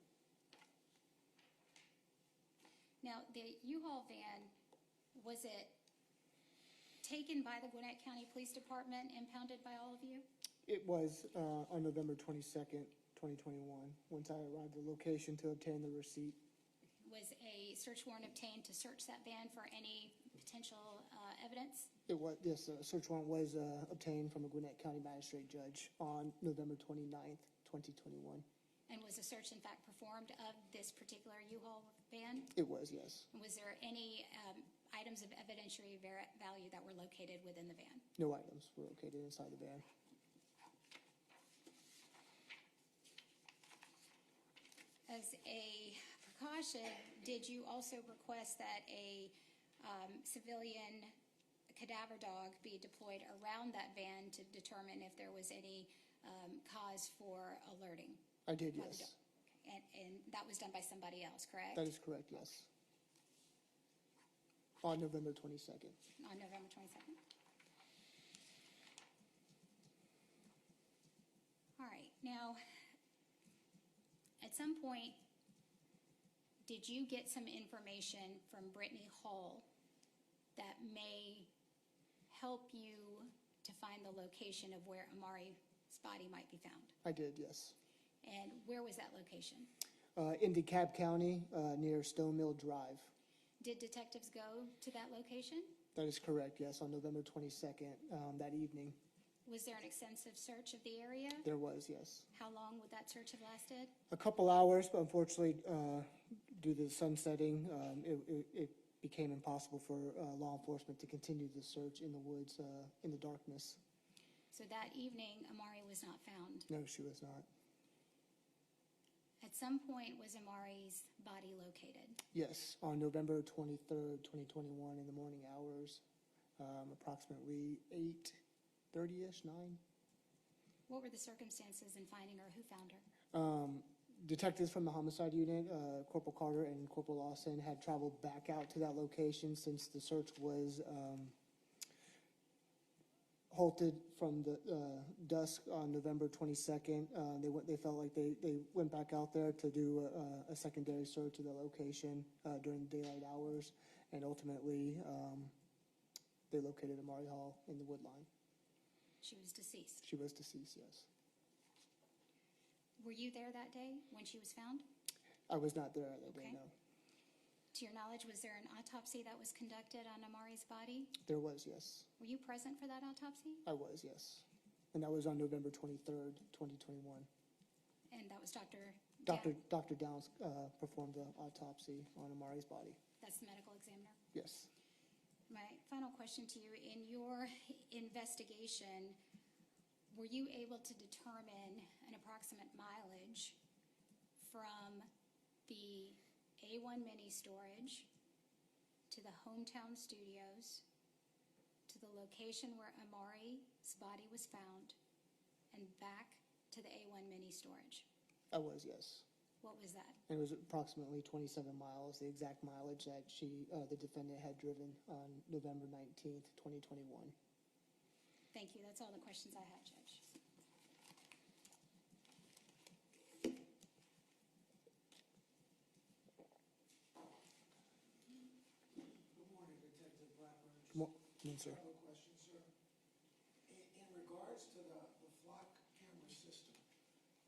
Now, the U-Haul van, was it taken by the Gwinnett County Police Department, impounded by all of you? It was on November 22nd, 2021, once I arrived at the location to obtain the receipt. Was a search warrant obtained to search that van for any potential evidence? It was, yes, a search warrant was obtained from a Gwinnett County magistrate judge on November 29th, 2021. And was a search in fact performed of this particular U-Haul van? It was, yes. And was there any items of evidentiary value that were located within the van? No items were located inside the van. As a precaution, did you also request that a civilian cadaver dog be deployed around that van to determine if there was any cause for alerting? I did, by the yes. dog? Okay. And that was done by somebody else, correct? That is correct, yes. On November 22nd. On November 22nd? All right. Now, at some point, did you get some information from Brittany Hall that may help you to find the location of where Amari's body might be found? I did, yes. And where was that location? In DeKalb County, near Stone Mill Drive. Did detectives go to that location? That is correct, yes, on November 22nd, that evening. Was there an extensive search of the area? There was, yes. How long would that search have lasted? A couple hours, but unfortunately, due to the sun setting, it became impossible for law enforcement to continue the search in the woods in the darkness. So that evening, Amari was not found. No, she was not. At some point, was Amari's body located? Yes, on November 23rd, 2021, in the morning hours, approximately 8:30-ish, 9. What were the circumstances in finding her? Who found her? Detectives from the homicide unit, Corporal Carter and Corporal Lawson, had traveled back out to that location since the search was halted from the dusk on November 22nd. They felt like they went back out there to do a secondary search of the location during the daylight hours, and ultimately they located Amari Hall in the wood line. She was deceased. She was deceased, yes. Were you there that day when she was found? I was not there that day, Okay. no. To your knowledge, was there an autopsy that was conducted on Amari's body? There was, yes. Were you present for that autopsy? I was, yes. And that was on November 23rd, 2021. And that was Dr. Dr. Downs performed the autopsy on Amari's body. That's the medical examiner. Yes. My final question to you, in your investigation, were you able to determine an approximate mileage from the A1 mini storage to the hometown studios to the location where Amari's body was found and back to the A1 mini storage? I was, yes. What was that? And it was approximately 27 miles, the exact mileage that the defendant had driven on November 19th, 2021. Thank you. That's all the questions I have, Judge. Good morning, Detective Blackburn. Come on, sir. I have a question, sir. In regards to the flock camera system,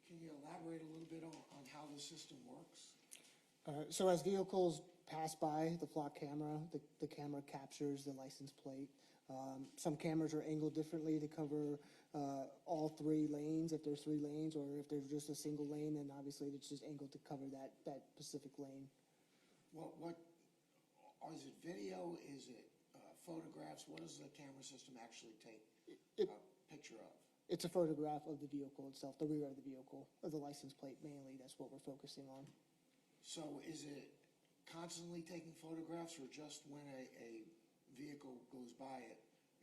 can you elaborate a little bit on how the system works? So as vehicles pass by the flock camera, the camera captures the license plate. Some cameras are angled differently to cover all 3 lanes, if there's 3 lanes, or if there's just a single lane, then obviously it's just angled to cover that specific lane. What is it video? Is it photographs? What does the camera system actually take a picture of? It's a photograph of the vehicle itself, the rear of the vehicle, of the license plate mainly. That's what we're focusing on. So is it constantly taking photographs, or just when a vehicle goes by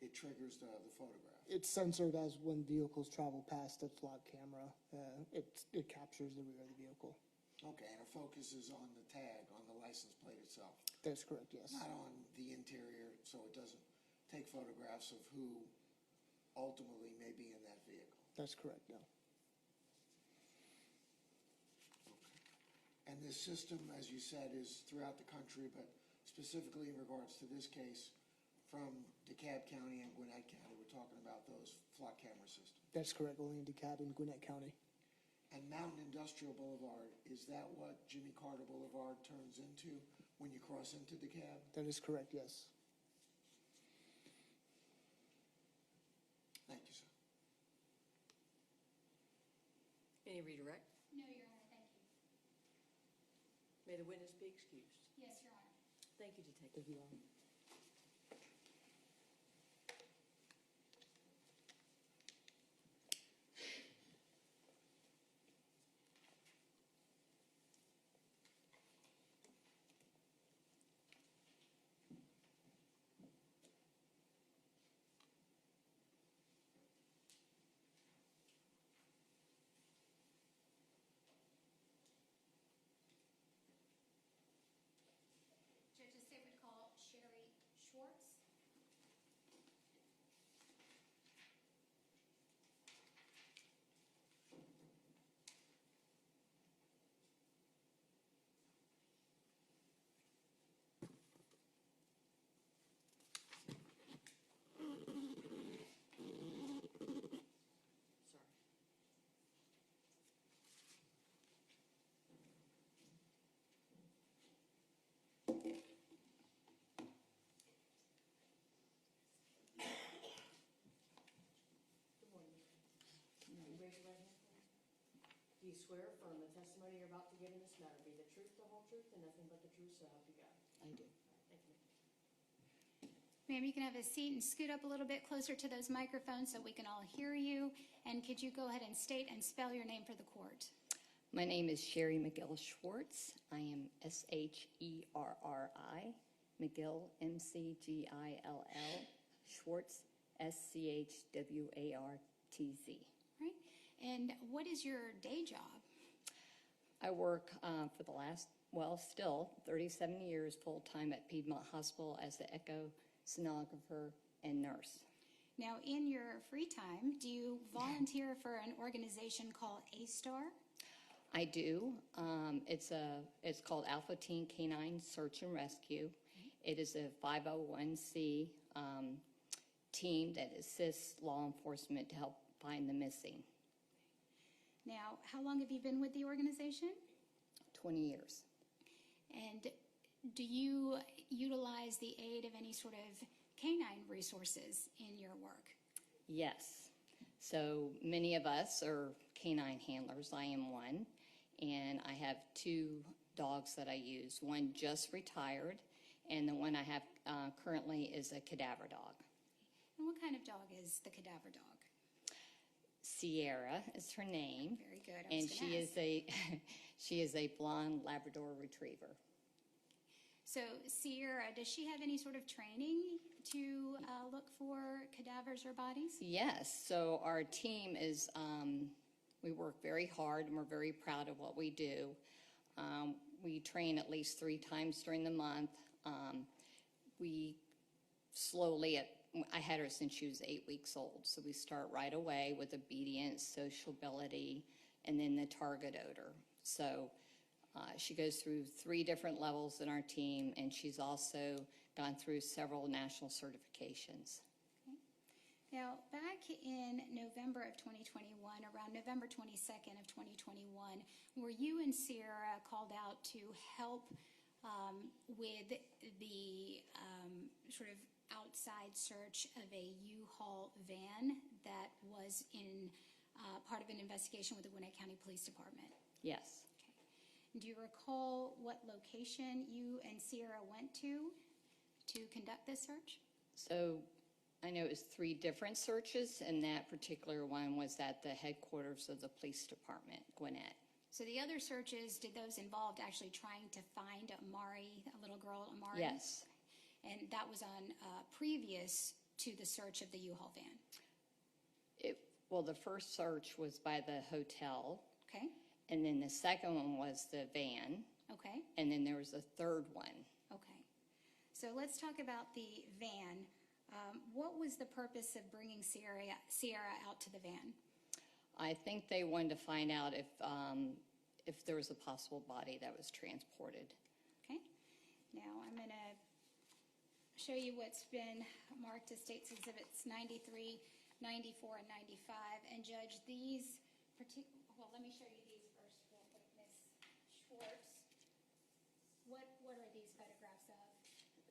it triggers the photograph? It's censored as when vehicles travel past the flock camera. It captures the rear of the vehicle. Okay, and it focuses on the tag, on the license plate itself, That's correct, yes. not on the interior, so it doesn't take photographs of who ultimately may be in that vehicle. That's correct, no. And this system, as you said, is throughout the country, but specifically in regards to this case, from DeKalb County and Gwinnett County, we're talking about those flock camera systems. That's correct, only in DeKalb and Gwinnett County. And Mountain Industrial Boulevard, is that what Jimmy Carter Boulevard turns into when you cross into DeKalb? That is correct, yes. Thank you, sir. Any redirect? No, Your Honor. Thank you. May the witness be excused. Yes, Your Honor. Thank you, Detective. Thank you, Your Honor. Judges, they would call Sherry you swear affirm the testimony you're about to give in this matter be the truth, the whole truth, and nothing but the truth, so help you God? I do. Thank you. Ma'am, you can have a seat and scoot up a little bit closer to those microphones so we can all hear you. And could you go ahead and state and spell your name for the court? My name is Sherry McGill Schwartz. I am Sherri, McGill, McGill, Schwartz, Schwartz. Right? And what is your day job? I work for the last, still 37 years full-time at Piedmont Hospital as the echo sonographer and nurse. Now, in your free time, do you volunteer for an organization called A-Star? I do. It's called Alpha Teen Canine Search and Rescue. It is a 501c team that assists law enforcement to help find the missing. Now, how long have you been with the organization? 20 years. And do you utilize the aid of any sort of canine resources in your work? Yes. So many of us are canine handlers. I am one. And I have 2 dogs that I use. One just retired, and the one I have currently is a cadaver dog. And what kind of dog is the cadaver dog? Sierra is her name. Very good. And she is a blonde Labrador retriever. So, Sierra, does she have any sort of training to look for cadavers or bodies? Yes. So our team is, we work very hard, and we're very proud of what we do. We train at least 3 times during the month. We slowly, I had her since she was 8 weeks old, so we start right away with obedience, sociability, and then the target odor. So she goes through 3 different levels in our team, and she's also gone through several national certifications. Okay. Now, back in November of 2021, around November 22nd of 2021, were you and Sierra called out to help with the sort of outside search of a U-Haul van that was in part of an investigation with the Gwinnett County Police Department? Yes. Okay. Do you recall what location you and Sierra went to conduct this search? So I know it was 3 different searches, and that particular one was at the headquarters of the police department, Gwinnett. So the other searches, did those involve actually trying to find Amari, a little girl, Amari? Yes. And that was on previous to the search of the U-Haul van? Well, the first search was by the hotel. Okay. And then the second one was the van. Okay. And then there was a third one. Okay. So let's talk about the van. What was the purpose of bringing Sierra out to the van? I think they wanted to find out if there was a possible body that was transported. Okay. Now I'm going to show you what's been marked as States Exhibits 93, 94, and 95. And Judge, these well, let me show you these first real quick, Ms. Schwartz. What are these photographs of?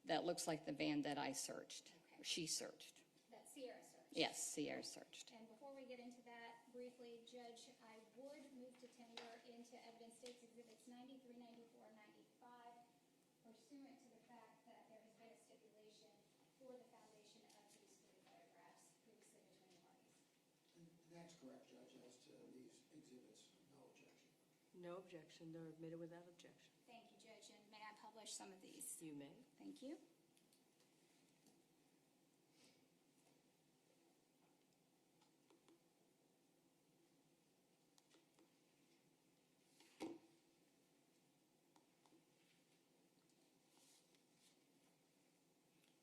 That looks like the van that I searched. Okay. She searched. That Sierra searched? Yes, Sierra searched. And before we get into that, briefly, Judge, I would move to tender into evidence States Exhibits 93, 94, and 95, pursuant to the fact that there has been a stipulation for the foundation of these 3 photographs previously between the parties. That's correct, Judge, as to these exhibits, no objection. No objection. They're admitted without objection. Thank you, Judge, and may I publish some of these? You may. Thank you.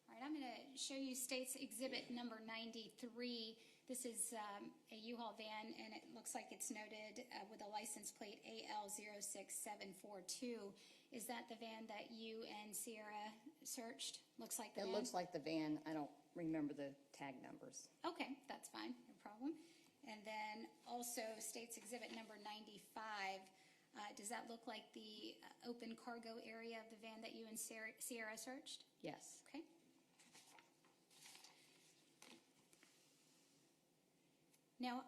All right, I'm going to show you States Exhibit number 93. This is a U-Haul van, and it looks like it's noted with a license plate AL06742. Is that the van that you and Sierra searched? Looks like the van? It looks like the van. I don't remember the tag numbers. Okay, that's fine, no problem. And then also States Exhibit number 95. Does that look like the open cargo area of the van that you and Sierra searched? Yes. Okay. Now,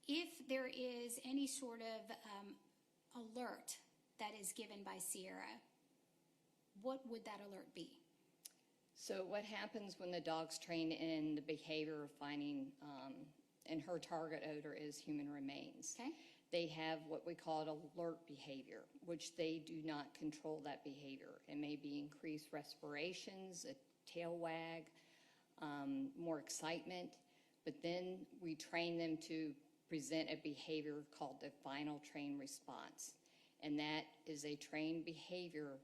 if there is any sort of alert that is given by Sierra, what would that alert be? So what happens when the dog's trained in the behavior of finding, and her target odor is human remains. Okay. They have what we call an alert behavior, which they do not control that behavior. It may be increased respirations, a tail wag, more excitement, but then we train them to present a behavior called the final train response. And that is a trained behavior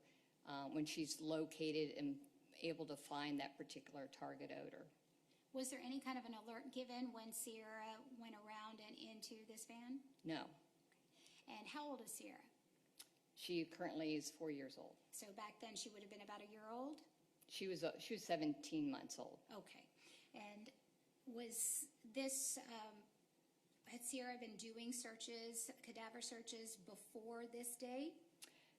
when she's located and able to find that particular target odor. Was there any kind of an alert given when Sierra went around and into this van? No. And how old is Sierra? She currently is 4 years old. So back then she would have been about a year old? She was 17 months old. Okay. And was this, had Sierra been doing searches, cadaver searches before this day?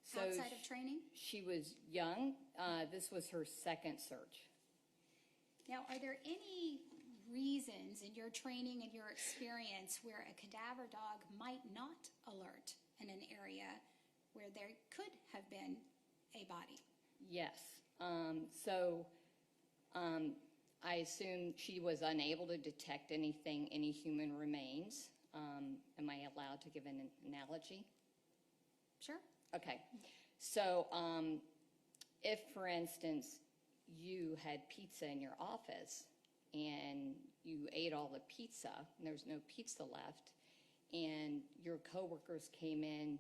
So outside of training? She was young. This was her second search. Now, are there any reasons in your training and your experience where a cadaver dog might not alert in an area where there could have been a body? Yes. I assume she was unable to detect anything, any human remains. Am I allowed to give an analogy? Sure. Okay. So if, for instance, you had pizza in your office and you ate all the pizza and there's no pizza left, and your coworkers came in,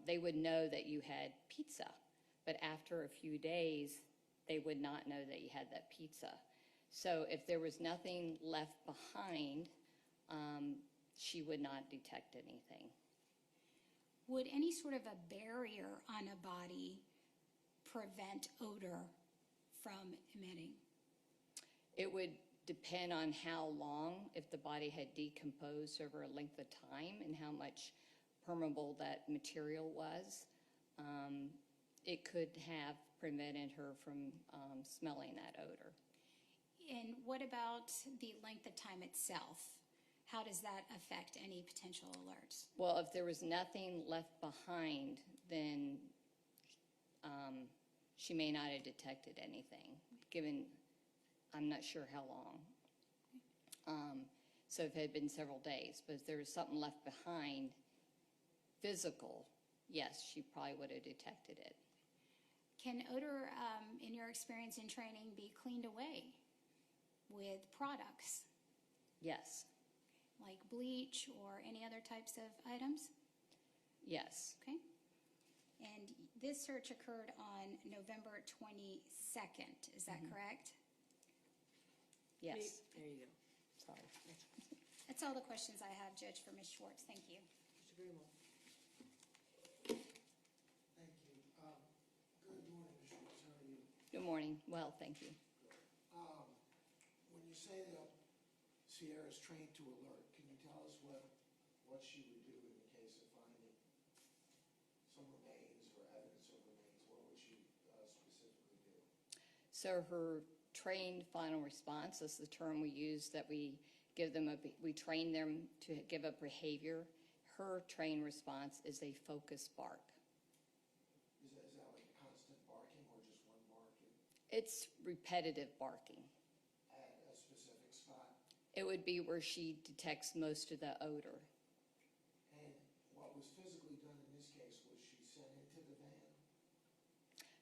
they would know that you had pizza. But after a few days, they would not know that you had that pizza. So if there was nothing left behind, she would not detect anything. Would any sort of a barrier on a body prevent odor from emitting? It would depend on how long, if the body had decomposed over a length of time and how much permeable that material was. It could have prevented her from smelling that odor. And what about the length of time itself? How does that affect any potential alerts? Well, if there was nothing left behind, then she may not have detected anything, given I'm not sure how long. So if it had been several days, but if there was something left behind, physical, yes, she probably would have detected it. Can odor, in your experience in training, be cleaned away with products Yes, like bleach or any other types of items? yes, Okay. And this search occurred on November 22nd, is that correct? yes. There you go. Sorry. That's all the questions I have, Judge, for Ms. Schwartz. Thank you. Mr. Greenwell. Thank you. Good morning, Ms. Schwartz. How are you? Good morning. Well, thank you. When you say that Sierra's trained to alert, can you tell us what she would do in the case of finding some remains or evidence of remains? What would she specifically do? So her trained final response is the term we use, that we give them we train them to give a behavior. Her trained response is a focused bark. Is that like constant barking or just one bark It's repetitive barking. at a specific spot? It would be where she detects most of the odor. And what was physically done in this case, was she sent into the van?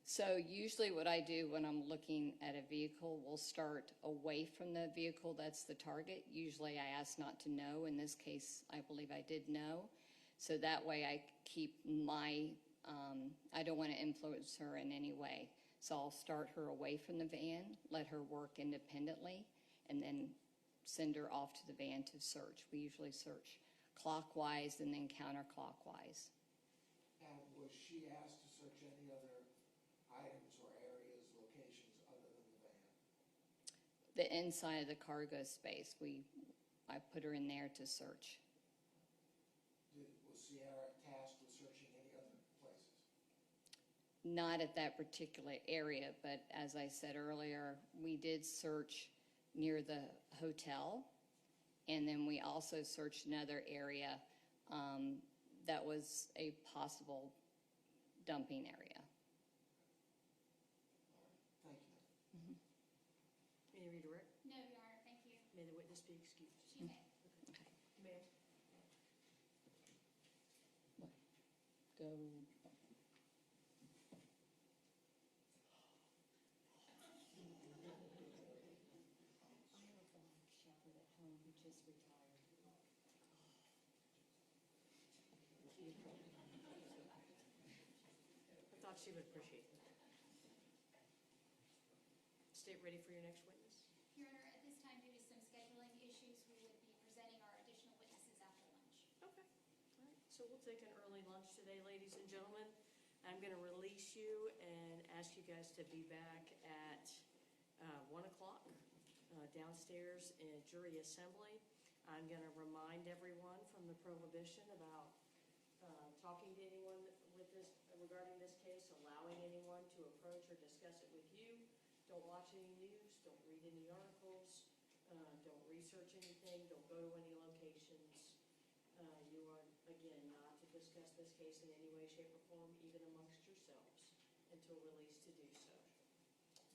So usually what I do when I'm looking at a vehicle, we'll start away from the vehicle that's the target. Usually I ask not to know. In this case, I believe I did know. So that way I keep I don't want to influence her in any way. So I'll start her away from the van, let her work independently, and then send her off to the van to search. We usually search clockwise and then counterclockwise. And was she asked to search any other items or areas, locations other than the van? The inside of the cargo space, I put her in there to search. Was Sierra tasked with searching any other places? Not at that particular area, but as I said earlier, we did search near the hotel And then we also searched another area that was a possible dumping area. Thank you. May I redirect? No, Your Honor, thank you. May the witness be excused? She may. Ma'am? Go. I have a black shepherd at home who just retired. I thought she would appreciate that. State ready for your next witness. Your Honor, at this time, due to some scheduling issues, we would be presenting our additional witnesses after lunch. Okay. All right. So we'll take an early lunch today, ladies and gentlemen. I'm going to release you and ask you guys to be back at 1 o'clock downstairs in jury assembly. I'm going to remind everyone from the prohibition about talking to anyone with this regarding this case, allowing anyone to approach or discuss it with you. Don't watch any news. Don't read any articles. Don't research anything. Don't go to any locations. You are, again, not to discuss this case in any way, shape, or form, even amongst yourselves, until released to do so.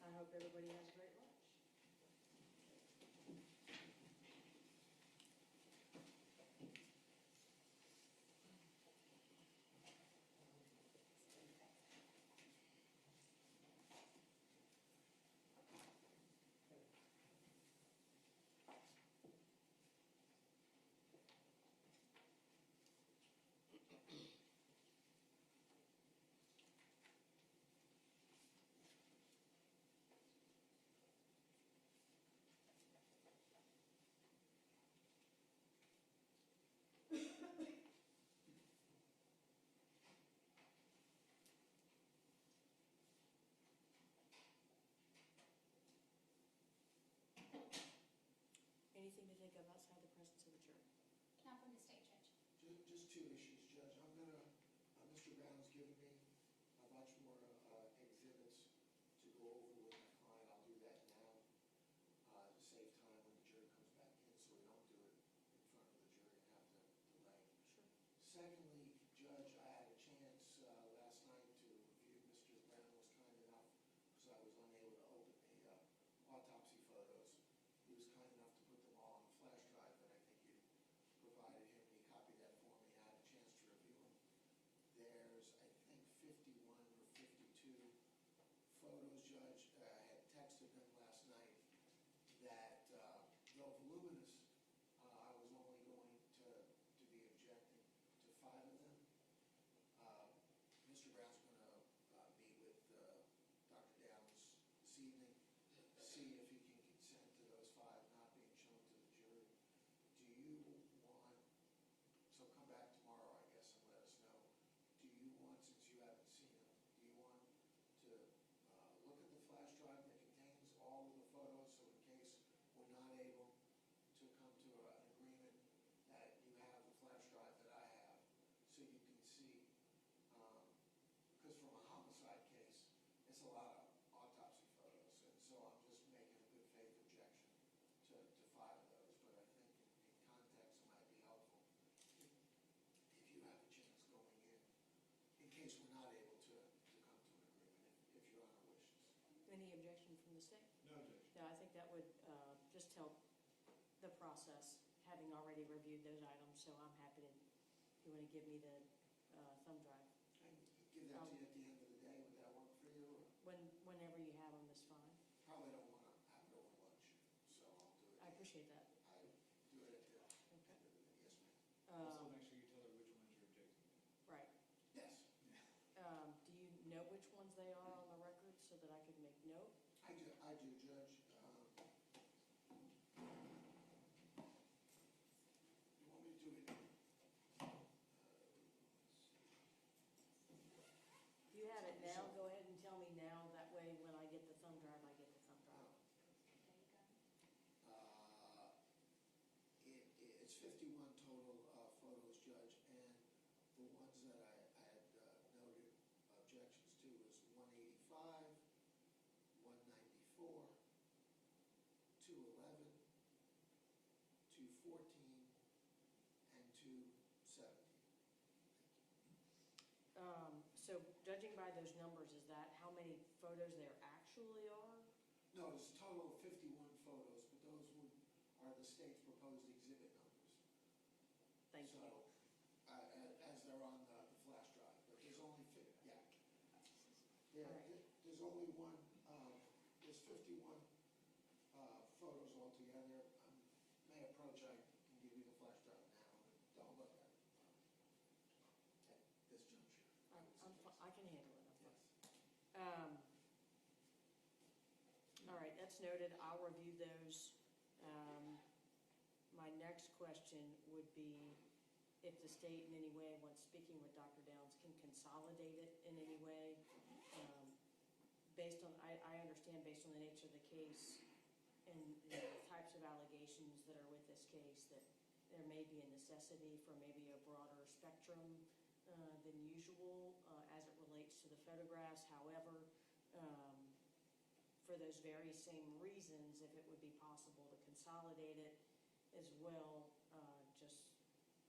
I hope everybody has a great lunch. Anything to think of outside the presence of the jury? Not from the state judge. Just two issues, Judge. I'm gonna, Mr. Brown's given me a bunch more exhibits to go over with my client. I'll do that now to save time when the jury comes back in, so we don't do it in front of the jury and have to delay. Sure. Secondly, Judge, I had a chance last night to review. Mr. Brown was kind enough, because I was unable to open the autopsy photos. He was kind enough to put them all on a flash drive, and I think you provided him, and he copied that for me. I had a chance to review them. There's, I think, 51 or 52 photos, Judge. I had texted them last night that, though voluminous, I was only going to be objecting to 5 of them. Mr. Brown's going to meet with Dr. Downs this evening, see if he can consent to those 5 not being shown to the jury. Do you want, so come back tomorrow, I guess, and let us know. Do you want, since you haven't seen them, do you want to look at the flash drive that contains all of the photos, so in case we're not able to come to an agreement that you have the flash drive that I have, so you can see, because from a homicide case, it's a lot of autopsy photos, and so I'm just making a good faith objection to 5 of those, but I think in context it might be helpful if you have a chance going in case we're not able to come to an agreement, if Your Honor wishes. Any objection from the state? No objection. No, I think that would just help the process, having already reviewed those items, so I'm happy to, if you want to give me the thumb drive. I can give that to you at the end of the day. Would that work for you? Or Whenever you have them is fine. probably don't want to have it over lunch, so I'll do it. I appreciate that. I do it at the end of the day. Yes, ma'am. Also, make sure you tell her which ones you're objecting to. Right. Yes, Do you know which ones they are on the record so that I could make note? I do, Judge. You want me to do it? If you have it now, go ahead and tell me now. That way, when I get the thumb drive, I get the thumb drive. It's 51 total photos, Judge, and the ones that I had noted objections to was 185, 194, 211, 240, 214 and 217. So judging by those numbers, is that how many photos there actually are? No, it's a total of 51 photos, but those are the state's proposed exhibit numbers. Thank you. So, as they're on the flash drive, but there's only, yeah. Yeah, All right. there's only one, there's 51 photos altogether. May approach, I can give you the flash drive now, but don't look at it at this juncture. I can handle it, I'm Yes. fine. All right, that's noted, I'll review those. My next question would be if the state in any way, when speaking with Dr. Downs, can consolidate it in any way. Based on, I understand based on the nature of the case and the types of allegations that are with this case, that there may be a necessity for maybe a broader spectrum than usual as it relates to the photographs. However, for those very same reasons, if it would be possible to consolidate it as well, just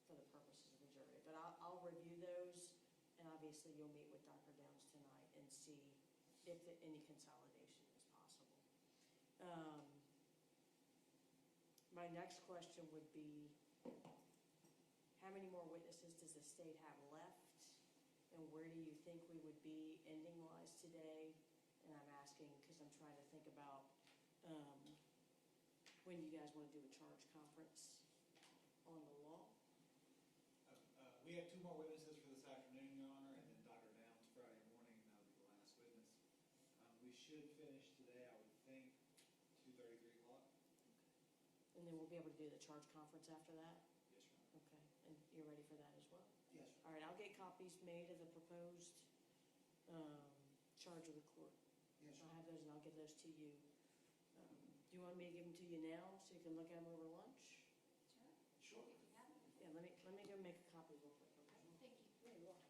for the purposes of the jury. But I'll review those, and obviously you'll meet with Dr. Downs tonight and see if any consolidation is possible. My next question would be, how many more witnesses does the state have left? And where do you think we would be ending-wise today? And I'm asking because I'm trying to think about when you guys want to do a charge conference on the law. We have 2 more witnesses for this afternoon, Your Honor, and then Dr. Downs Friday morning, and that'll be the last witness. We should finish today, I would think, 2:30, 3 o'clock. And then we'll be able to do the charge conference after that? Yes, Your Honor. Okay, and you're ready for that as well? Yes. All right, I'll get copies made of the proposed charge of the court. Yes. I'll have those and I'll give those to you. Do you want me to give them to you now so you can look at them over lunch? Sure. Yeah, let me go make a copy real quick, okay? Thank you. Yeah, you're welcome.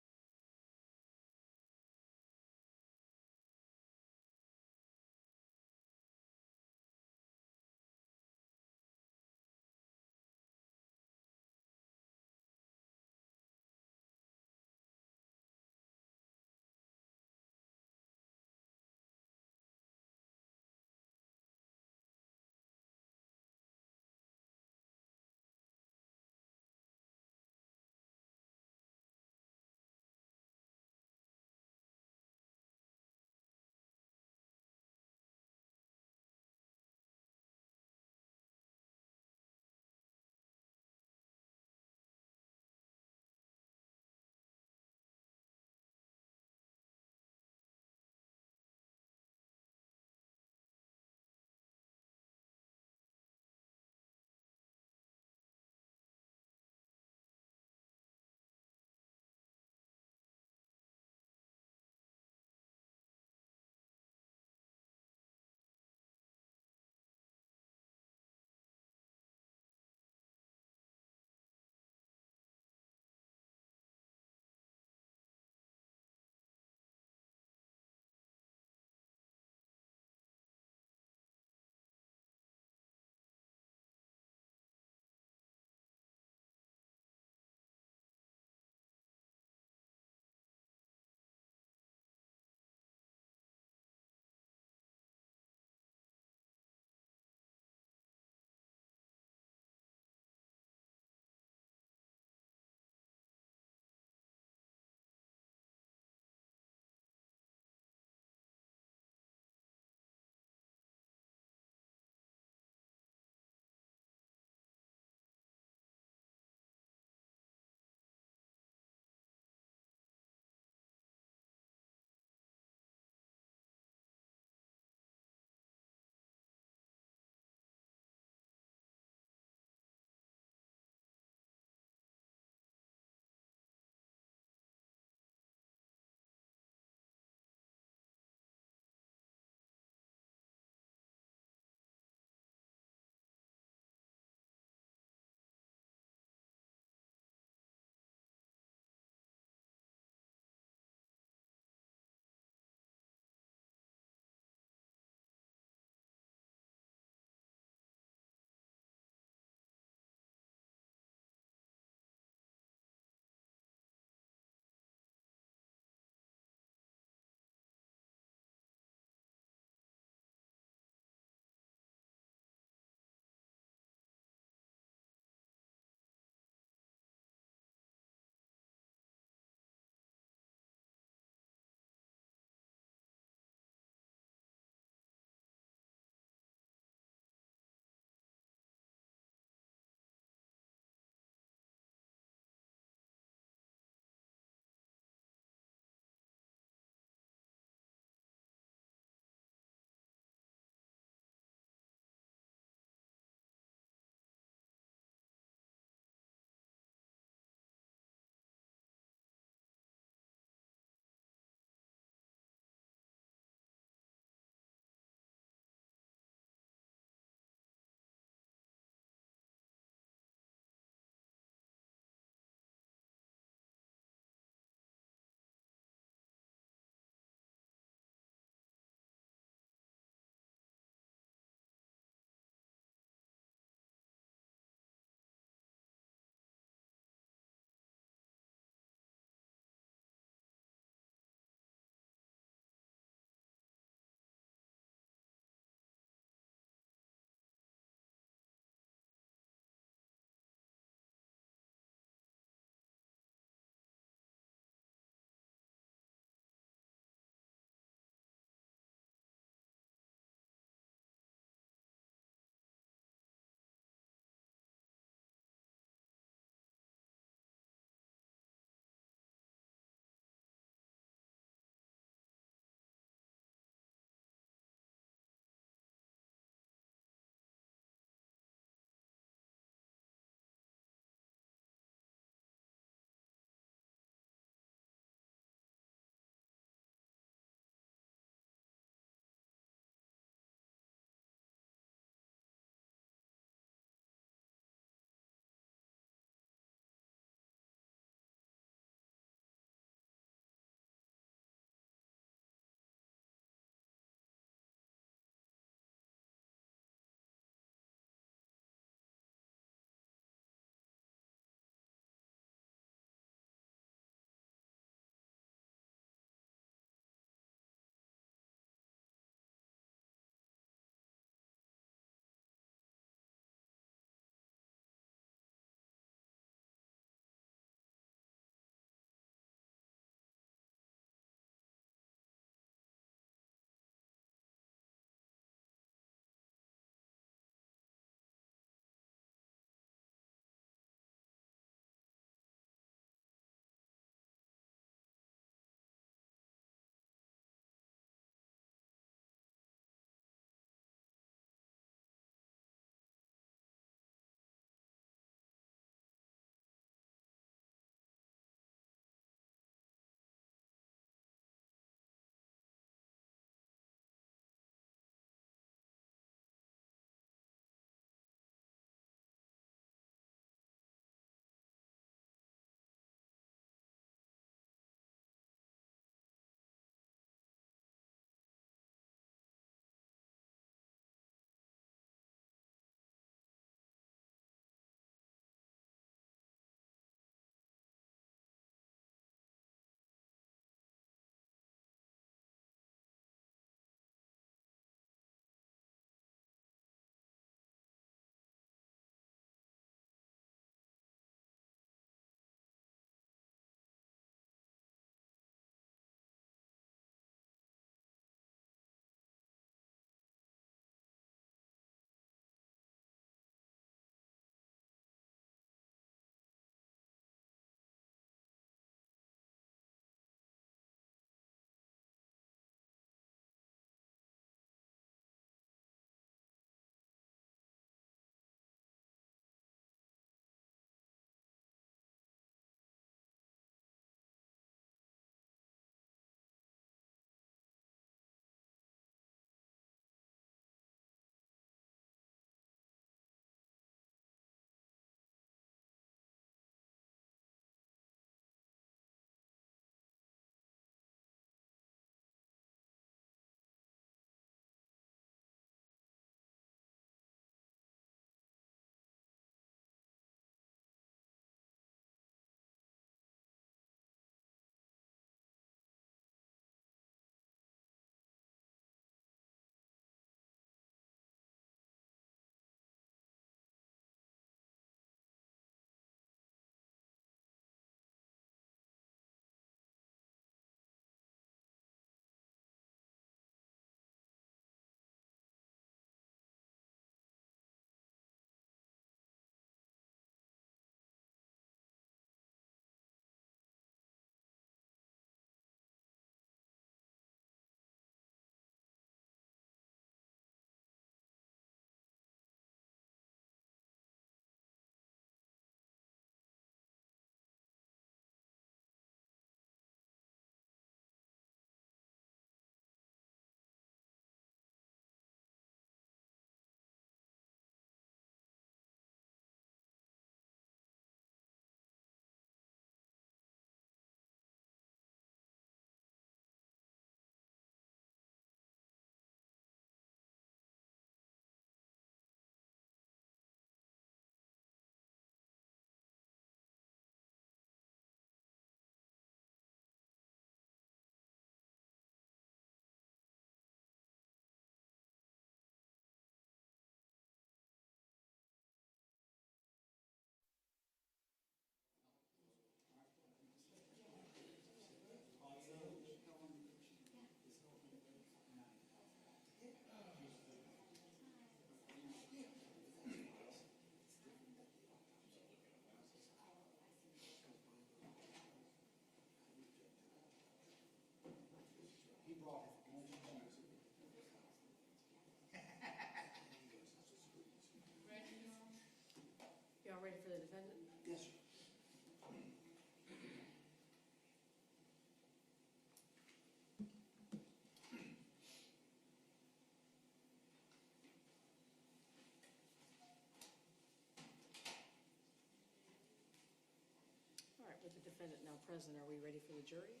defendant now present, are we ready for the jury?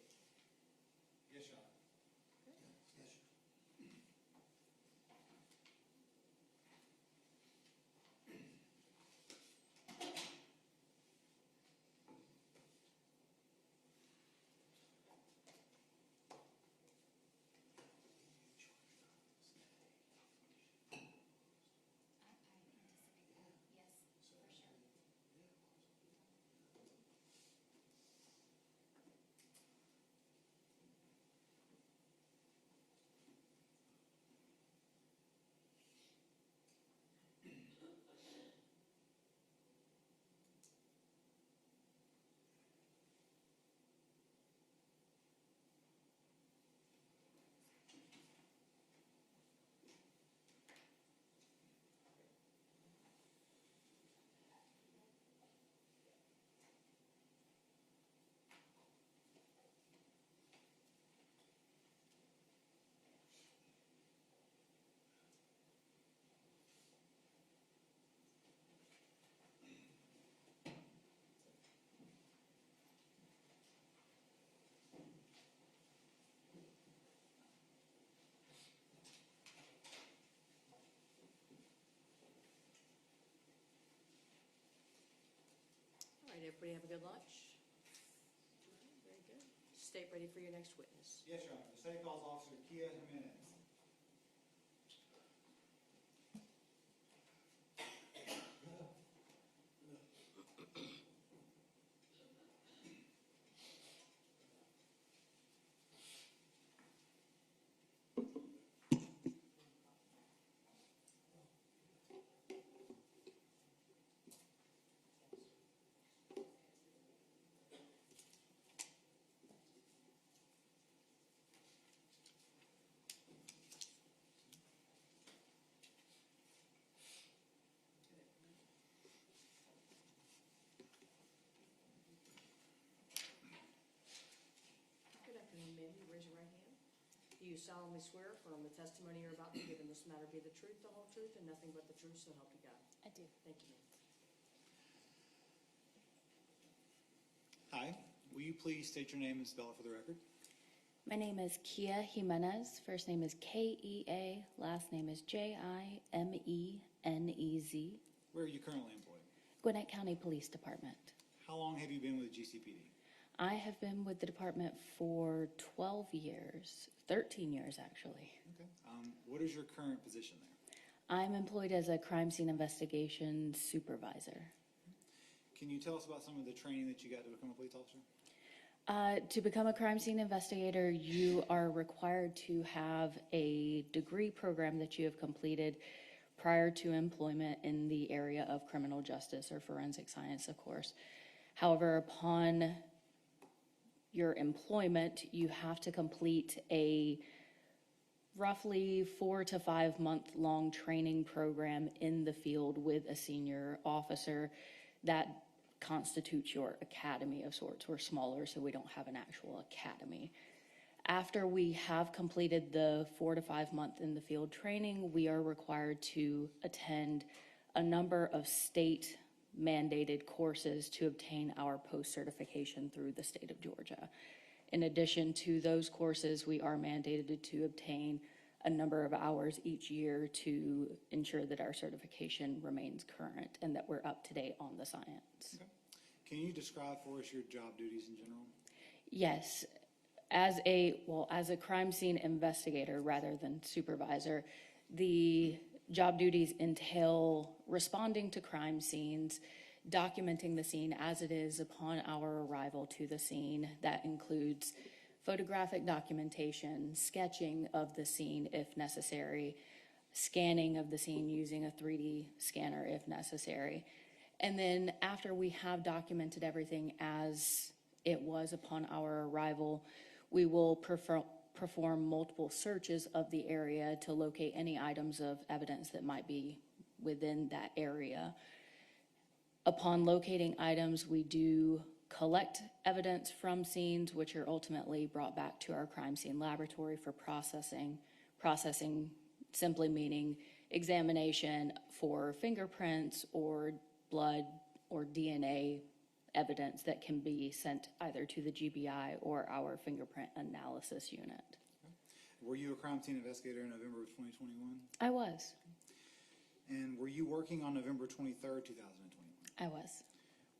Yes, Your Honor. Yes, sir. All right, everybody have a good lunch? Very good. State ready for your next witness. Yes, Your Honor. The state calls Officer Kia Jimenez. Good afternoon, ma'am. You raise your right hand. Do you solemnly swear affirm the testimony you're about to give in this matter be the truth, the whole truth, and nothing but the truth, so help you God? I do. Thank you, ma'am. Hi. Will you please state your name and spell it for the record? My name is Kia Jimenez. First name is Kea. Last name is Jimenez. Where are you currently employed? Gwinnett County Police Department. How long have you been with GCPD? I have been with the department for 12 years, 13 years actually. Okay. What is your current position there? I'm employed as a crime scene investigation supervisor. Can you tell us about some of the training that you got to become a police officer? To become a crime scene investigator, you are required to have a degree program that you have completed prior to employment in the area of criminal justice or forensic science, of course. However, upon your employment, you have to complete a roughly 4 to 5 month long training program in the field with a senior officer that constitutes your academy of sorts. We're smaller, so we don't have an actual academy. After we have completed the 4 to 5 month in the field training, we are required to attend a number of state mandated courses to obtain our post certification through the state of Georgia. In addition to those courses, we are mandated to obtain a number of hours each year to ensure that our certification remains current and that we're up to date on the science. Okay. Can you describe for us your job duties in general? Yes. As a crime scene investigator rather than supervisor, the job duties entail responding to crime scenes, documenting the scene as it is upon our arrival to the scene. That includes photographic documentation, sketching of the scene if necessary, scanning of the scene using a 3D scanner if necessary. And then after we have documented everything as it was upon our arrival, we will perform multiple searches of the area to locate any items of evidence that might be within that area. Upon locating items, we do collect evidence from scenes, which are ultimately brought back to our crime scene laboratory for processing. Processing simply meaning examination for fingerprints or blood or DNA evidence that can be sent either to the GBI or our fingerprint analysis unit. Were you a crime scene investigator in November of 2021? I was. And were you working on November 23rd, 2021? I was.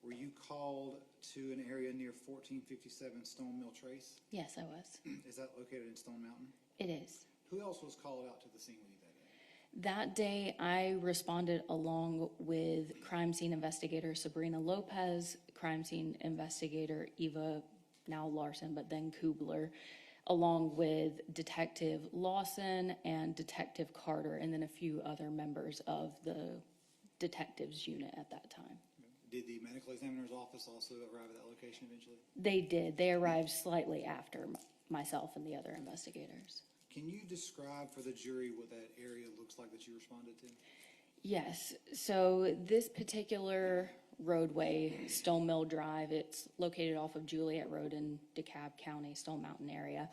Were you called to an area near 1457 Stone Mill Trace? Yes, I was. Is that located in Stone Mountain? It is. Who else was called out to the scene with you that day? That day, I responded along with crime scene investigator Sabrina Lopez, crime scene investigator Eva, now Larson, but then Kubler, along with Detective Lawson and Detective Carter, and then a few other members of the detectives unit at that time. Did the medical examiner's office also arrive at that location eventually? They did. They arrived slightly after myself and the other investigators. Can you describe for the jury what that area looks like that you responded to? Yes. So this particular roadway, Stone Mill Drive, it's located off of Juliet Road in DeKalb County, Stone Mountain area.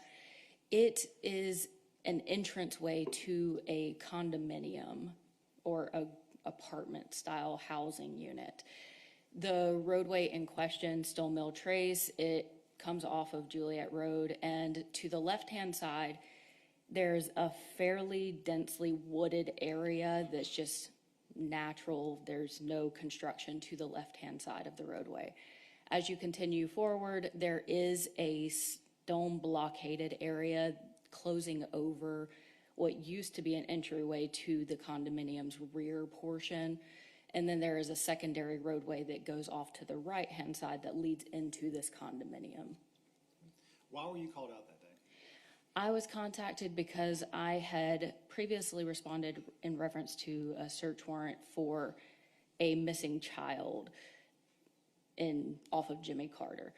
It is an entranceway to a condominium or a apartment style housing unit. The roadway in question, Stone Mill Trace, it comes off of Juliet Road, and to the left-hand side, there's a fairly densely wooded area that's just natural. There's no construction to the left-hand side of the roadway. As you continue forward, there is a stone blockaded area closing over what used to be an entryway to the condominium's rear portion. And then there is a secondary roadway that goes off to the right-hand side that leads into this condominium. Why were you called out that day? I was contacted because I had previously responded in reference to a search warrant for a missing child off of Jimmy Carter.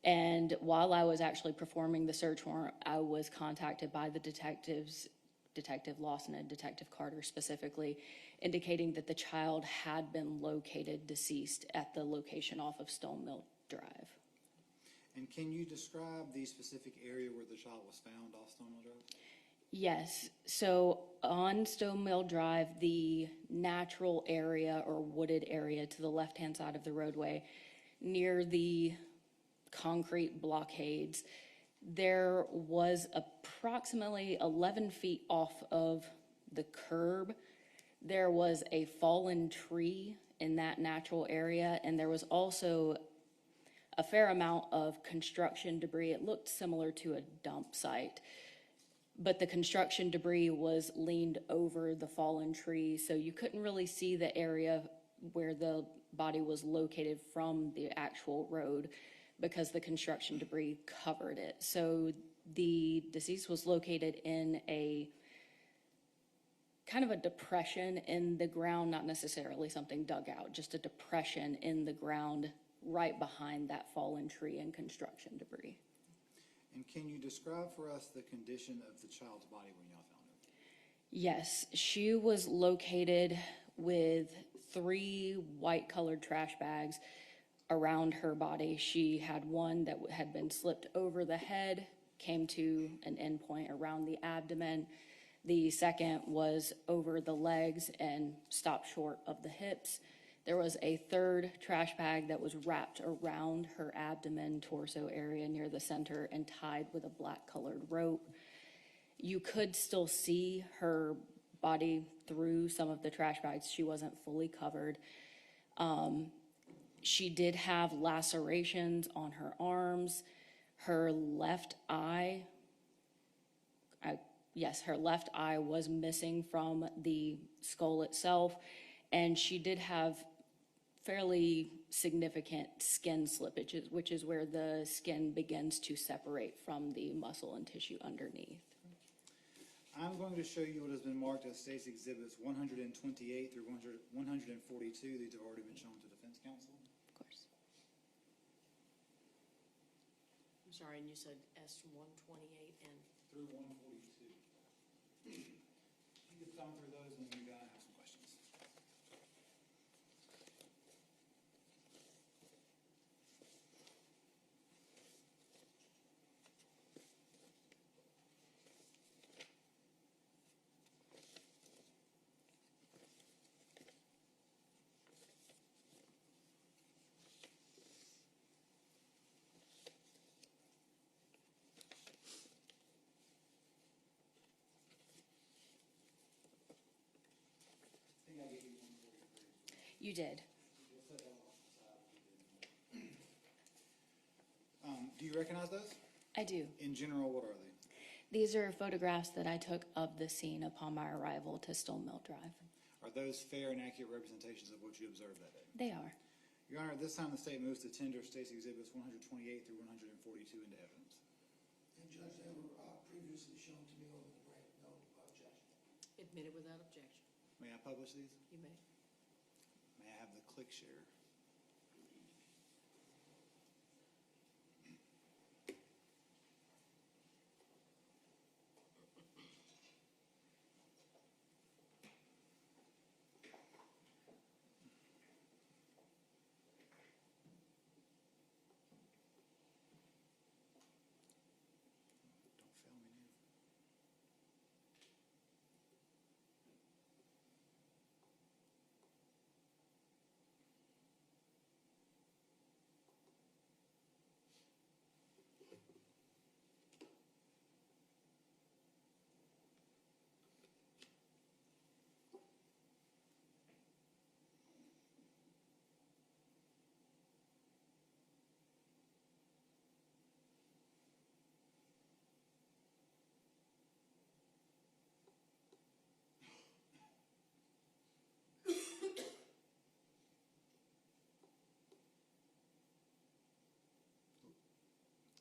And while I was actually performing the search warrant, I was contacted by the detectives, Detective Lawson and Detective Carter specifically, indicating that the child had been located deceased at the location off of Stone Mill Drive. And can you describe the specific area where the child was found off Stone Mill Drive? Yes. So on Stone Mill Drive, the natural area or wooded area to the left-hand side of the roadway, near the concrete blockades, there was approximately 11 feet off of the curb. There was a fallen tree in that natural area, and there was also a fair amount of construction debris. It looked similar to a dump site, but the construction debris was leaned over the fallen tree, so you couldn't really see the area where the body was located from the actual road because the construction debris covered it. So the deceased was located in a kind of a depression in the ground, not necessarily something dug out, just a depression in the ground right behind that fallen tree and construction debris. And can you describe for us the condition of the child's body when y'all found her? Yes, she was located with 3 white-colored trash bags around her body. She had one that had been slipped over the head, came to an end point around the abdomen. The second was over the legs and stopped short of the hips. There was a third trash bag that was wrapped around her abdomen, torso area near the center and tied with a black-colored rope. You could still see her body through some of the trash bags. She wasn't fully covered. She did have lacerations on her arms. Her left eye, her left eye was missing from the skull itself, and she did have fairly significant skin slippages, which is where the skin begins to separate from the muscle and tissue underneath. I'm going to show you what has been marked as State's Exhibits 128 through 142. These have already been shown to defense counsel. Of course. I'm sorry, and you said S-128 and? Through 142. You can thumb through those and you have some questions. You did. Do you recognize those? I do. In general, what are they? These are photographs that I took of the scene upon my arrival to Stone Mill Drive. Are those fair and accurate representations of what you observed that day? They are. Your Honor, at this time the state moves to tender State's Exhibits 128 through 142 into evidence. And Judge, they were previously shown to me over the break, no objection. Admitted without objection. May I publish these? You may. May I have the click share? Don't fail me now.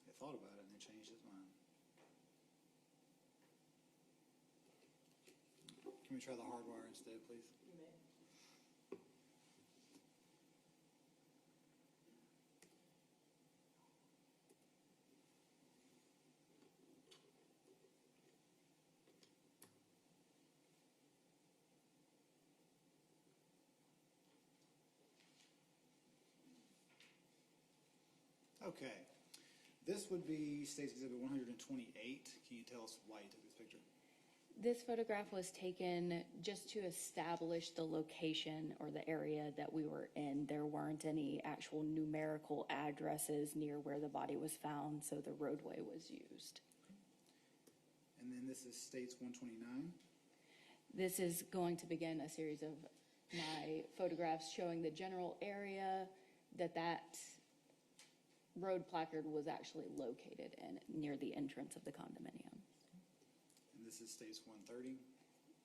He thought about it and then changed his mind. Can we try the hardwire instead, please? You may. Okay. This would be State's Exhibit 128. Can you tell us why you took this picture? This photograph was taken just to establish the location or the area that we were in. There weren't any actual numerical addresses near where the body was found, so the roadway was used. And then this is State's 129. This is going to begin a series of my photographs showing the general area that road placard was actually located in, near the entrance of the condominium. And this is State's 130.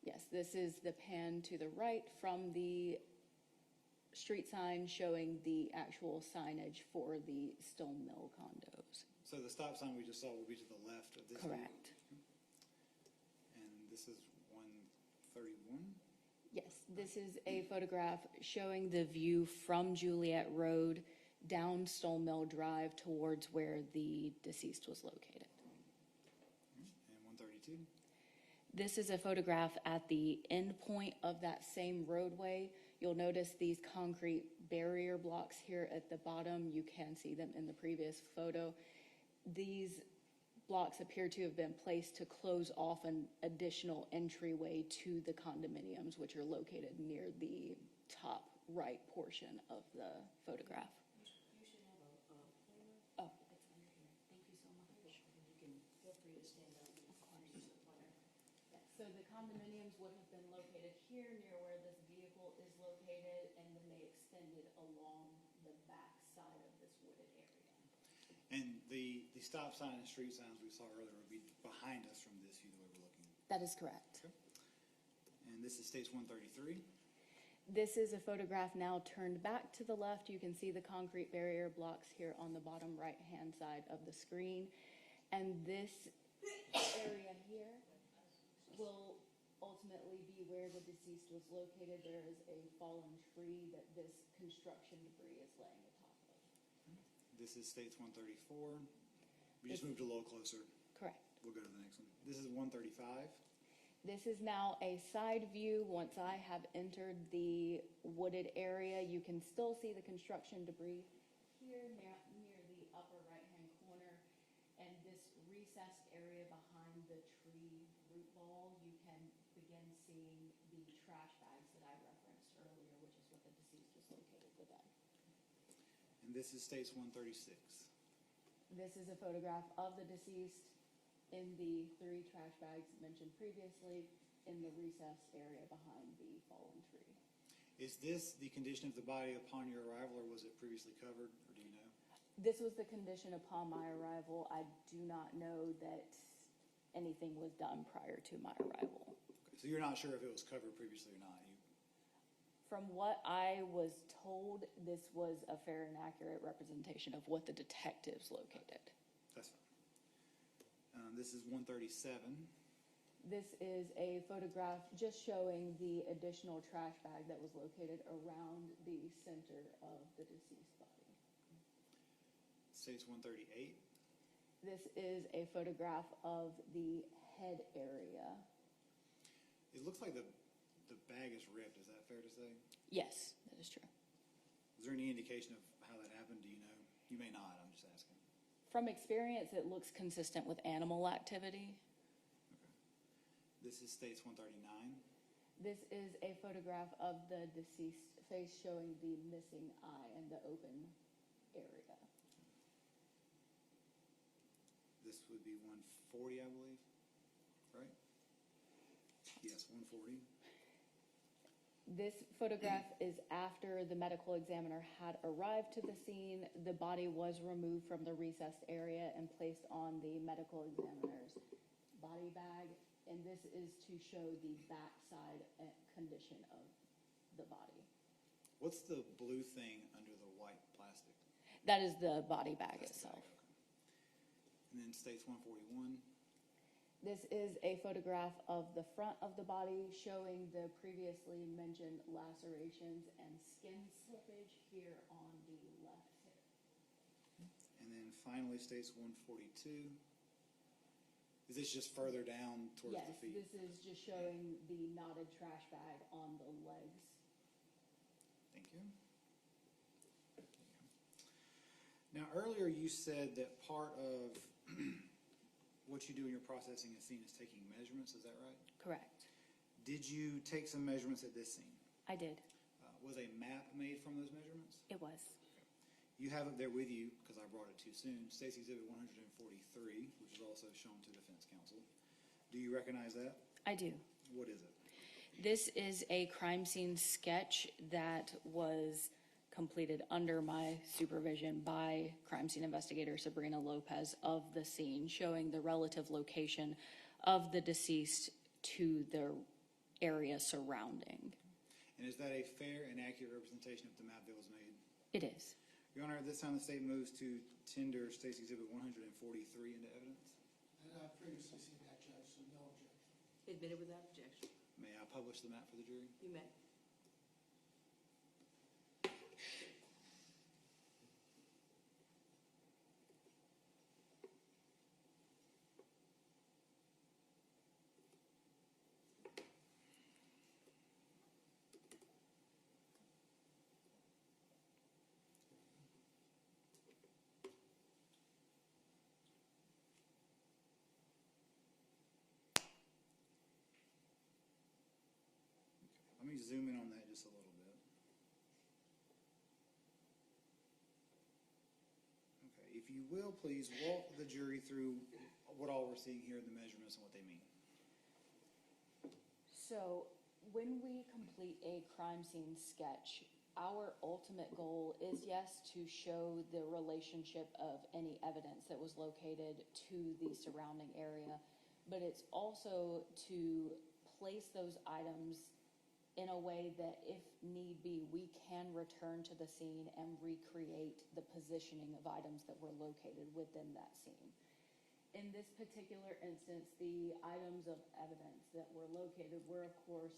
Yes, this is the pan to the right from the street sign showing the actual signage for the Stone Mill condos. So the stop sign we just saw will be to the left of this view? Correct. And this is 131? Yes, this is a photograph showing the view from Juliet Road down Stone Mill Drive towards where the deceased was located. And 132? This is a photograph at the end point of that same roadway. You'll notice these concrete barrier blocks here at the bottom. You can see them in the previous photo. These blocks appear to have been placed to close off an additional entryway to the condominiums, which are located near the top right portion of the photograph. You should have a pointer. Oh, It's under here. Thank you so much. You can feel free to stand up. Of course. Use the pointer. so the condominiums would have been located here near where this vehicle is located, and then they extended along the back side of this wooded area. And the stop sign and street signs we saw earlier would be behind us from this view the way we're looking. That is correct. Okay. And this is State's 133. This is a photograph now turned back to the left. You can see the concrete barrier blocks here on the bottom right-hand side of the screen. And this area here will ultimately be where the deceased was located. There is a fallen tree that this construction debris is laying atop of. This is State's 134. We just moved a little closer. Correct. We'll go to the next one. This is 135. This is now a side view. Once I have entered the wooded area, you can still see the construction debris here near the upper right-hand corner. And this recessed area behind the tree root ball, you can begin seeing the trash bags that I referenced earlier, which is what the deceased was located within. And this is State's 136. This is a photograph of the deceased in the 3 trash bags mentioned previously in the recessed area behind the fallen tree. Is this the condition of the body upon your arrival, or was it previously covered, or do you know? This was the condition upon my arrival. I do not know that anything was done prior to my arrival. Okay, so you're not sure if it was covered previously or not? From what I was told, this was a fair and accurate representation of what the detectives located. That's fine. This is 137. This is a photograph just showing the additional trash bag that was located around the center of the deceased body. States 138. This is a photograph of the head area. It looks like the bag is ripped. Is that fair to say? Yes, that is true. Is there any indication of how that happened? Do you know? You may not. I'm just asking. From experience, it looks consistent with animal activity. This is states 139. This is a photograph of the deceased face showing the missing eye and the open area. This would be 140, I believe, right? Yes, 140. This photograph is after the medical examiner had arrived to the scene. The body was removed from the recessed area and placed on the medical examiner's body bag. And this is to show the backside condition of the body. What's the blue thing under the white plastic? That is the body bag That's the itself. bag, okay. And then states 141. This is a photograph of the front of the body showing the previously mentioned lacerations and skin slippage here on the left hip. And then finally states 142. Is this just further down towards the feet? Yes, this is just showing the knotted trash bag on the legs. Thank you. Now, earlier you said that part of what you do in your processing a scene is taking measurements. Is that right? Correct. Did you take some measurements at this scene? I did. Was a map made from those measurements? It was. You have it there with you, because I brought it too soon, State's Exhibit 143, which is also shown to defense counsel. Do you recognize that? I do. What is it? This is a crime scene sketch that was completed under my supervision by crime scene investigator Sabrina Lopez of the scene, showing the relative location of the deceased to the area surrounding. And is that a fair and accurate representation of the map that was made? It is. Your Honor, at this time the state moves to tender State's Exhibit 143 into evidence. And I've previously seen that, Judge, so no objection. Admitted without objection. May I publish the map for the jury? You may. Let me zoom in on that just a little bit. Okay, if you will, please walk the jury through what all we're seeing here, the measurements and what they mean. So when we complete a crime scene sketch, our ultimate goal is, yes, to show the relationship of any evidence that was located to the surrounding area, but it's also to place those items in a way that, if need be, we can return to the scene and recreate the positioning of items that were located within that scene. In this particular instance, the items of evidence that were located were, of course,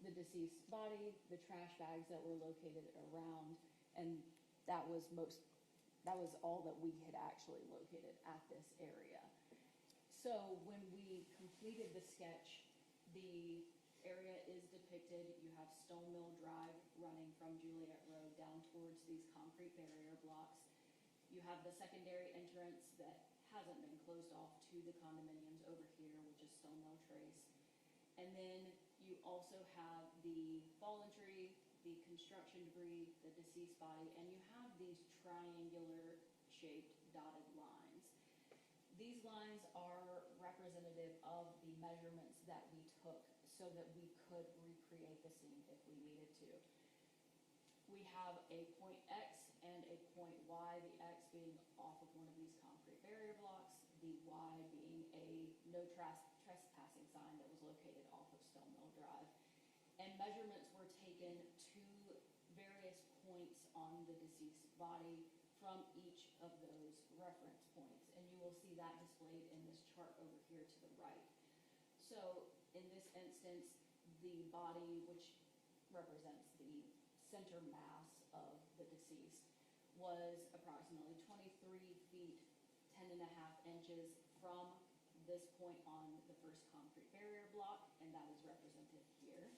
the deceased body, the trash bags that were located around, and that was all that we had actually located at this area. So when we completed the sketch, the area is depicted. You have Stone Mill Drive running from Juliet Road down towards these concrete barrier blocks. You have the secondary entrance that hasn't been closed off to the condominiums over here, which is Stone Mill Trace. And then you also have the fallen tree, the construction debris, the deceased body, and you have these triangular shaped dotted lines. These lines are representative of the measurements that we took so that we could recreate the scene if we needed to. we have a point X and a point Y, the X being off of one of these concrete barrier blocks, the Y being a no trespassing sign that was located off of Stone Mill Drive. And measurements were taken to various points on the deceased body from each of those reference points. And you will see that displayed in this chart over here to the right. So in this instance, the body, which represents the center mass of the deceased, was approximately 23 feet, 10 and a half inches from this point on the first concrete barrier block, and that is represented here.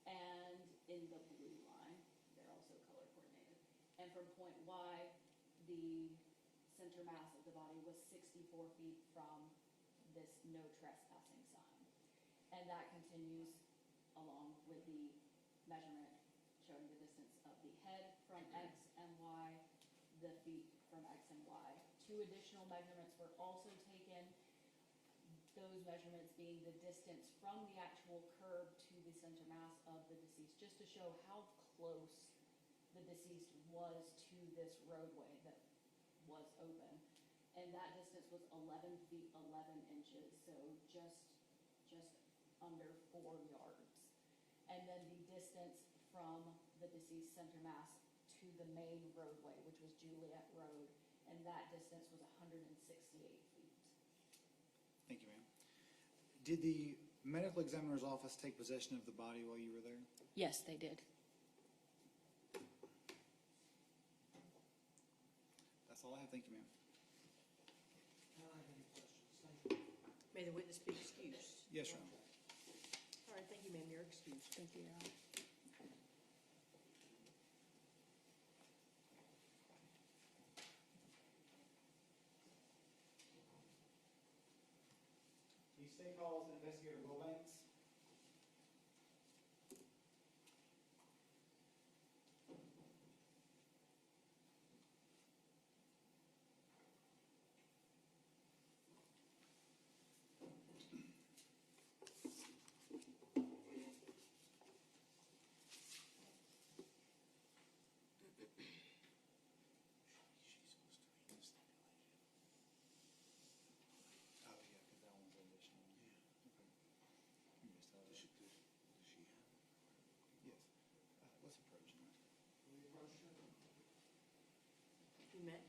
And in the blue line, they're also color coordinated. And from point Y, the center mass of the body was 64 feet from this no trespassing sign. And that continues along with the measurement showing the distance of the head from X and Y, the feet from X and Y. 2 additional measurements were also taken, those measurements being the distance from the actual curb to the center mass of the deceased, just to show how close the deceased was to this roadway that was open. And that distance was 11 feet, 11 inches, so just under 4 yards. And then the distance from the deceased center mass to the main roadway, which was Juliet Road, and that distance was 168 feet. Thank you, ma'am. Did the medical examiner's office take possession of the body while you were there? Yes, they did. That's all I have. Thank you, ma'am. I don't have any questions, thank you. May the witness be excused. Yes, Your Honor. All right, thank you, ma'am, you're excused. Thank you, Your Honor. These state calls Investigator Wilbanks. Oh, yeah, because that one's additional. Okay. You missed out. Does she have? Yes. Let's approach him. Will you approach her? You met?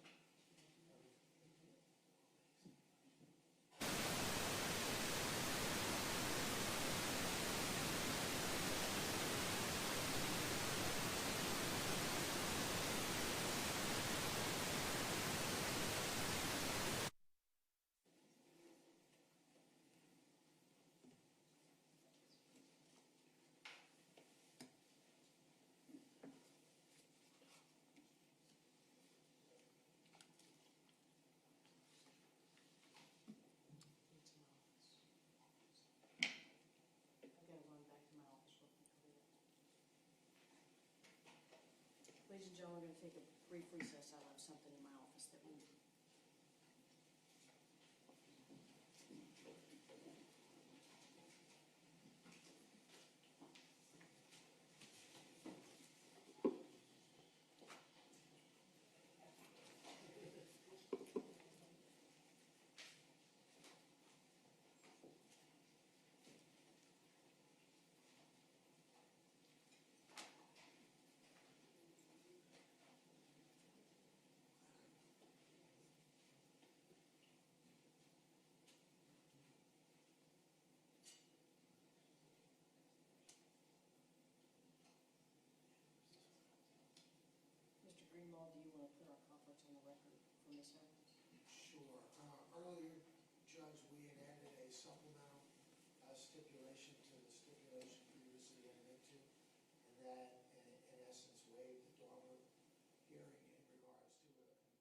I've got to run back to my office real quick. Ladies and gentlemen, we're going to take a brief recess. I have something in my office that we Mr. Greenwald, do you want to put our conference on the record for Ms. Owens? Sure. Earlier, Judge, we had added a supplemental stipulation to the stipulation previously entered into, and that, in essence, waived the Daubert hearing in regards to Investor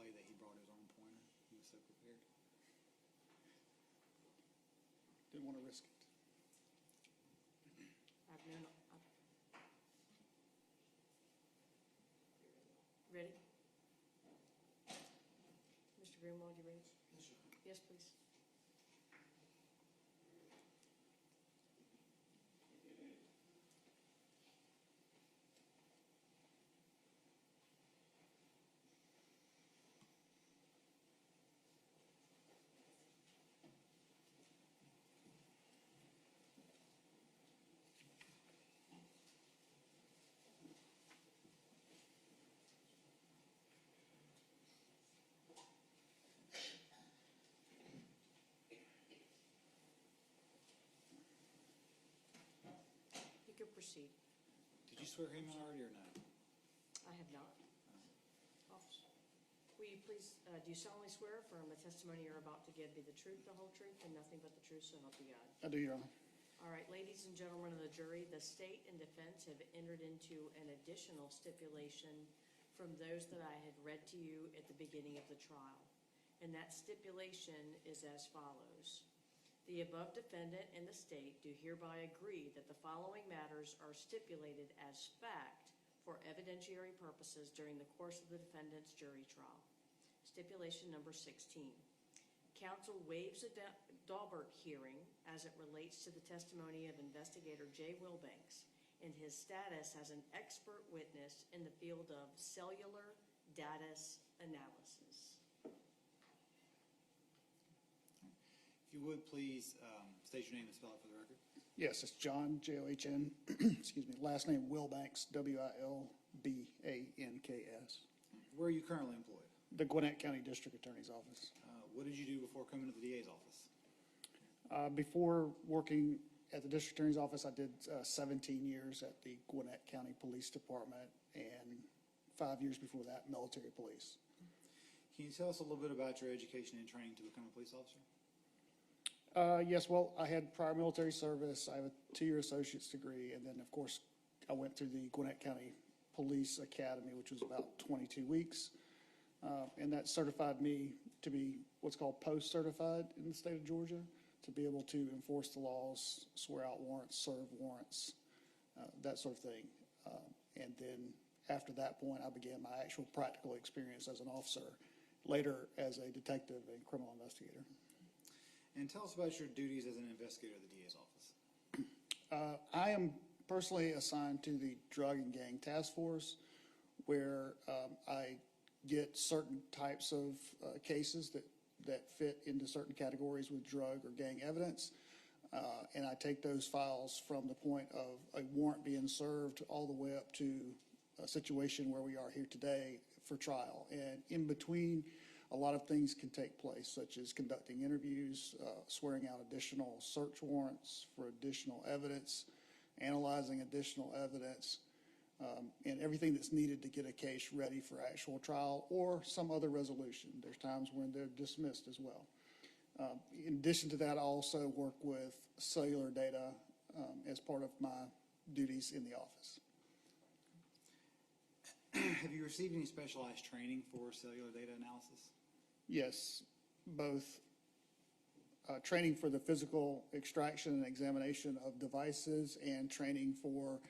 play that he brought his own pointer. He was so prepared. Didn't want to risk it. I've known, ready? Mr. Greenwald, you ready? Yes, sir. Yes, please. You can proceed. Did you swear him in already or no? I have not. Officer, will you please, do you solemnly swear affirm the testimony you're about to give be the truth, the whole truth, and nothing but the truth, so help you God? I do, Your Honor. All right, ladies and gentlemen of the jury, the state and defense have entered into an additional stipulation from those that I had read to you at the beginning of the trial. And that stipulation is as follows. The above defendant and the state do hereby agree that the following matters are stipulated as fact for evidentiary purposes during the course of the defendant's jury trial. Stipulation number 16. Counsel waives a Daubert hearing as it relates to the testimony of investigator Jay Wilbanks in his status as an expert witness in the field of cellular data analysis. If you would, please state your name and spell it for the record. Yes, it's John, John, excuse me, last name Wilbanks, Wilbanks. Where are you currently employed? The Gwinnett County District Attorney's Office. What did you do before coming to the DA's office? Before working at the District Attorney's Office, I did 17 years at the Gwinnett County Police Department, and 5 years before that, military police. Can you tell us a little bit about your education and training to become a police officer? Yes, well, I had prior military service. I have a 2-year associate's degree, and then, of course, I went through the Gwinnett County Police Academy, which was about 22 weeks, and that certified me to be what's called post-certified in the state of Georgia, to be able to enforce the laws, swear out warrants, serve warrants, that sort of thing. And then after that point, I began my actual practical experience as an officer, later as a detective and criminal investigator. And tell us about your duties as an investigator at the DA's office. I am personally assigned to the Drug and Gang Task Force, where I get certain types of cases that fit into certain categories with drug or gang evidence, and I take those files from the point of a warrant being served all the way up to a situation where we are here today for trial. And in between, a lot of things can take place, such as conducting interviews, swearing out additional search warrants for additional evidence, analyzing additional evidence, and everything that's needed to get a case ready for actual trial or some other resolution. There's times when they're dismissed as well. In addition to that, I also work with cellular data as part of my duties in the office. Have you received any specialized training for cellular data analysis? Yes, both training for the physical extraction and examination of devices and training for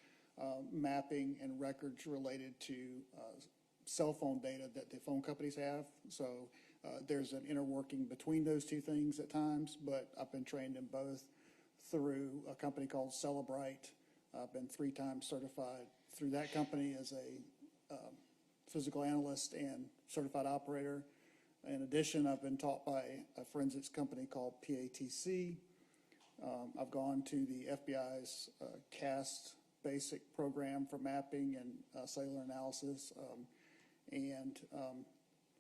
mapping and records related to cell phone data that the phone companies have. So there's an inner working between those two things at times, but I've been trained in both through a company called Celebrite. I've been 3 times certified through that company as a physical analyst and certified operator. In addition, I've been taught by a forensics company called PATC. I've gone to the FBI's CAST basic program for mapping and cellular analysis, and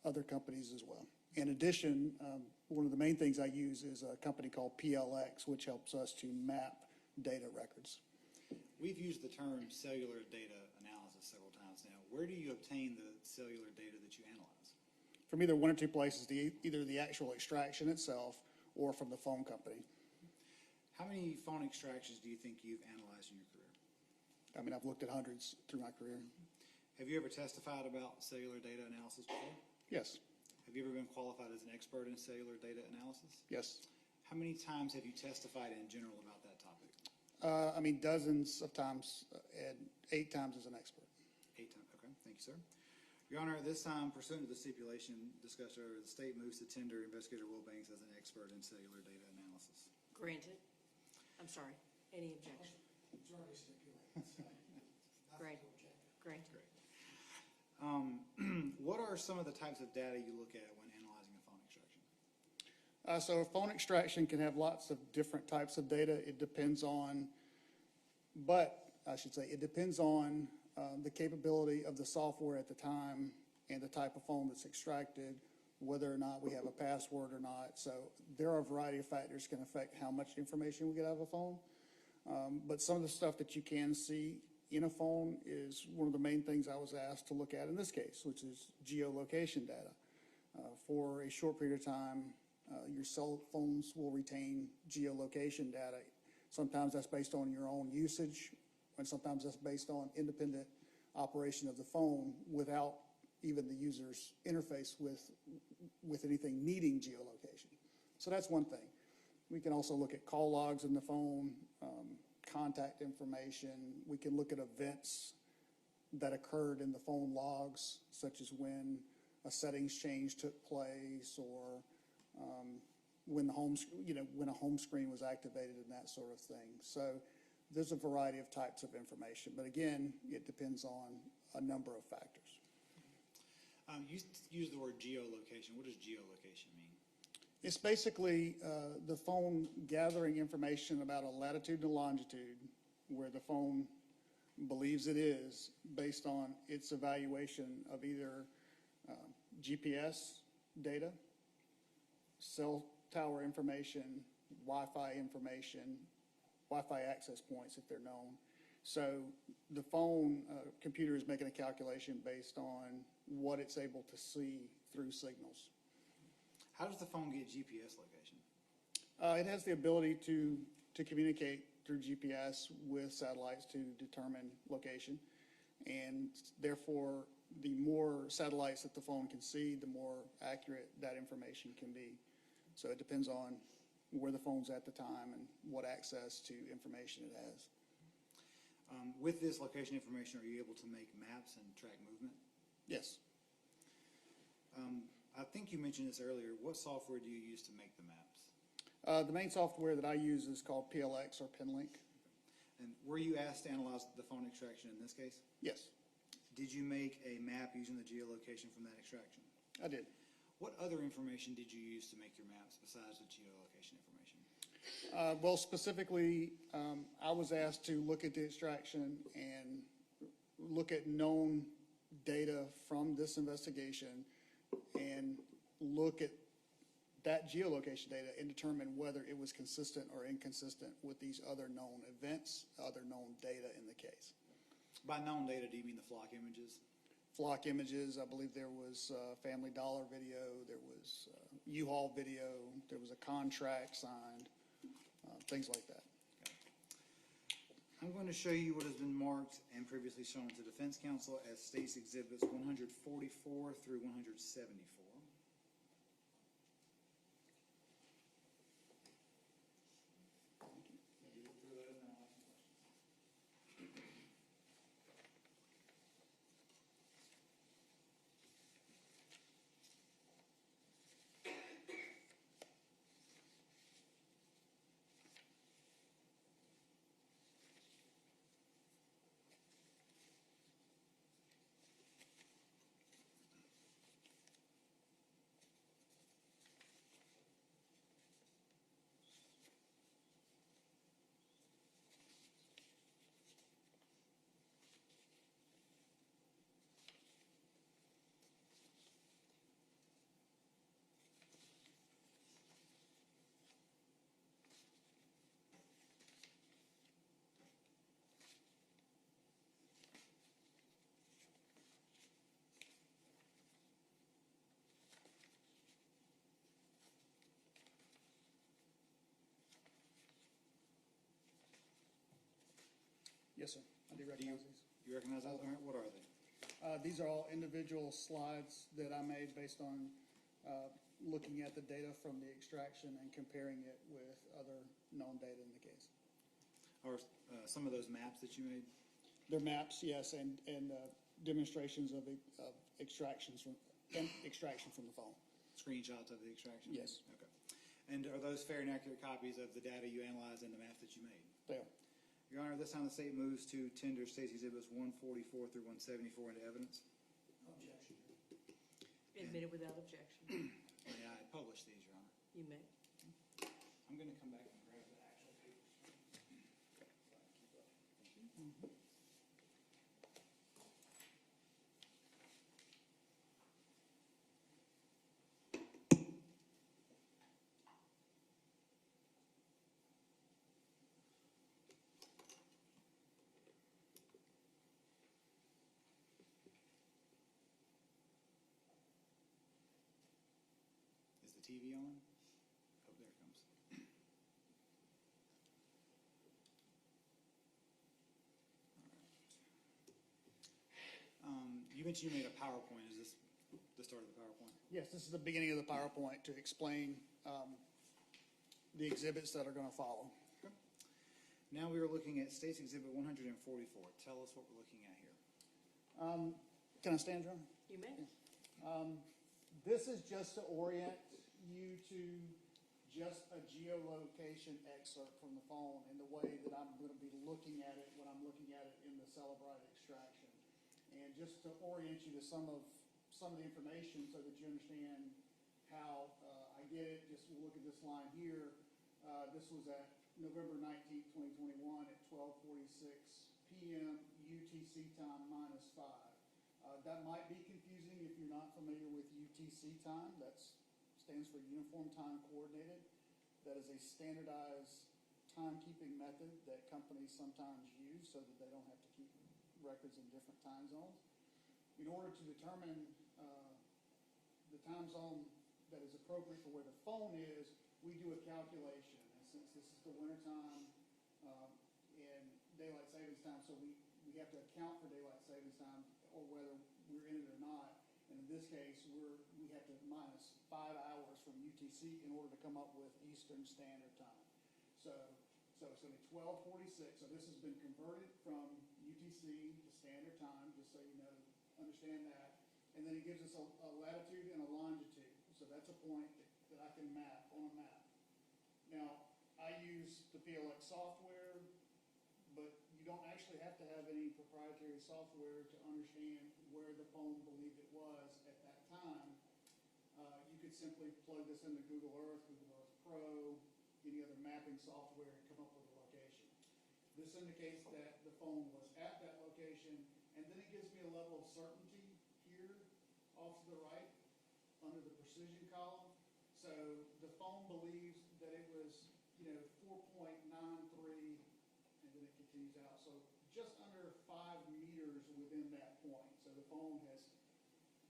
other companies as well. In addition, one of the main things I use is a company called PLX, which helps us to map data records. We've used the term cellular data analysis several times now. Where do you obtain the cellular data that you analyze? From either one or two places, either the actual extraction itself or from the phone company. How many phone extractions do you think you've analyzed in your career? I mean, I've looked at hundreds through my career. Have you ever testified about cellular data analysis before? Yes. Have you ever been qualified as an expert in cellular data analysis? Yes. How many times have you testified in general about that topic? Dozens of times, and 8 times as an expert. 8 times, okay, thank you, sir. Your Honor, at this time, pursuant to the stipulation discussed earlier, the state moves to tender Investigator Wilbanks as an expert in cellular data analysis. Granted. I'm sorry. Any objection? It's already stipulated, so nothing Great. to object to. Great. Great. What are some of the types of data you look at when analyzing a phone extraction? So a phone extraction can have lots of different types of data. It depends on, it depends on the capability of the software at the time and the type of phone that's extracted, whether or not we have a password or not. So there are a variety of factors can affect how much information we get out of a phone. But some of the stuff that you can see in a phone is one of the main things I was asked to look at in this case, which is geolocation data. For a short period of time, your cell phones will retain geolocation data. Sometimes that's based on your own usage, and sometimes that's based on independent operation of the phone without even the user's interface with anything needing geolocation. So that's one thing. We can also look at call logs in the phone, contact information. We can look at events that occurred in the phone logs, such as when a settings change took place, or when the when a home screen was activated and that sort of thing. So there's a variety of types of information, but again, it depends on a number of factors. You use the word geolocation. What does geolocation mean? It's basically the phone gathering information about a latitude and longitude where the phone believes it is based on its evaluation of either GPS data, cell tower information, Wi-Fi information, Wi-Fi access points if they're known. So the phone computer is making a calculation based on what it's able to see through signals. How does the phone get GPS location? It has the ability to communicate through GPS with satellites to determine location, and therefore the more satellites that the phone can see, the more accurate that information can be. So it depends on where the phone's at the time and what access to information it has. With this location information, are you able to make maps and track movement? Yes. I think you mentioned this earlier. What software do you use to make the maps? The main software that I use is called PLX or PinLink. And were you asked to analyze the phone extraction in this case? Yes, Did you make a map using the geolocation from that extraction? I did. What other information did you use to make your maps besides the geolocation information? Well, specifically, I was asked to look at the extraction and look at known data from this investigation and look at that geolocation data and determine whether it was consistent or inconsistent with these other known events, other known data in the case. By known data, do you mean the flock images? Flock images, I believe there was Family Dollar video, there was U-Haul video, there was a contract signed, things like that. I'm going to show you what has been marked and previously shown to Defense Counsel as State's Exhibits 144 through 174. Yes, sir. I do recognize these. You recognize those? All right, what are they? These are all individual slides that I made based on looking at the data from the extraction and comparing it with other known data in the case. Or some of those maps that you made? They're maps, yes, and demonstrations of extraction from the phone. Screenshots of the extraction? Yes. Okay. And are those fair and accurate copies of the data you analyzed and the maps that you made? They are. Your Honor, this time the state moves to tender State's Exhibits 144 through 174 into evidence. Objection. Admitted without objection. May I publish these, Your Honor? You may. I'm going to come back and grab the actual papers. Is the TV on? Oh, there it comes. You mentioned you made a PowerPoint. Is this the start of the PowerPoint? Yes, this is the beginning of the PowerPoint to explain the exhibits that are going to follow. Okay. Now we are looking at State's Exhibit 144. Tell us what we're looking at here. Can I stand, John? You may. This is just to orient you to just a geolocation excerpt from the phone in the way that I'm going to be looking at it when I'm looking at it in the Cellular extraction. And just to orient you to some of the information so that you understand how I did it. Just look at this line here. This was at November 19th, 2021 at 12:46 p.m. UTC time -5. That might be confusing if you're not familiar with UTC time. That stands for Uniform Time Coordinated. That is a standardized timekeeping method that companies sometimes use so that they don't have to keep records in different time zones. In order to determine the time zone that is appropriate for where the phone is, we do a calculation. And since this is the winter time and daylight savings time, so we have to account for daylight savings time or whether we're in it or not. And in this case, we have to minus 5 hours from UTC in order to come up with Eastern Standard Time. So it's going to be 12:46. So this has been converted from UTC to Standard Time, just so you know, understand that. And then it gives us a latitude and a longitude. So that's a point that I can map on a map. Now, I use the PLX software, but you don't actually have to have any proprietary software to understand where the phone believed it was at that time. You could simply plug this into Google Earth Pro, any other mapping software, and come up with a location. This indicates that the phone was at that location, and then it gives me a level of certainty here off to the right under the precision column. So the phone believes that it was, 4.93, and then it continues out. So just under 5 meters within that point. So the phone has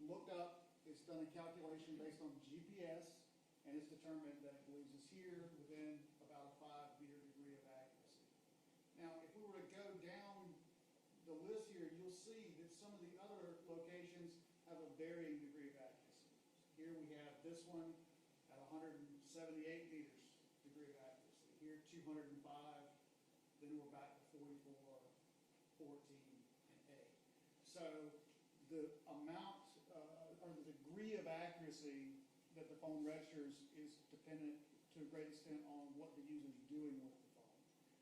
looked up, it's done a calculation based on GPS, and it's determined that it believes it's here within about a 5-meter degree of accuracy. Now, if we were to go down the list here, you'll see that some of the other locations have a varying degree of accuracy. Here we have this one at 178 meters degree of accuracy. Here, 205. Then we're back to 44, 14, and 8. So the amount or the degree of accuracy that the phone registers is dependent to a great extent on what the user is doing with the phone.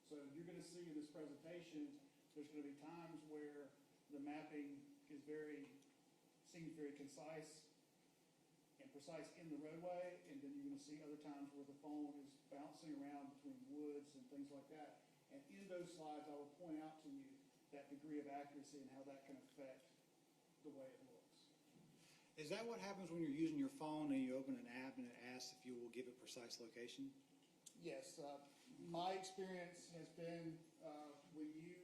So you're going to see in this presentation, there's going to be times where the mapping is seems very concise and precise in the roadway, and then you're going to see other times where the phone is bouncing around between woods and things like that. And in those slides, I will point out to you that degree of accuracy and how that can affect the way it looks. Is that what happens when you're using your phone and you open an app and it asks if you will give it precise location? Yes. My experience has been when you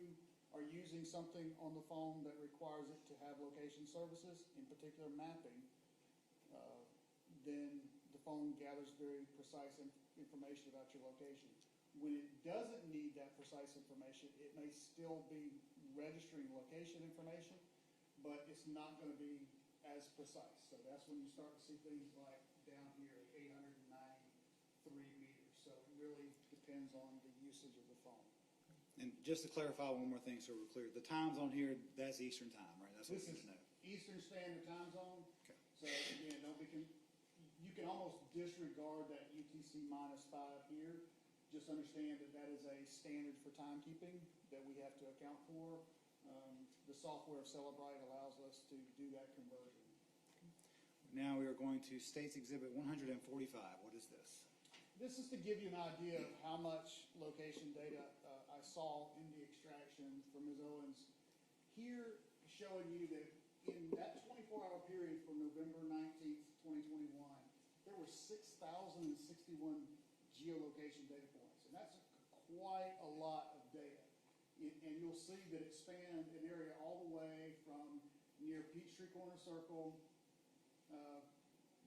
are using something on the phone that requires it to have location services, in particular mapping, then the phone gathers very precise information about your location. When it doesn't need that precise information, it may still be registering location information, but it's not going to be as precise. So that's when you start to see things like really depends on the usage of the phone. And just to clarify one more thing so we're clear, the times on here, that's Eastern time, right? That's what This we is need to know. Eastern Standard Time Zone. Okay. So again, you can almost disregard that UTC -5 here. Just understand that that is a standard for timekeeping that we have to account for. The software of Celebrite allows us to do that conversion. Now we are going to States Exhibit 145. What is this? This is to give you an idea of how much location data I saw in the extraction for Ms. Owens. Here, showing you that in that 24-hour period from November 19th, 2021, there were 6,061 geolocation data points. And that's quite a lot of data. And you'll see that it spanned an area all the way from near Peachtree Corner Circle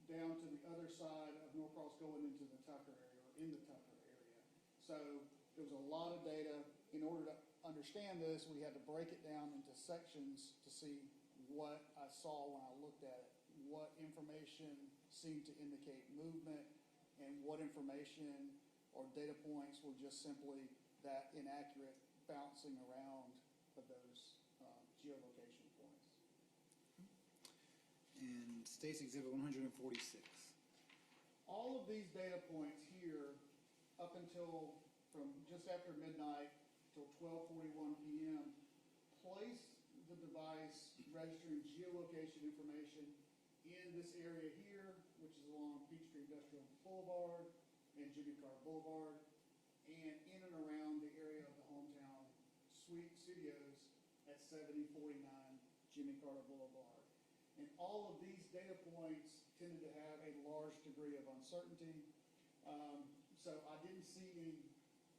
down to the other side of Norcross going into the Tucker area, or in the Tucker area. So there was a lot of data. In order to understand this, we had to break it down into sections to see what I saw when I looked at it, what information seemed to indicate movement, and what information or data points were just simply that inaccurate bouncing around of those geolocation points. And States Exhibit 146. All of these data points here, up until from just after midnight till 12:41 p.m., place the device registering geolocation information in this area here, which is along Peachtree Industrial Boulevard and Jimmy Carter Boulevard, and in and around the area of the Hometown Suite Studios at 7049 Jimmy Carter Boulevard. And all of these data points tended to have a large degree of uncertainty. So I didn't see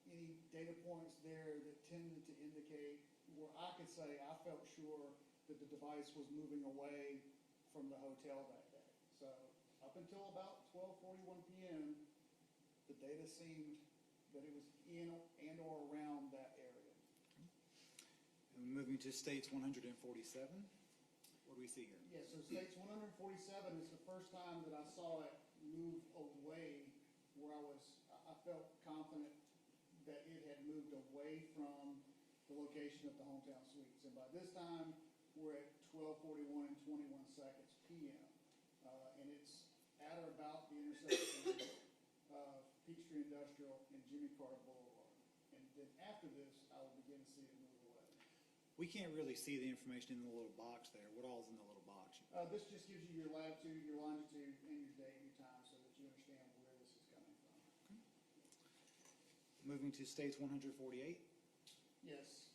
any data points there that tended to indicate where I could say I felt sure that the device was moving away from the hotel that day. So up until about 12:41 p.m., the data seemed that it was in and or around that area. And moving to States 147. What do we see here? Yeah, so States 147 is the first time that I saw it move away where I felt confident that it had moved away from the location of the Hometown Suites. And by this time, we're at 12:41 and 21 seconds p.m. And it's at or about the intersection of Peachtree Industrial and Jimmy Carter Boulevard. And then after this, I will begin to see it move away. We can't really see the information in the little box there. What all is in the little box? This just gives you your latitude, your longitude, and your date and your time so that you understand where this is coming from. Moving to States 148. Yes.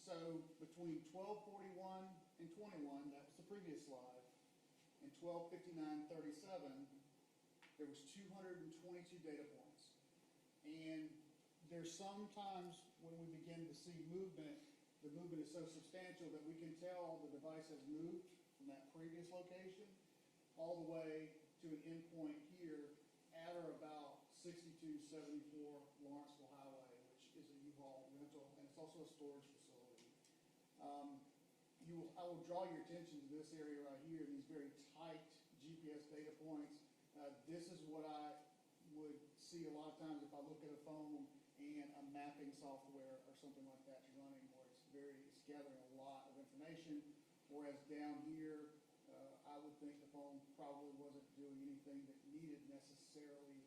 So between 12:41 and 21, that was the previous slide, and 12:59:37, there was 222 data points. And there's sometimes when we begin to see movement, the movement is so substantial that we can tell the device has moved from that previous location all the way to an endpoint here at or about 6274 Lawrenceville Highway, which is a U-Haul rental, and it's also a storage facility. I will draw your attention to this area right here, these very tight GPS data points. This is what I would see a lot of times if I look at a phone and a mapping software or something like that's running, where it's gathering a lot of information, whereas down here, I would think the phone probably wasn't doing anything that needed necessarily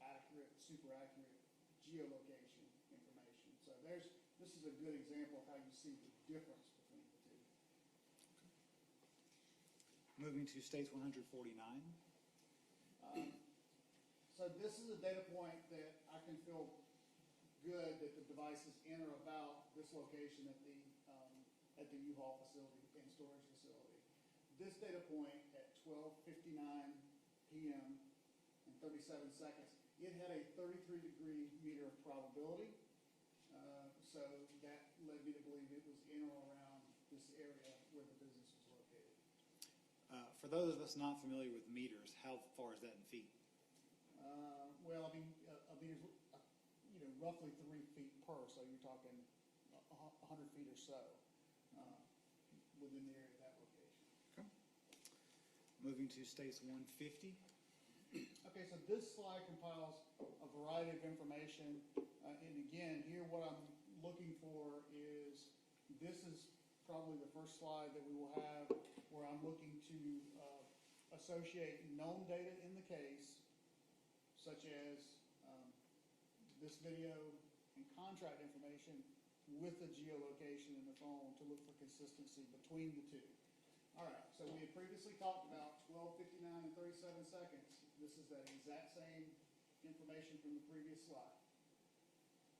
accurate, super accurate geolocation information. So this is a good example of how you see the difference between the two. Moving to States 149. So this is a data point that I can feel good that the device is in or about this location at the U-Haul facility and storage facility. This data point at 12:59 p.m. and 37 seconds, it had a 33-degree meter of probability. So that led me to believe it was in or around this area where the business was located. For those of us not familiar with meters, how far is that in feet? Well, I mean, a meter's roughly 3 feet per, so you're talking 100 feet or so within the area of that location. Okay. Moving to States 150. Okay, so this slide compiles a variety of information. And again, here what I'm looking for is, this is probably the first slide that we will have where I'm looking to associate known data in the case, such as this video and contract information with the geolocation in the phone to look for consistency between the two. All right, so we had previously talked about 12:59 and 37 seconds. This is that exact same information from the previous slide.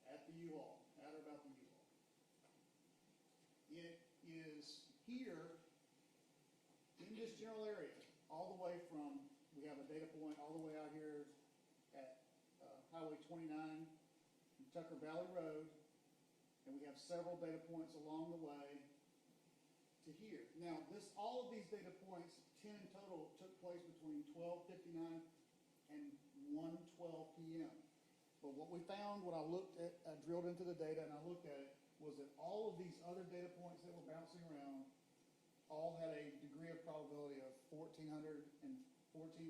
At the U-Haul, at or about the U-Haul. It is here in this general area, all the way from, we have a data point all the way out here at Highway 29 and Tucker Valley Road, and we have several data points along the way to here. Now, all of these data points, 10 in total, took place between 12:59 and 1:12 p.m. But what we found when I drilled into the data and I looked at it, was that all of these other data points that were bouncing around all had a degree of probability of 1,414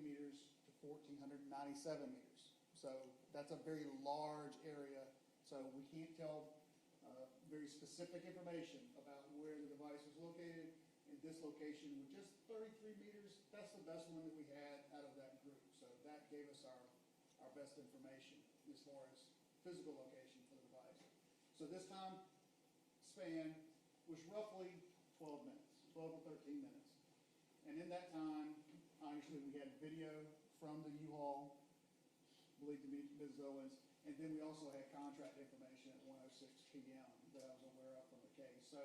meters to 1,497 meters. So that's a very large area. So we can't tell very specific information about where the device was located. In this location with just 33 meters, that's the best one that we had out of that group. So that gave us our best information as far as physical location for the device. So this time span was roughly 12 minutes, 12 to 13 minutes. And in that time, obviously we had video from the U-Haul, believed to be Ms. Owens, and then we also had contract information at 1:06 p.m. that I was aware of from the case. So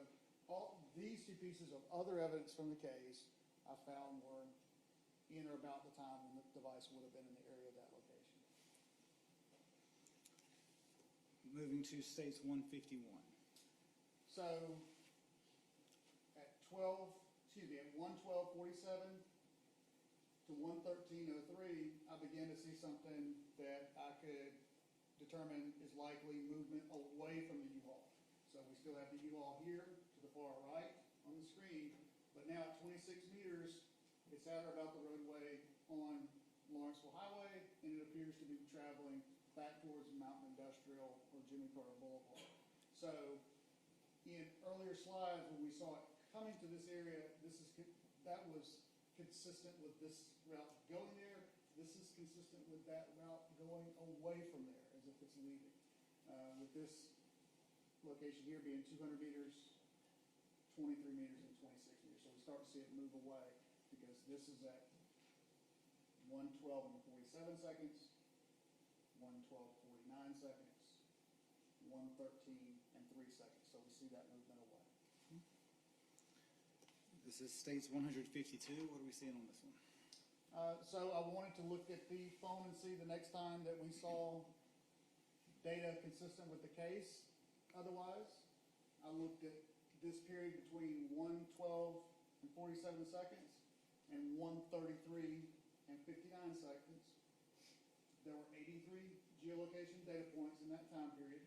all these two pieces of other evidence from the case I found were in or about the time when the device would have been in the area of that location. Moving to states 151. So at 1:12:47 to 1:13:03, I began to see something that I could determine is likely movement away from the U-Haul. So we still have the U-Haul here to the far right on the screen, but now at 26 meters, it's at or about the roadway on Lawrenceville Highway, and it appears to be traveling back towards Mountain Industrial or Jimmy Carter Boulevard. So in earlier slides, when we saw it coming to this area, that was consistent with this route going there. This is consistent with that route going away from there, as if it's leaving. With this location here being 200 meters, 23 meters, and 26 meters. So we start to see it move away because this is at 1:12 and 47 seconds, 1:12:49 seconds, 1:13 and 3 seconds. So we see that movement away. This is states 152. What are we seeing on this one? So I wanted to look at the phone and see the next time that we saw data consistent with the case. Otherwise, I looked at this period between 1:12 and 47 seconds and 1:33 and 59 seconds. There were 83 geolocation data points in that time period.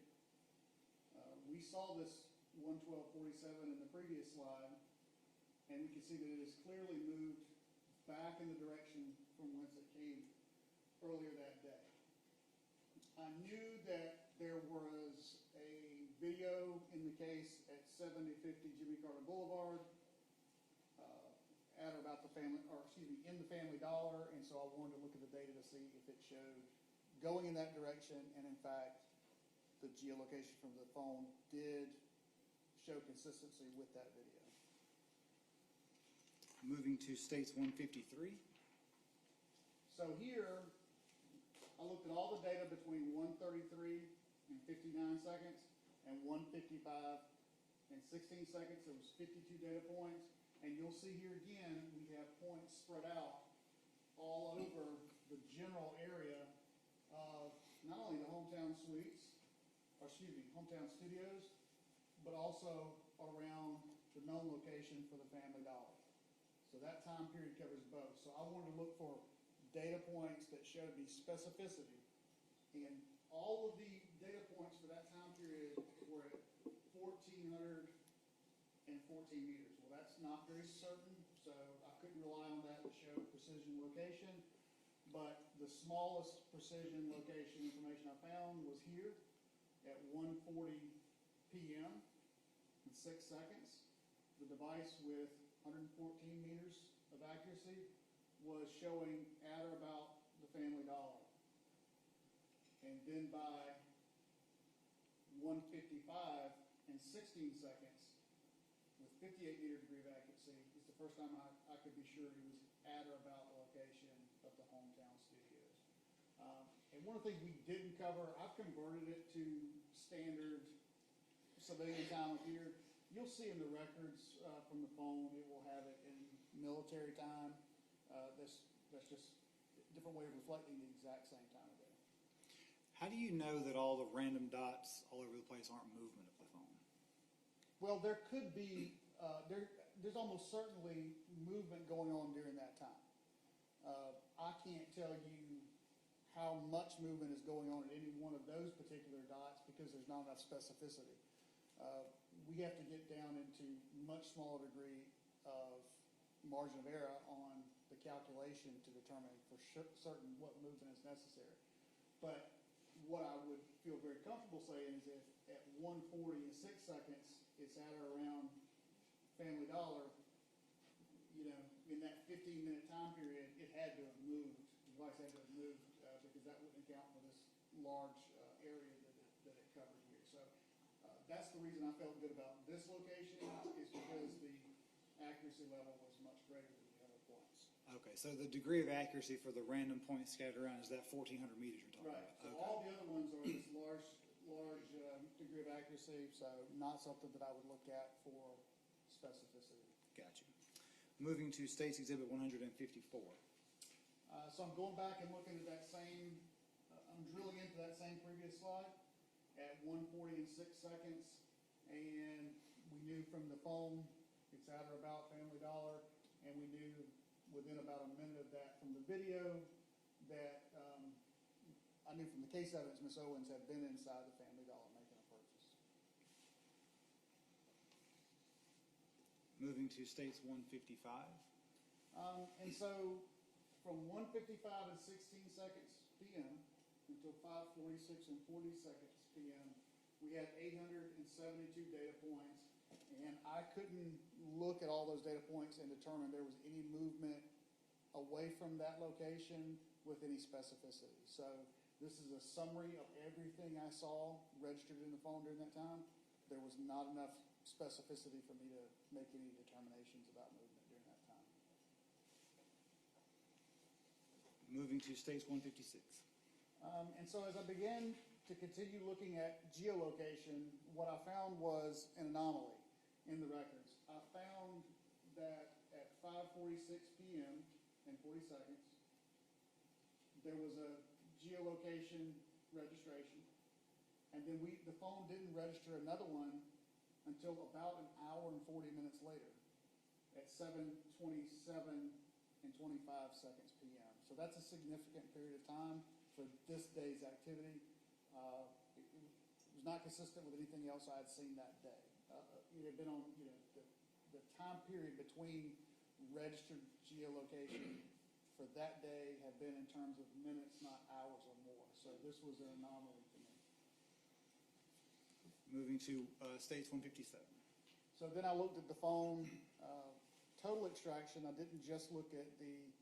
We saw this 1:12:47 in the previous slide, and we can see that it has clearly moved back in the direction from whence it came earlier that day. I knew that there was a video in the case at 7050 Jimmy Carter Boulevard, at or about the family, or excuse me, in the Family Dollar, and so I wanted to look at the data to see if it showed going in that direction, and in fact, the geolocation from the phone did show consistency with that video. Moving to states 153. So here, I looked at all the data between 1:33 and 59 seconds and 1:55 and 16 seconds. There was 52 data points. And you'll see here again, we have points spread out all over the general area of not only the hometown suites, or excuse me, hometown studios, but also around the known location for the Family Dollar. So that time period covers both. So I wanted to look for data points that showed me specificity. And all of the data points for that time period were at 1,414 meters. Well, that's not very certain, so I couldn't rely on that to show precision location. But the smallest precision location information I found was here at 1:40 p.m. in 6 seconds. The device with 114 meters of accuracy was showing at or about the Family Dollar. And then by 1:55 in 16 seconds, with 58 meter degree of accuracy, it's the first time I could be sure he was at or about the location of the hometown studios. And one of the things we didn't cover, I've converted it to standard civilian time up here. You'll see in the records from the phone, it will have it in military time. That's just a different way of reflecting the exact same time of day. How do you know that all the random dots all over the place aren't movement of the phone? Well, there could be, there's almost certainly movement going on during that time. I can't tell you how much movement is going on at any one of those particular dots because there's not enough specificity. We have to get down into much smaller degree of margin of error on the calculation to determine for certain what movement is necessary. But what I would feel very comfortable saying is if at 1:40 and 6 seconds, it's at or around Family Dollar, you know, in that 15-minute time period, it had to have moved. The device had to have moved because that wouldn't account for this large area that it covered here. So that's the reason I felt good about this location is because the accuracy level was much greater than the other points. Okay, so the degree of accuracy for the random points scattered around is that 1,400 meters you're talking Right. about? So Okay. all the other ones are this large degree of accuracy, so not something that I would look at for specificity. Gotcha. Moving to State's Exhibit 154. So I'm going back and looking at that same, I'm drilling into that same previous slide at 1:40 and 6 seconds, and we knew from the phone it's at or about Family Dollar, and we knew within about a minute of that from the video that I knew from the case evidence Ms. Owens had been inside the Family Dollar making a purchase. Moving to State's 155. And so from 1:55 and 16 seconds p.m. until 5:46 and 40 seconds p.m., we had 872 data points, and I couldn't look at all those data points and determine there was any movement away from that location with any specificity. So this is a summary of everything I saw registered in the phone during that time. There was not enough specificity for me to make any determinations about movement during that time. Moving to State's 156. And so as I began to continue looking at geolocation, what I found was an anomaly in the records. I found that at 5:46 p.m. and 40 seconds, there was a geolocation registration, and then the phone didn't register another one until about an hour and 40 minutes later at 7:27 and 25 seconds p.m. So that's a significant period of time for this day's activity. It was not consistent with anything else I had seen that day. It had been on, the time period between registered geolocation for that day had been in terms of minutes, not hours or more. So this was an anomaly for me. Moving to State's 157. So then I looked at the phone, total extraction. I didn't just look at the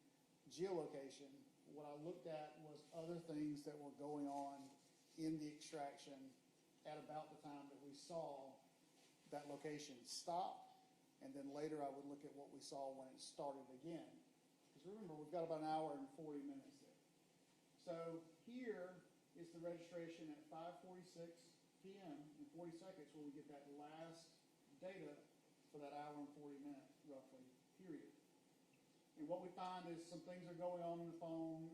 geolocation. What I looked at was other things that were going on in the extraction at about the time that we saw that location stop, and then later I would look at what we saw when it started again. Because remember, we've got about an hour and 40 minutes there. So here is the registration at 5:46 p.m. in 40 seconds where we get that last data for that hour and 40 minute roughly period. And what we find is some things are going on in the phone.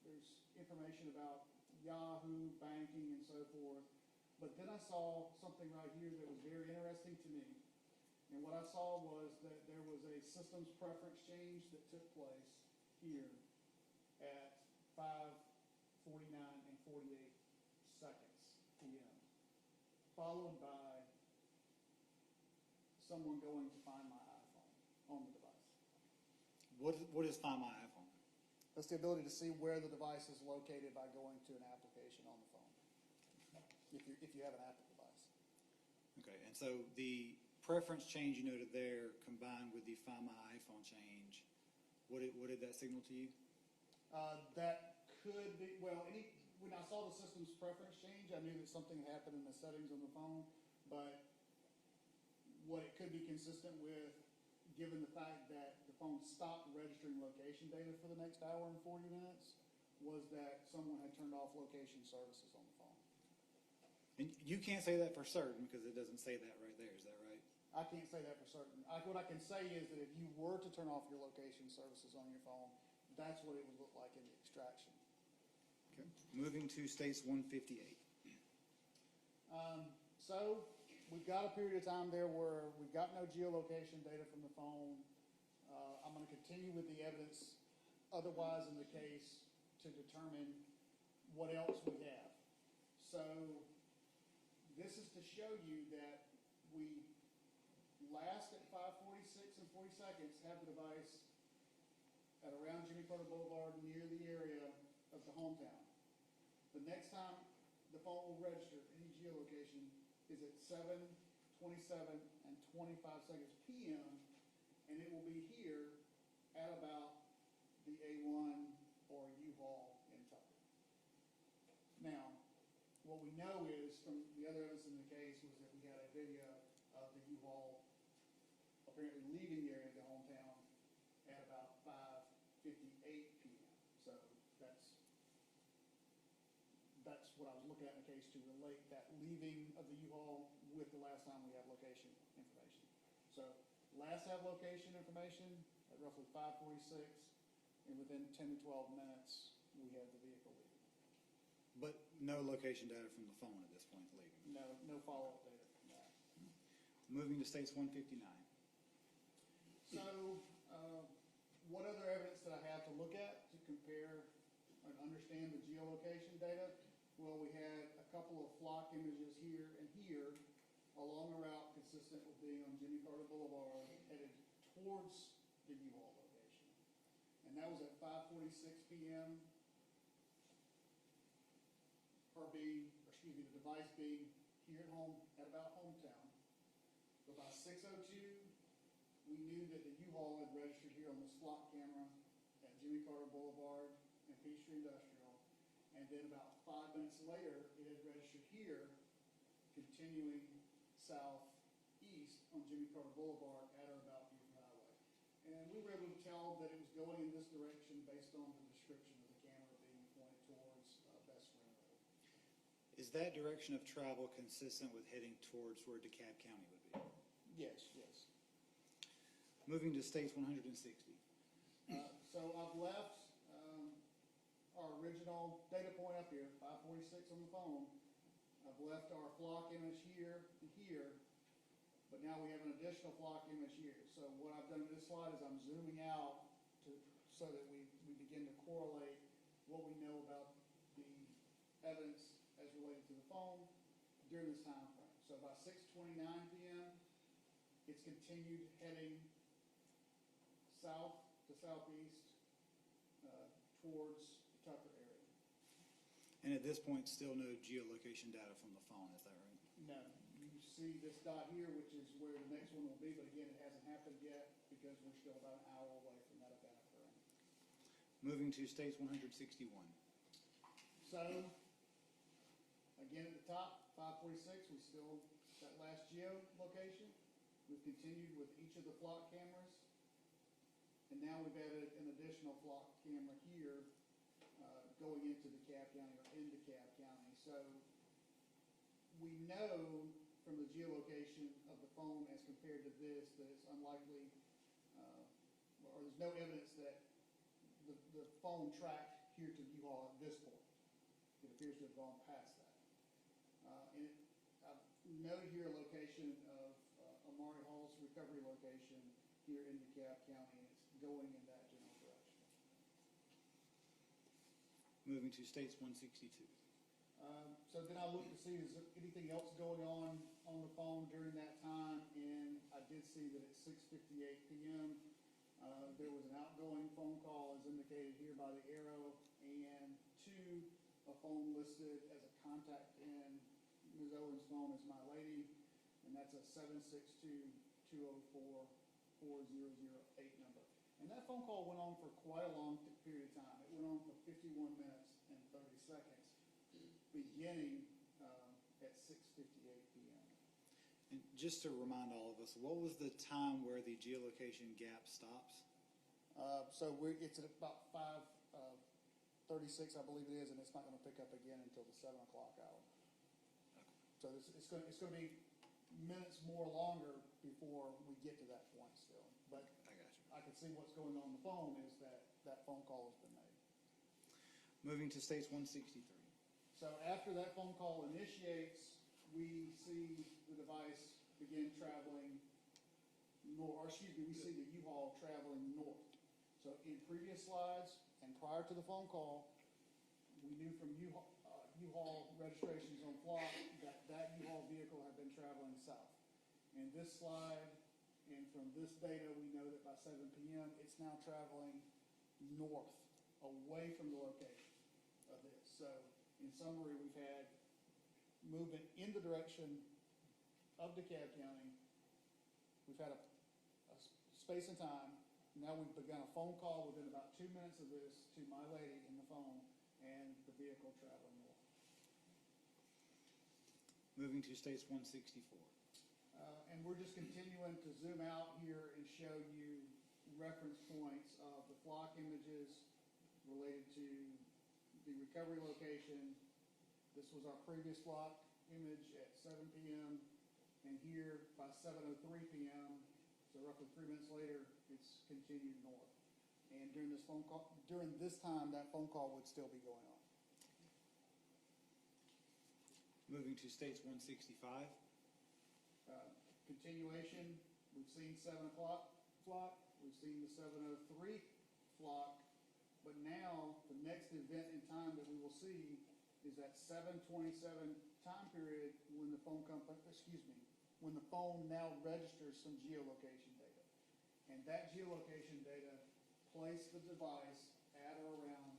There's information about Yahoo, banking, and so forth. But then I saw something right here that was very interesting to me. And what I saw was that there was a systems preference change that took place here at 5:49 and 48 seconds p.m., followed by someone going to find my iPhone on the device. What is Find My iPhone? That's the ability to see where the device is located by going to an application on the phone, if you have an Apple device. Okay, and so the preference change you noted there combined with the Find My iPhone change, what did that signal to you? That could be, well, when I saw the system's preference change, I knew that something happened in the settings on the phone, but what it could be consistent with, given the fact that the phone stopped registering location data for the next hour and 40 minutes, was that someone had turned off location services on the phone. And you can't say that for certain because it doesn't say that right there, is that right? I can't say that for certain. What I can say is that if you were to turn off your location services on your phone, that's what it would look like in the extraction. Okay. Moving to states 158. So we've got a period of time there where we've got no geolocation data from the phone. I'm going to continue with the evidence otherwise in the case to determine what else we have. So this is to show you that we last at 5:46 and 40 seconds have the device at around Jimmy Carter Boulevard near the area of the hometown. The next time the phone will register any geolocation is at 7:27 and 25 seconds p.m. and it will be here at about the A1 or U-Haul in Tucker. Now, what we know is from the other evidence in the case was that we had a video of the U-Haul apparently leaving the area of the hometown at about 5:58 p.m. So that's what I was looking at in the case to relate that leaving of the U-Haul with the last time we have location information. So last have location information at roughly 5:46, and within 10 to 12 minutes we have the vehicle leaving. But no location data from the phone at this point leaving. No follow-up data from that. Moving to states 159. So, what other evidence did I have to look at to compare and understand the geolocation data? Well, we had a couple of flock images here and here along a route consistent with being on Jimmy Carter Boulevard headed towards the U-Haul location. And that was at 5:46 p.m. The device being here at home at about hometown. So by 6:02, we knew that the U-Haul had registered here on this flock camera at Jimmy Carter Boulevard and Peachtree Industrial. And then about 5 minutes later, it had registered here, continuing southeast on Jimmy Carter Boulevard at or about Buford Highway. And we were able to tell that it was going in this direction based on the description of the camera being pointed towards Best Spring Road. Is that direction of travel consistent with heading towards where DeKalb County would be? Yes. Moving to states 160. So I've left our original data point up here, 5:46 on the phone. I've left our flock image here and here, but now we have an additional flock image here. So what I've done in this slide is I'm zooming out so that we begin to correlate what we know about the evidence as related to the phone during this time frame. So by 6:29 p.m., it's continued heading south to southeast towards the Tucker area. And at this point, still no geolocation data from the phone, is that right? No. You see this dot here, which is where the next one will be, but again, it hasn't happened yet because we're still about an hour away from that event occurring. Moving to states 161. So, again at the top, 5:46, we still, that last geolocation. We've continued with each of the flock cameras. And now we've added an additional flock camera here going into DeKalb County or in DeKalb County. So we know from the geolocation of the phone as compared to this that it's unlikely, or there's no evidence that the phone tracked here to U-Haul at this point. It appears to have gone past that. And I've noted here a location of Amari Hall's recovery location here in DeKalb County, and it's going in that general direction. Moving to states 162. So then I looked to see is there anything else going on the phone during that time, and I did see that at 6:58 p.m. There was an outgoing phone call as indicated here by the arrow, and a phone listed as a contact in Ms. Owens' phone as my lady, and that's a 762-204-4008 number. And that phone call went on for quite a long period of time. It went on for 51 minutes and 30 seconds, beginning at 6:58 p.m. And just to remind all of us, what was the time where the geolocation gap stops? So it's at about 5:36, I believe it is, and it's not going to pick up again until the 7 o'clock hour. So it's going to be minutes more longer before we get to that point still. But I got you. I can see what's going on the phone is that phone call has been made. Moving to states 163. So after that phone call initiates, we see the device begin traveling north, we see the U-Haul traveling north. So in previous slides and prior to the phone call, we knew from U-Haul registrations on flock that U-Haul vehicle had been traveling south. In this slide, and from this data, we know that by 7 p.m., it's now traveling north, away from the location of this. So in summary, we've had movement in the direction of DeKalb County. We've had a space and time. Now we've begun a phone call within about 2 minutes of this to my lady in the phone and the vehicle traveling north. Moving to states 164. And we're just continuing to zoom out here and show you reference points of the flock images related to the recovery location. This was our previous flock image at 7 p.m. And here by 7:03 p.m., so roughly 3 minutes later, it's continued north. And during this time, that phone call would still be going on. Moving to states 165. Continuation, we've seen 7 o'clock flock, we've seen the 7:03 flock, but now the next event in time that we will see is that 7:27 time period when the phone when the phone now registers some geolocation data. And that geolocation data placed the device at or around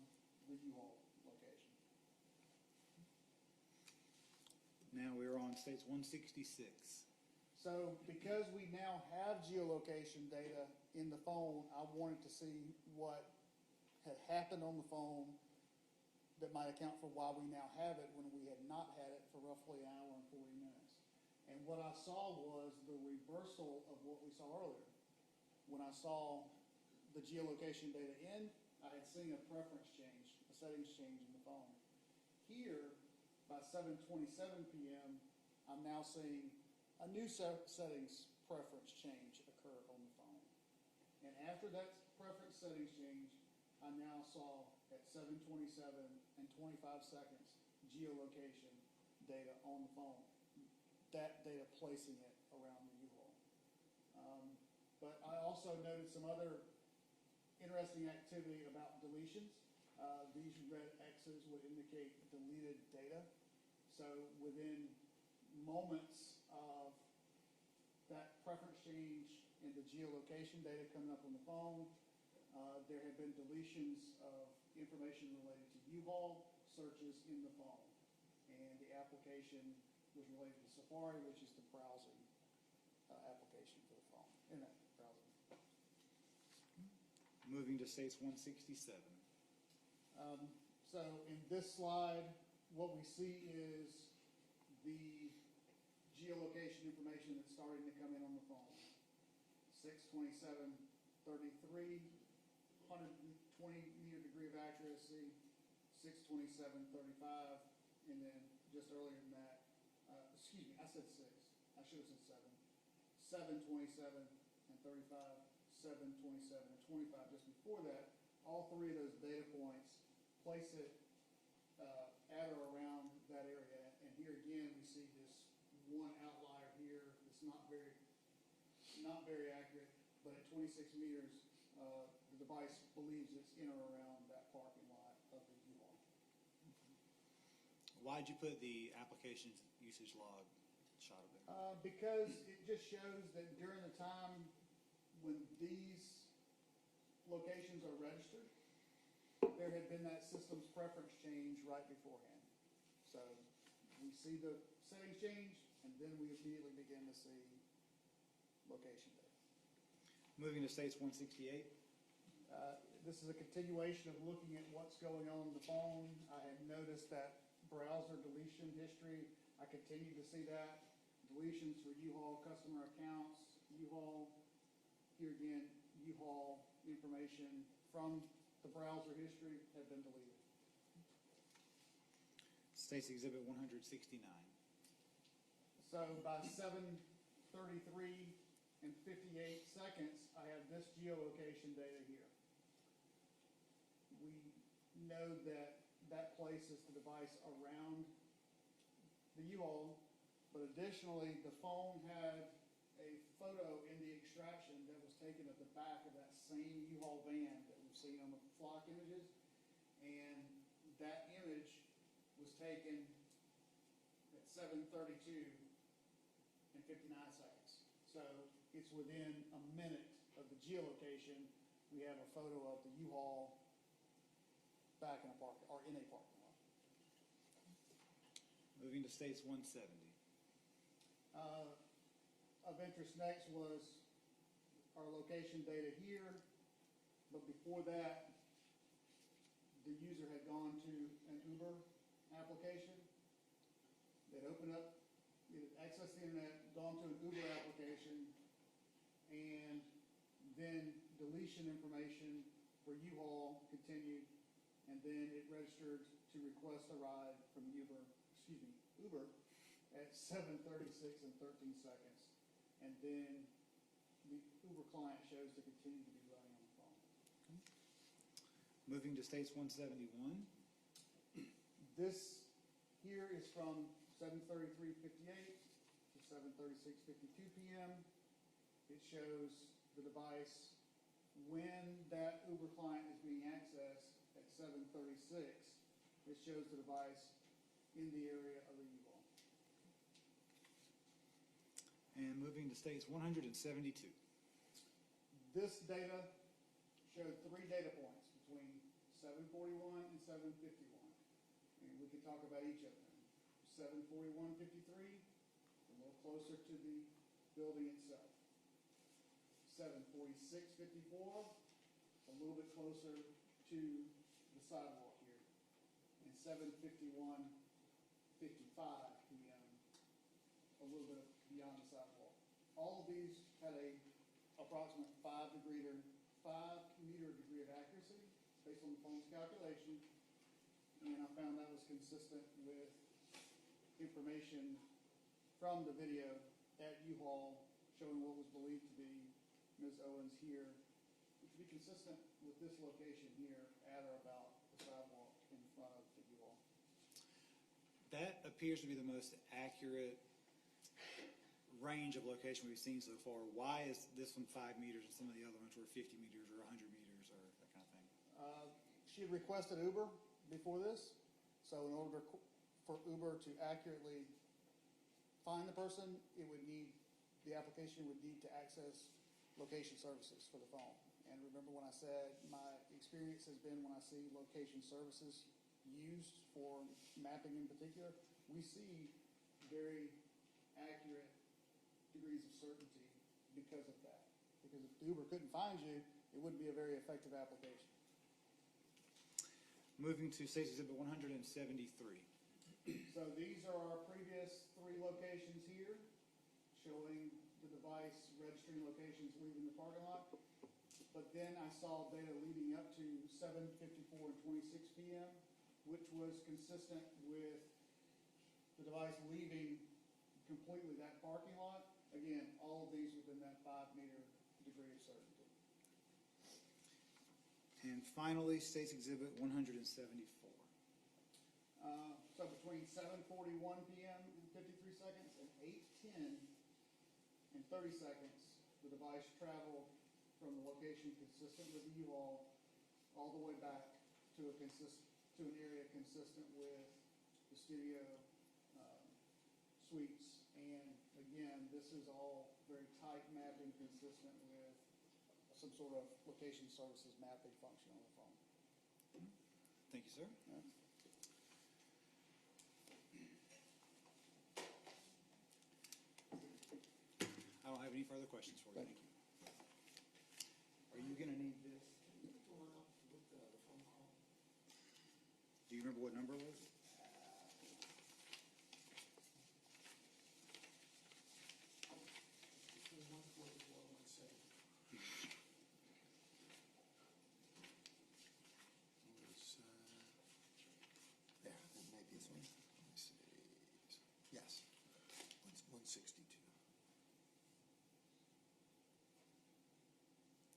the U-Haul location. Now we're on states 166. So because we now have geolocation data in the phone, I wanted to see what had happened on the phone that might account for why we now have it when we had not had it for roughly an hour and 40 minutes. And what I saw was the reversal of what we saw earlier. When I saw the geolocation data in, I had seen a preference change, a settings change in the phone. Here, by 7:27 p.m., I'm now seeing a new settings preference change occur on the phone. And after that preference settings change, I now saw at 7:27 and 25 seconds geolocation data on the phone. That data placing it around the U-Haul. But I also noted some other interesting activity about deletions. These red X's would indicate deleted data. So within moments of that preference change in the geolocation data coming up on the phone, there have been deletions of information related to U-Haul searches in the phone. And the application was related to Safari, which is the browsing application for the phone, internet browsing. Moving to states 167. So in this slide, what we see is the geolocation information that's starting to come in on the phone. 6:27:33, 120 meter degree of accuracy, 6:27:35, and then just earlier than that, I said 6. I should have said 7. 7:27:35, 7:27:25. Just before that, all three of those data points place it at or around that area. And here again, we see this one outlier here. It's not very accurate, but at 26 meters, the device believes it's in or around that parking lot of the U-Haul. Why'd you put the application usage log shot of it? Because it just shows that during the time when these locations are registered, there had been that system's preference change right beforehand. So we see the settings change, and then we immediately begin to see location data. Moving to states 168. This is a continuation of looking at what's going on the phone. I have noticed that browser deletion history, I continue to see that. Deletions for U-Haul customer accounts, U-Haul, here again, U-Haul information from the browser history have been deleted. States Exhibit 169. So by 7:33 and 58 seconds, I have this geolocation data here. We know that that places the device around the U-Haul, but additionally, the phone had a photo in the extraction that was taken at the back of that same U-Haul van that we've seen on the flock images, and that image was taken at 7:32 and 59 seconds. So it's within a minute of the geolocation. We have a photo of the U-Haul back in a park or in a parking lot. Moving to states 170. Of interest next was our location data here, but before that, the user had gone to an Uber application. They'd opened up, they'd accessed the internet, gone to an Uber application, and then deletion information for U-Haul continued, and then it registered to request a ride from Uber at 7:36 and 13 seconds. And then the Uber client shows to continue to be running on the phone. Moving to states 171. This here is from 7:33:58 to 7:36:52 p.m. It shows the device when that Uber client is being accessed at 7:36. It shows the device in the area of the U-Haul. And moving to states 172. This data showed 3 data points between 7:41 and 7:51. And we can talk about each of them. 7:41:53, a little closer to the building itself. 7:46:54, a little bit closer to the sidewalk here. And 7:51:55 p.m., a little bit beyond the sidewalk. All of these had a approximate 5 meter degree of accuracy based on the phone's calculation, and I found that was consistent with information from the video at U-Haul showing what was believed to be Ms. Owens here, which would be consistent with this location here at or about the sidewalk in front of the U-Haul. That appears to be the most accurate range of location we've seen so far. Why is this one 5 meters and some of the other ones were 50 meters or 100 meters or that kind of thing? She had requested Uber before this, so in order for Uber to accurately find the person, the application would need to access location services for the phone. And remember when I said my experience has been when I see location services used for mapping in particular, we see very accurate degrees of certainty because of that. Because if Uber couldn't find you, it wouldn't be a very effective application. Moving to States Exhibit 173. So these are our previous 3 locations here, showing the device registering locations leaving the parking lot. But then I saw data leading up to 7:54 and 26 p.m., which was consistent with the device leaving completely that parking lot. Again, all of these within that 5 meter degree of certainty. And finally, States Exhibit 174. So between 7:41 p.m. and 53 seconds and 8:10 and 30 seconds, the device traveled from the location consistent with the U-Haul all the way back to an area consistent with the studio suites. And again, this is all very tight mapping consistent with a some sort of location services mapping function on the phone. Thank you, sir. Yeah. I don't have any further questions for you. Thank Thank you. Are you gonna need this? Can you put the one up with the phone call? Do you remember what number it was? Between 144 and 170. There, then maybe it's one. Let me see. Yes, 162.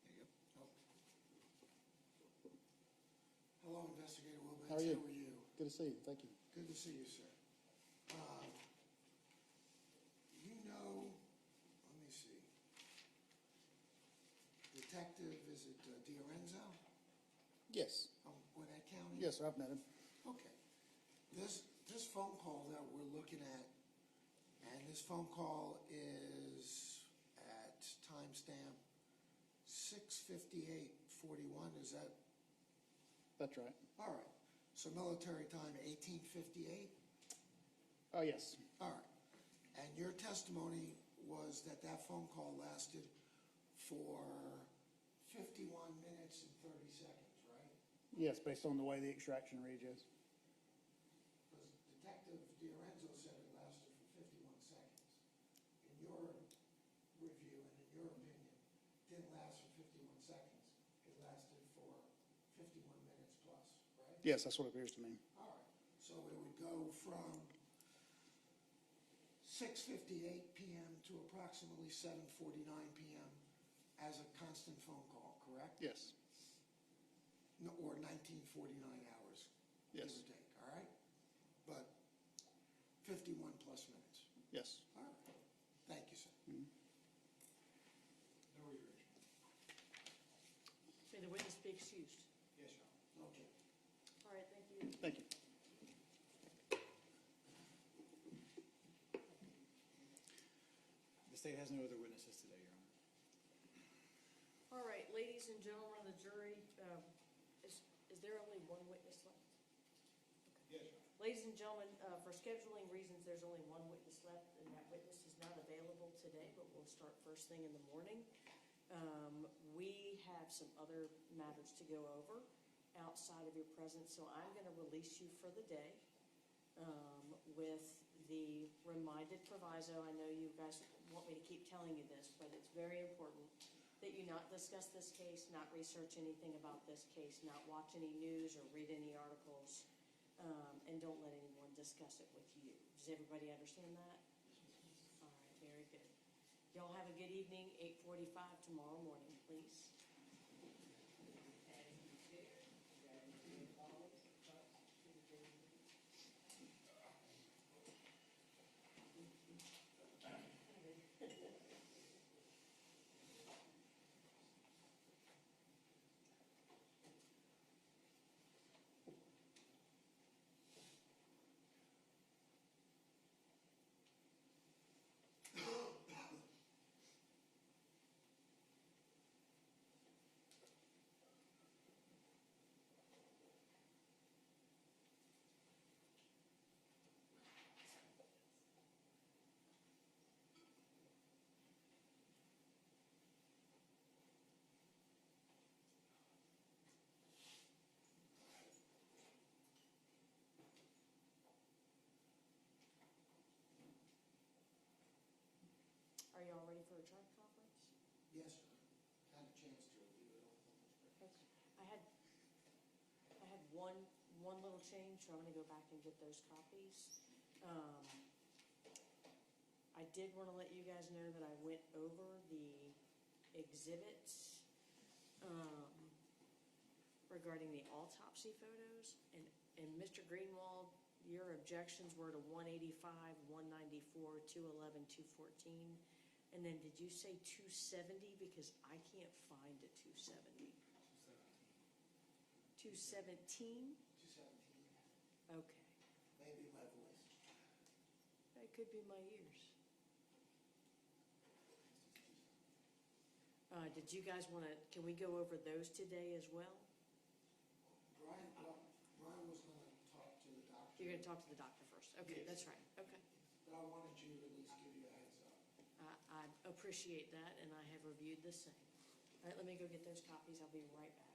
There you go. Hello, Investigator Wilbanks. How are you? How are you? Good to see you. Thank you. Good to see you, sir. You know, let me see. Detective, is it Diorenzo? Yes. Gwinnett County? Yes, sir. I've met him. Okay. This phone call that we're looking at, and this phone call is at timestamp 6:58:41, is that? That's right. All right. So military time, 1858? Oh, yes. All right. And your testimony was that that phone call lasted for 51 minutes and 30 seconds, right? Yes, based on the way the extraction reads, yes. Because Detective Diorenzo said it lasted for 51 seconds. In your review and in your opinion, it didn't last for 51 seconds. It lasted for 51 minutes plus, right? Yes, that's what it appears to me. All right. So it would go from 6:58 p.m. to approximately 7:49 p.m. as a constant phone call, correct? Yes. No, or 1949 hours, give Yes. or take, all right? But 51 plus minutes. Yes. All right. Thank you, sir. No reason. May the witness be excused. Yes, Your Honor. Okay. All right, thank you. Thank you. The state has no other witnesses today, Your Honor. All right, ladies and gentlemen of the jury, is there only one witness left? Yes, Your Honor. Ladies and gentlemen, for scheduling reasons, there's only one witness left, and that witness is not available today, but we'll start first thing in the morning. We have some other matters to go over outside of your presence, so I'm going to release you for the day with the reminded proviso. I know you guys want me to keep telling you this, but it's very important that you not discuss this case, not research anything about this case, not watch any news or read any articles, and don't let anyone discuss it with you. Does everybody understand that? All right, very good. Y'all have a good evening, 8:45 tomorrow morning, please. Are y'all ready for a charge conference? Yes, sir. Had a chance to review it all. I had one little change, so I'm gonna go back and get those copies. I did wanna let you guys know that I went over the exhibits, regarding the autopsy photos, and Mr. Greenwald, your objections were to 185, 194, 211, 214. And then did you say 270? Because I can't find a 270. 217? 217. Okay. Maybe my voice. That could be my ears. Did you guys want to, can we go over those today as well? Brian was gonna talk to the doctor. You're going to talk to the doctor first? Okay, Yes. that's right, okay. But I wanted you to at least give you a heads up. I appreciate that, and I have reviewed the same. All right, let me go get those copies. I'll be right back.